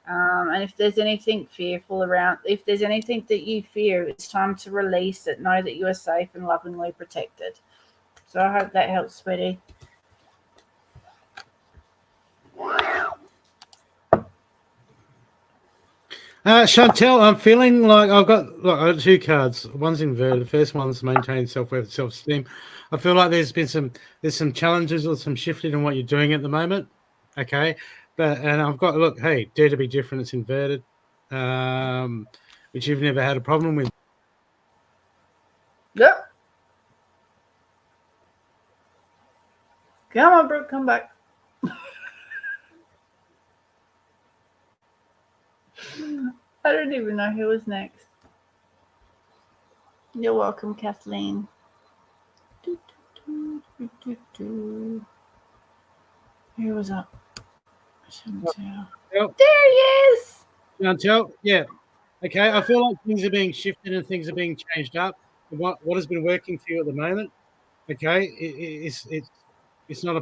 And if there's anything fearful around, if there's anything that you fear, it's time to release it. Know that you are safe and lovingly protected. So I hope that helps, sweetie. Chantel, I'm feeling like I've got 2 cards. One's inverted. The first one's maintain self-worth, self-esteem. I feel like there's some challenges or some shifting in what you're doing at the moment. Okay, and I've got look. Hey, dare to be different. It's inverted, which you've never had a problem with. Yep. Come on, Brooke, come back. I don't even know who was next. You're welcome, Kathleen. Who was up? Chantel. Yep. There he is. Chantel, yeah. Okay, I feel like things are being shifted and things are being changed up. What has been working for you at the moment? Okay, it's not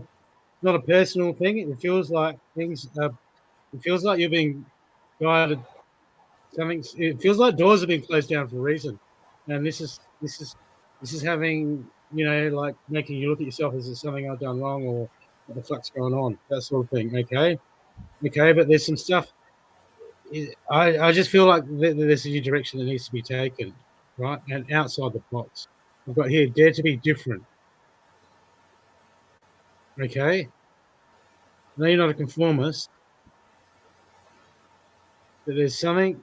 a personal thing. It feels like things. It feels like you're being guided. It feels like doors are being closed down for a reason, and this is having like making you look at yourself as something I've done wrong or what the fuck's going on, that sort of thing. Okay, but there's some stuff. I just feel like there's a new direction that needs to be taken, right, and outside the box. I've got here, dare to be different. Okay, I know you're not a conformist, but there's something.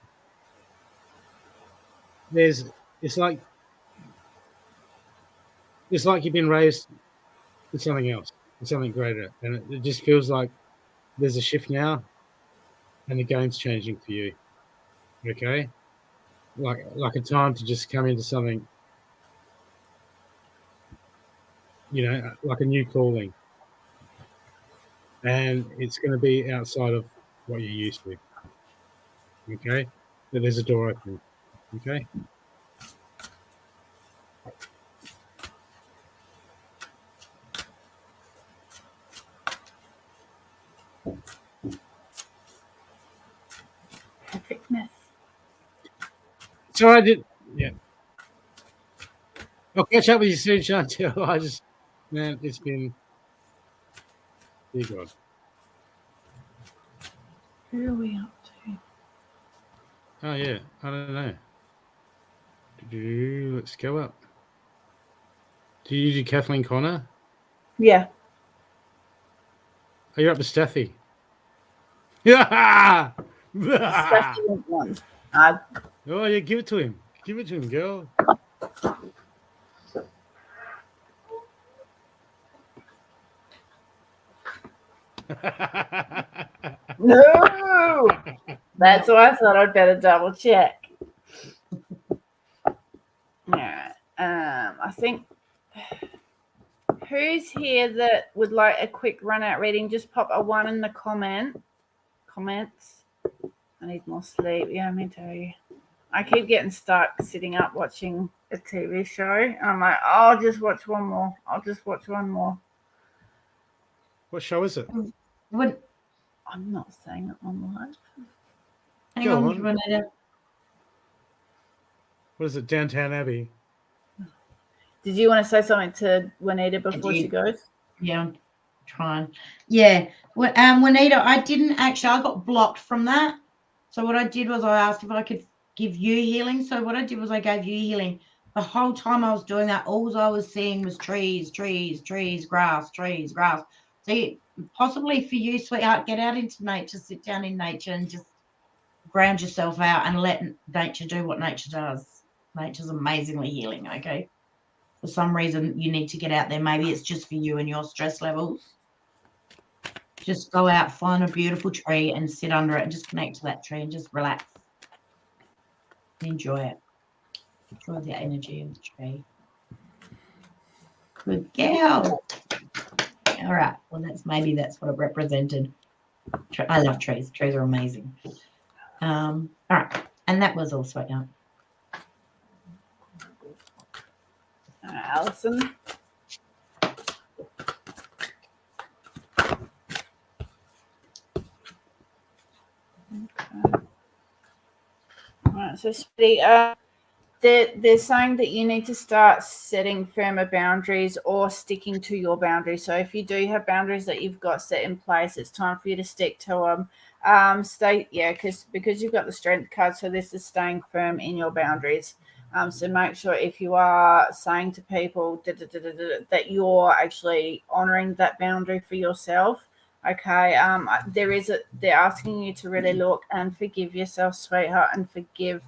It's like you've been raised with something else, with something greater, and it just feels like there's a shift now, and the game's changing for you. Okay, like a time to just come into something, like a new calling, and it's going to be outside of what you're used to. Okay, but there's a door open. Okay. Perfectness. So I did, yeah. I'll catch up with you soon, Chantel. It's been, dear God. Who are we up to? Oh yeah, I don't know. Let's go up. Do you do Kathleen Connor? Yeah. Are you up to Staffy? Yeah. Special one. Oh yeah, give it to him. Give it to him, girl. No. That's why I thought I'd better double check. Yeah. I think who's here that would like a quick run out reading? Just pop a 1 in the comments. I need more sleep. Yeah, me too. I keep getting stuck sitting up watching a TV show. And I'm like, I'll just watch one more. What show is it? What? I'm not saying it on live. Hang Go on, on. Renata. What is it? Downtown Abbey. Did you want to say something to Juanita before she goes? Yeah, I'm trying. Yeah. Well, Juanita, I didn't actually. I got blocked from that. So what I did was I asked if I could give you healing. So what I did was I gave you healing. The whole time I was doing that, all I was seeing was trees, grass. So possibly for you, sweetheart, get out into nature, sit down in nature and just ground yourself out and let nature do what nature does. Nature's amazingly healing, okay? For some reason, you need to get out there. Maybe it's just for you and your stress levels. Just go out, find a beautiful tree and sit under it and just connect to that tree and just relax. Enjoy it. Enjoy the energy of the tree. Good girl. All right. Well, that's what it represented. I love trees. Trees are amazing. All right. And that was all sweetheart. Alison. Okay. All right, so Speedy, they're saying that you need to start setting firmer boundaries or sticking to your boundaries. So if you do have boundaries that you've got set in place, it's time for you to stick to them. Because you've got the strength card, so this is staying firm in your boundaries. So make sure if you are saying to people that you're actually honoring that boundary for yourself. Okay. They're asking you to really look and forgive yourself, sweetheart, and forgive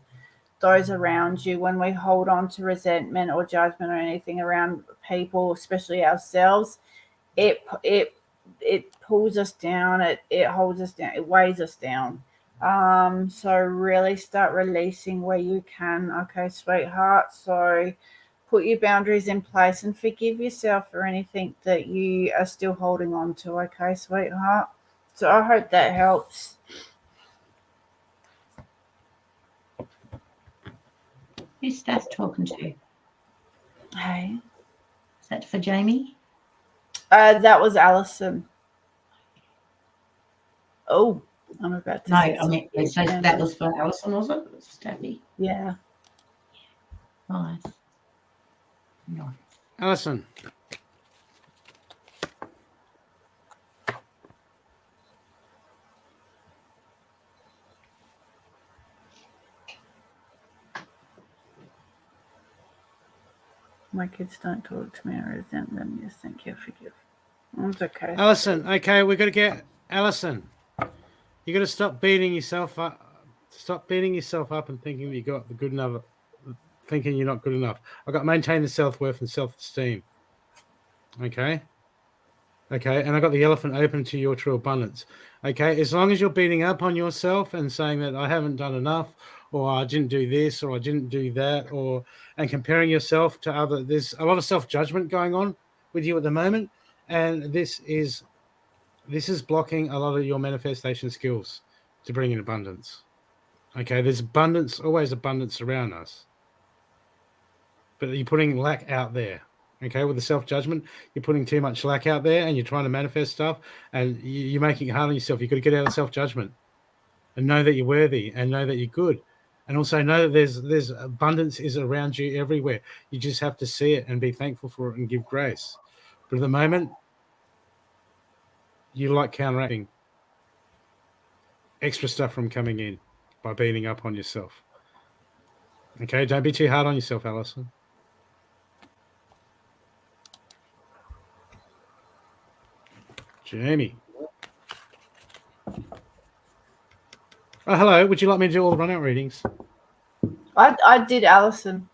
those around you. When we hold on to resentment or judgment or anything around people, especially ourselves, it pulls us down, it holds us down, it weighs us down. So really start releasing where you can, okay, sweetheart. So put your boundaries in place and forgive yourself for anything that you are still holding on to, okay, sweetheart. So I hope that helps. Who's Steph talking to? Hey. Is that for Jamie? That was Alison. Oh, I'm about to say No, so that was for Alison, was it? Steffi. Yeah. Nice. Alison. My kids don't talk to me. I resent them. Yes, thank you. Forgive. It's okay. Alison, okay, we've got to get Alison. You got to stop beating yourself up. Stop beating yourself up and thinking that you got the good enough. Thinking you're not good enough. I've got to maintain the self-worth and self-esteem. Okay. Okay, and I got the elephant open to your true abundance. Okay, as long as you're beating up on yourself and saying that I haven't done enough, or I didn't do this, or I didn't do that, and comparing yourself to other, there's a lot of self-judgment going on with you at the moment, and this is blocking a lot of your manifestation skills to bring in abundance. Okay, there's abundance, always abundance around us, but you're putting lack out there. Okay, with the self-judgment, you're putting too much lack out there and you're trying to manifest stuff and you're making it hard on yourself. You've got to get out of self-judgment and know that you're worthy and know that you're good. And also know that there's abundance is around you everywhere. You just have to see it and be thankful for it and give grace. But at the moment, you like counteracting extra stuff from coming in by beating up on yourself. Okay, don't be too hard on yourself, Alison. Jamie. Oh, hello. Would you like me to do all the run-out readings? I did Alison.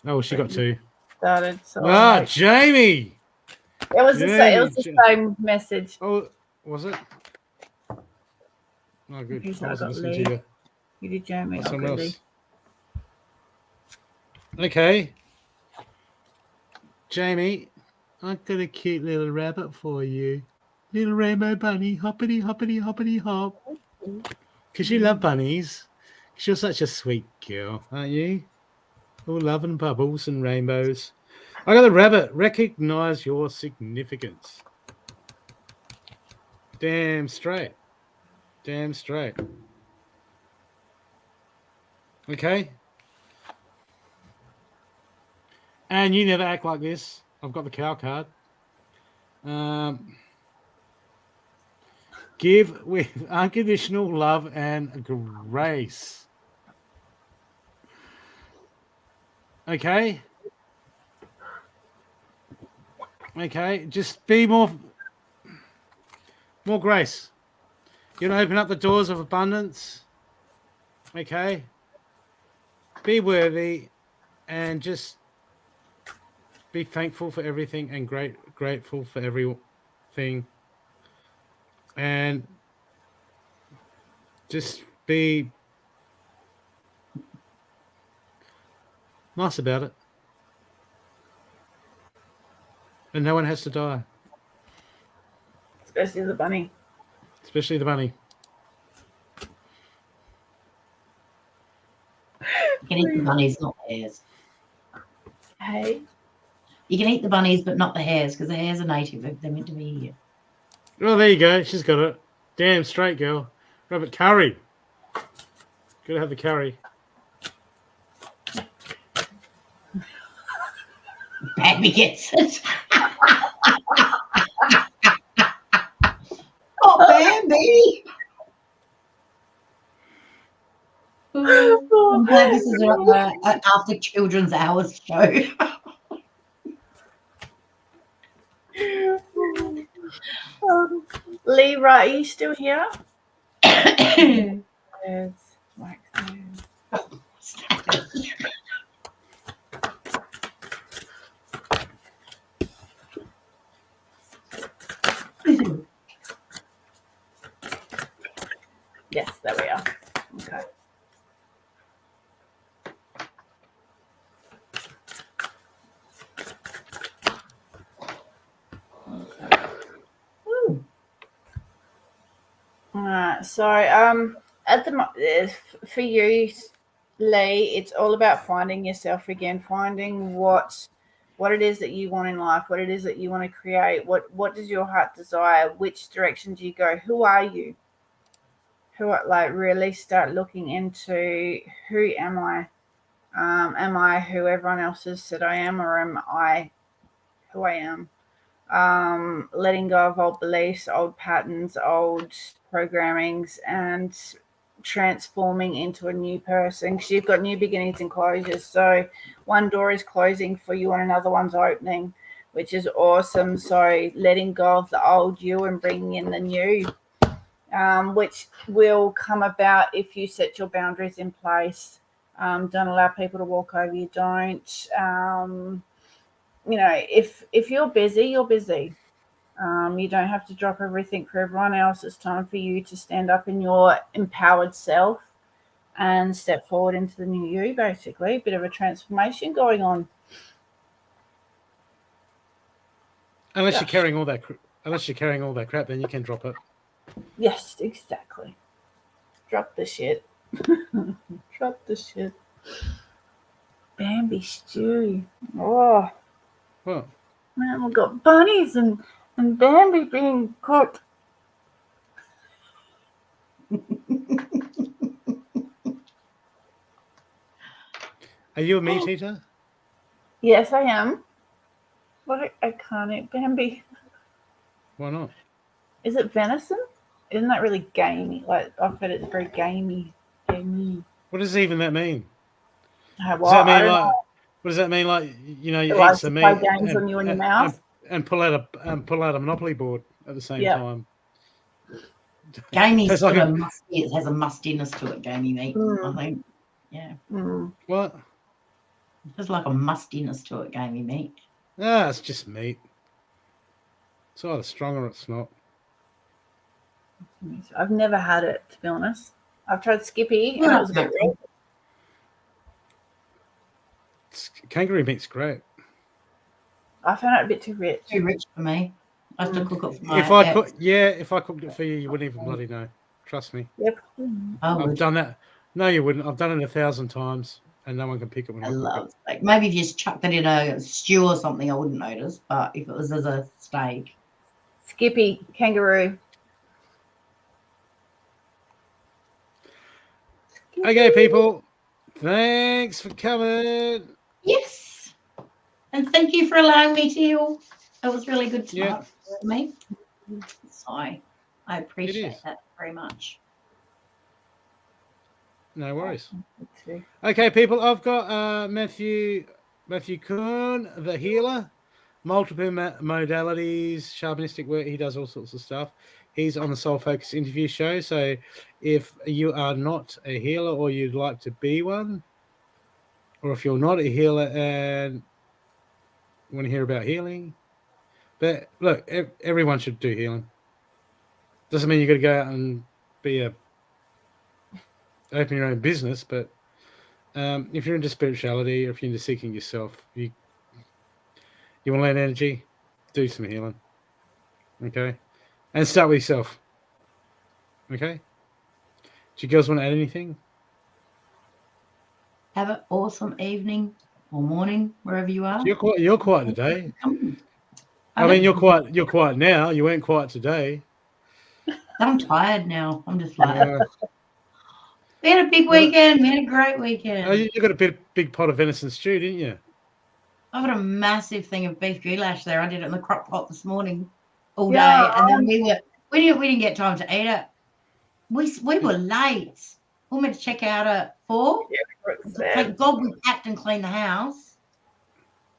Oh, well, she got two. Started. So Jamie. It was the same message. Oh, was it? Oh, good. Who's I I wasn't got listening Lee. to you. You did Jeremy. Or I'll someone go else. Lee. Okay. Jamie, I've got a cute little rabbit for you. Little rainbow bunny, hoppity, hoppity, hoppity, hop. Because you love bunnies. Because you're such a sweet girl, aren't you? All love and bubbles and rainbows. I got a rabbit. Recognize your significance. Damn straight. Damn straight. Okay. And you never act like this. I've got the cow card. Give with unconditional love and grace. Okay. Okay. Just be more grace. You want to open up the doors of abundance. Okay. Be worthy and just be thankful for everything and grateful for everything. And just be nice about it. And no one has to die. Especially the bunny. Especially the bunny. You can eat the bunnies, not the hares. Hey. You can eat the bunnies, but not the hares, because the hares are native. They're meant to be here. Oh, there you go. She's got it. Damn straight, girl. Rabbit curry. Gotta have the curry. Bambi gets it. Oh, Bambi! I'm glad this is an after children's hours show. Lee, right? Are you still here? Yes. Wax nose. Yes, there we are. Okay. Alright, so at the for you, Lee, it's all about finding yourself again, finding what it is that you want in life, what it is that you want to create, what does your heart desire, which direction do you go, who are you? Like really start looking into who am I? Am I who everyone else has said I am, or am I who I am? Letting go of old beliefs, old patterns, old programmings, and transforming into a new person, because you've got new beginnings and closures. So one door is closing for you and another one's opening, which is awesome. So letting go of the old you and bringing in the new, which will come about if you set your boundaries in place. Don't allow people to walk over you. Don't if you're busy, you're busy. You don't have to drop everything for everyone else. It's time for you to stand up in your empowered self and step forward into the new you, basically. A bit of a transformation going on. Unless you're carrying all that crap, then you can drop it. Yes, exactly. Drop the shit. Drop the shit. Bambi stew. Oh. What? Man, we've got bunnies and Bambi being cooked. Are you a meat eater? Yes, I am. But I can't eat Bambi. Why not? Is it venison? Isn't that really gamey? Like, I've heard it's very gamey. What does even that mean? Well, Does that mean I don't know. what does that mean? Like, you It eat likes some to play meat games on you in your mouth. and pull out a Monopoly board at the same time. Gamey's like it has a mustiness to it, gamey meat, I think. Yeah. What? There's like a mustiness to it, gamey meat. It's just meat. It's either strong or it's not. I've never had it, to be honest. I've tried Skippy, and Yeah, it was a bit nothing. red. Kangaroo meat's great. I found it a bit too rich. Too rich for me. I have to cook it for my If I ex. if I cooked it for you, you wouldn't even bloody know. Trust me. Yep. I I've would. done that. No, you wouldn't. I've done it 1,000 times, and no one can pick it when I I cook love it. steak. Maybe if you just chucked it in a stew or something, I wouldn't notice. But if it was as a steak, Skippy, kangaroo. Okay, people. Thanks for coming. yes. And thank you for allowing me to. It was really good Yeah. tonight for me. So I appreciate is. that very much. No worries. Okay, people. I've got Matthew Kuhn, the healer, multiple modalities, shamanistic work. He does all sorts of stuff. He's on the Soul Focus interview show. So if you are not a healer or you'd like to be one, or if you're not a healer and want to hear about healing, but look, everyone should do healing. Doesn't mean you got to go out and open your own business, but if you're into spirituality or if you're into seeking yourself, you want to learn energy, do some healing. Okay? And start with yourself. Okay? Do you girls want to add anything? Have an awesome evening or morning wherever you are. You're quiet today. I mean, you're quiet now. You weren't quiet today. I'm tired now. I'm just like, we had a big weekend. We had a great weekend. Oh, you got a big pot of venison stew, didn't you? I've got a massive thing of beef goulash there. I did it in the crock pot this morning all day, and then we didn't get time to eat it. We were late. We were meant to check out at 4. Thank God we packed and cleaned the house.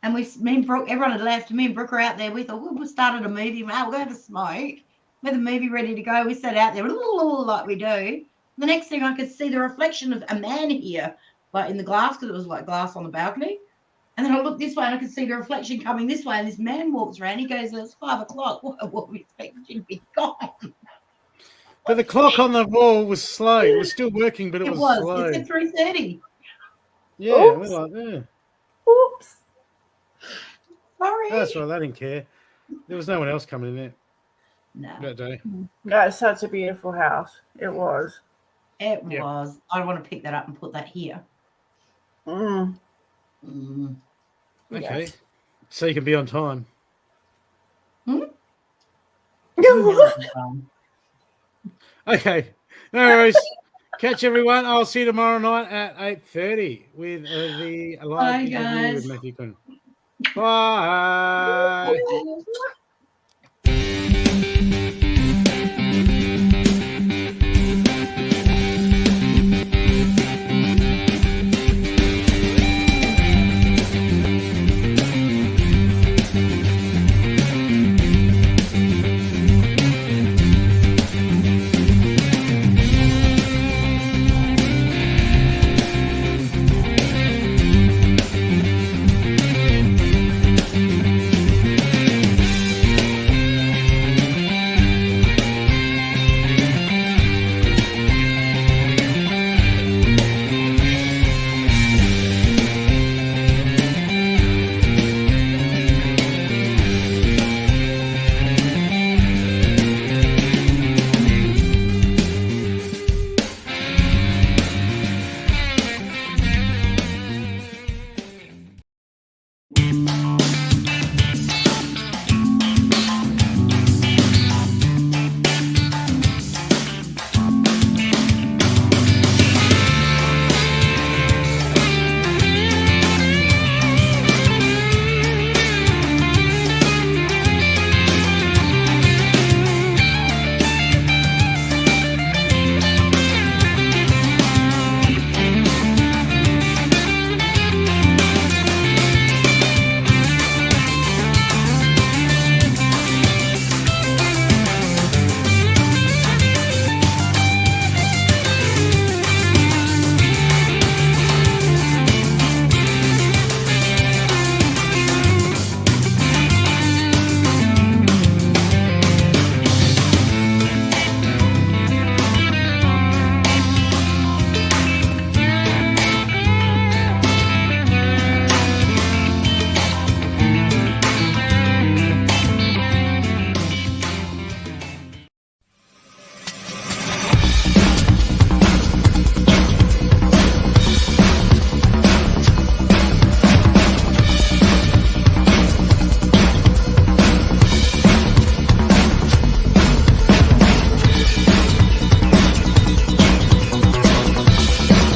And me and Brooke, everyone had left. Me and Brooke were out there. We thought we started a movie. We'll go have a smoke. We had the movie ready to go. We sat out there like we do. The next thing I could see the reflection of a man here, like in the glass, because it was like glass on the balcony. And then I looked this way and I could see the reflection coming this way. And this man walks around. He goes, "It's 5 o'clock. What we expected you to be gone." But the clock on the wall was slow. It was still working, but it was slow. It's at 3:30. Yeah, we're like, yeah. Oops. Sorry. That's right. I didn't care. There was no one else coming in there No. that day. That's such a beautiful house. It was. It was. I want to pick that up and put that here. Mm. Mm. Okay. Yes. So you can be on time. Okay. No worries. Catch everyone. I'll see you tomorrow night at 8:30 with the live interview with Matthew Kuhn. Bye.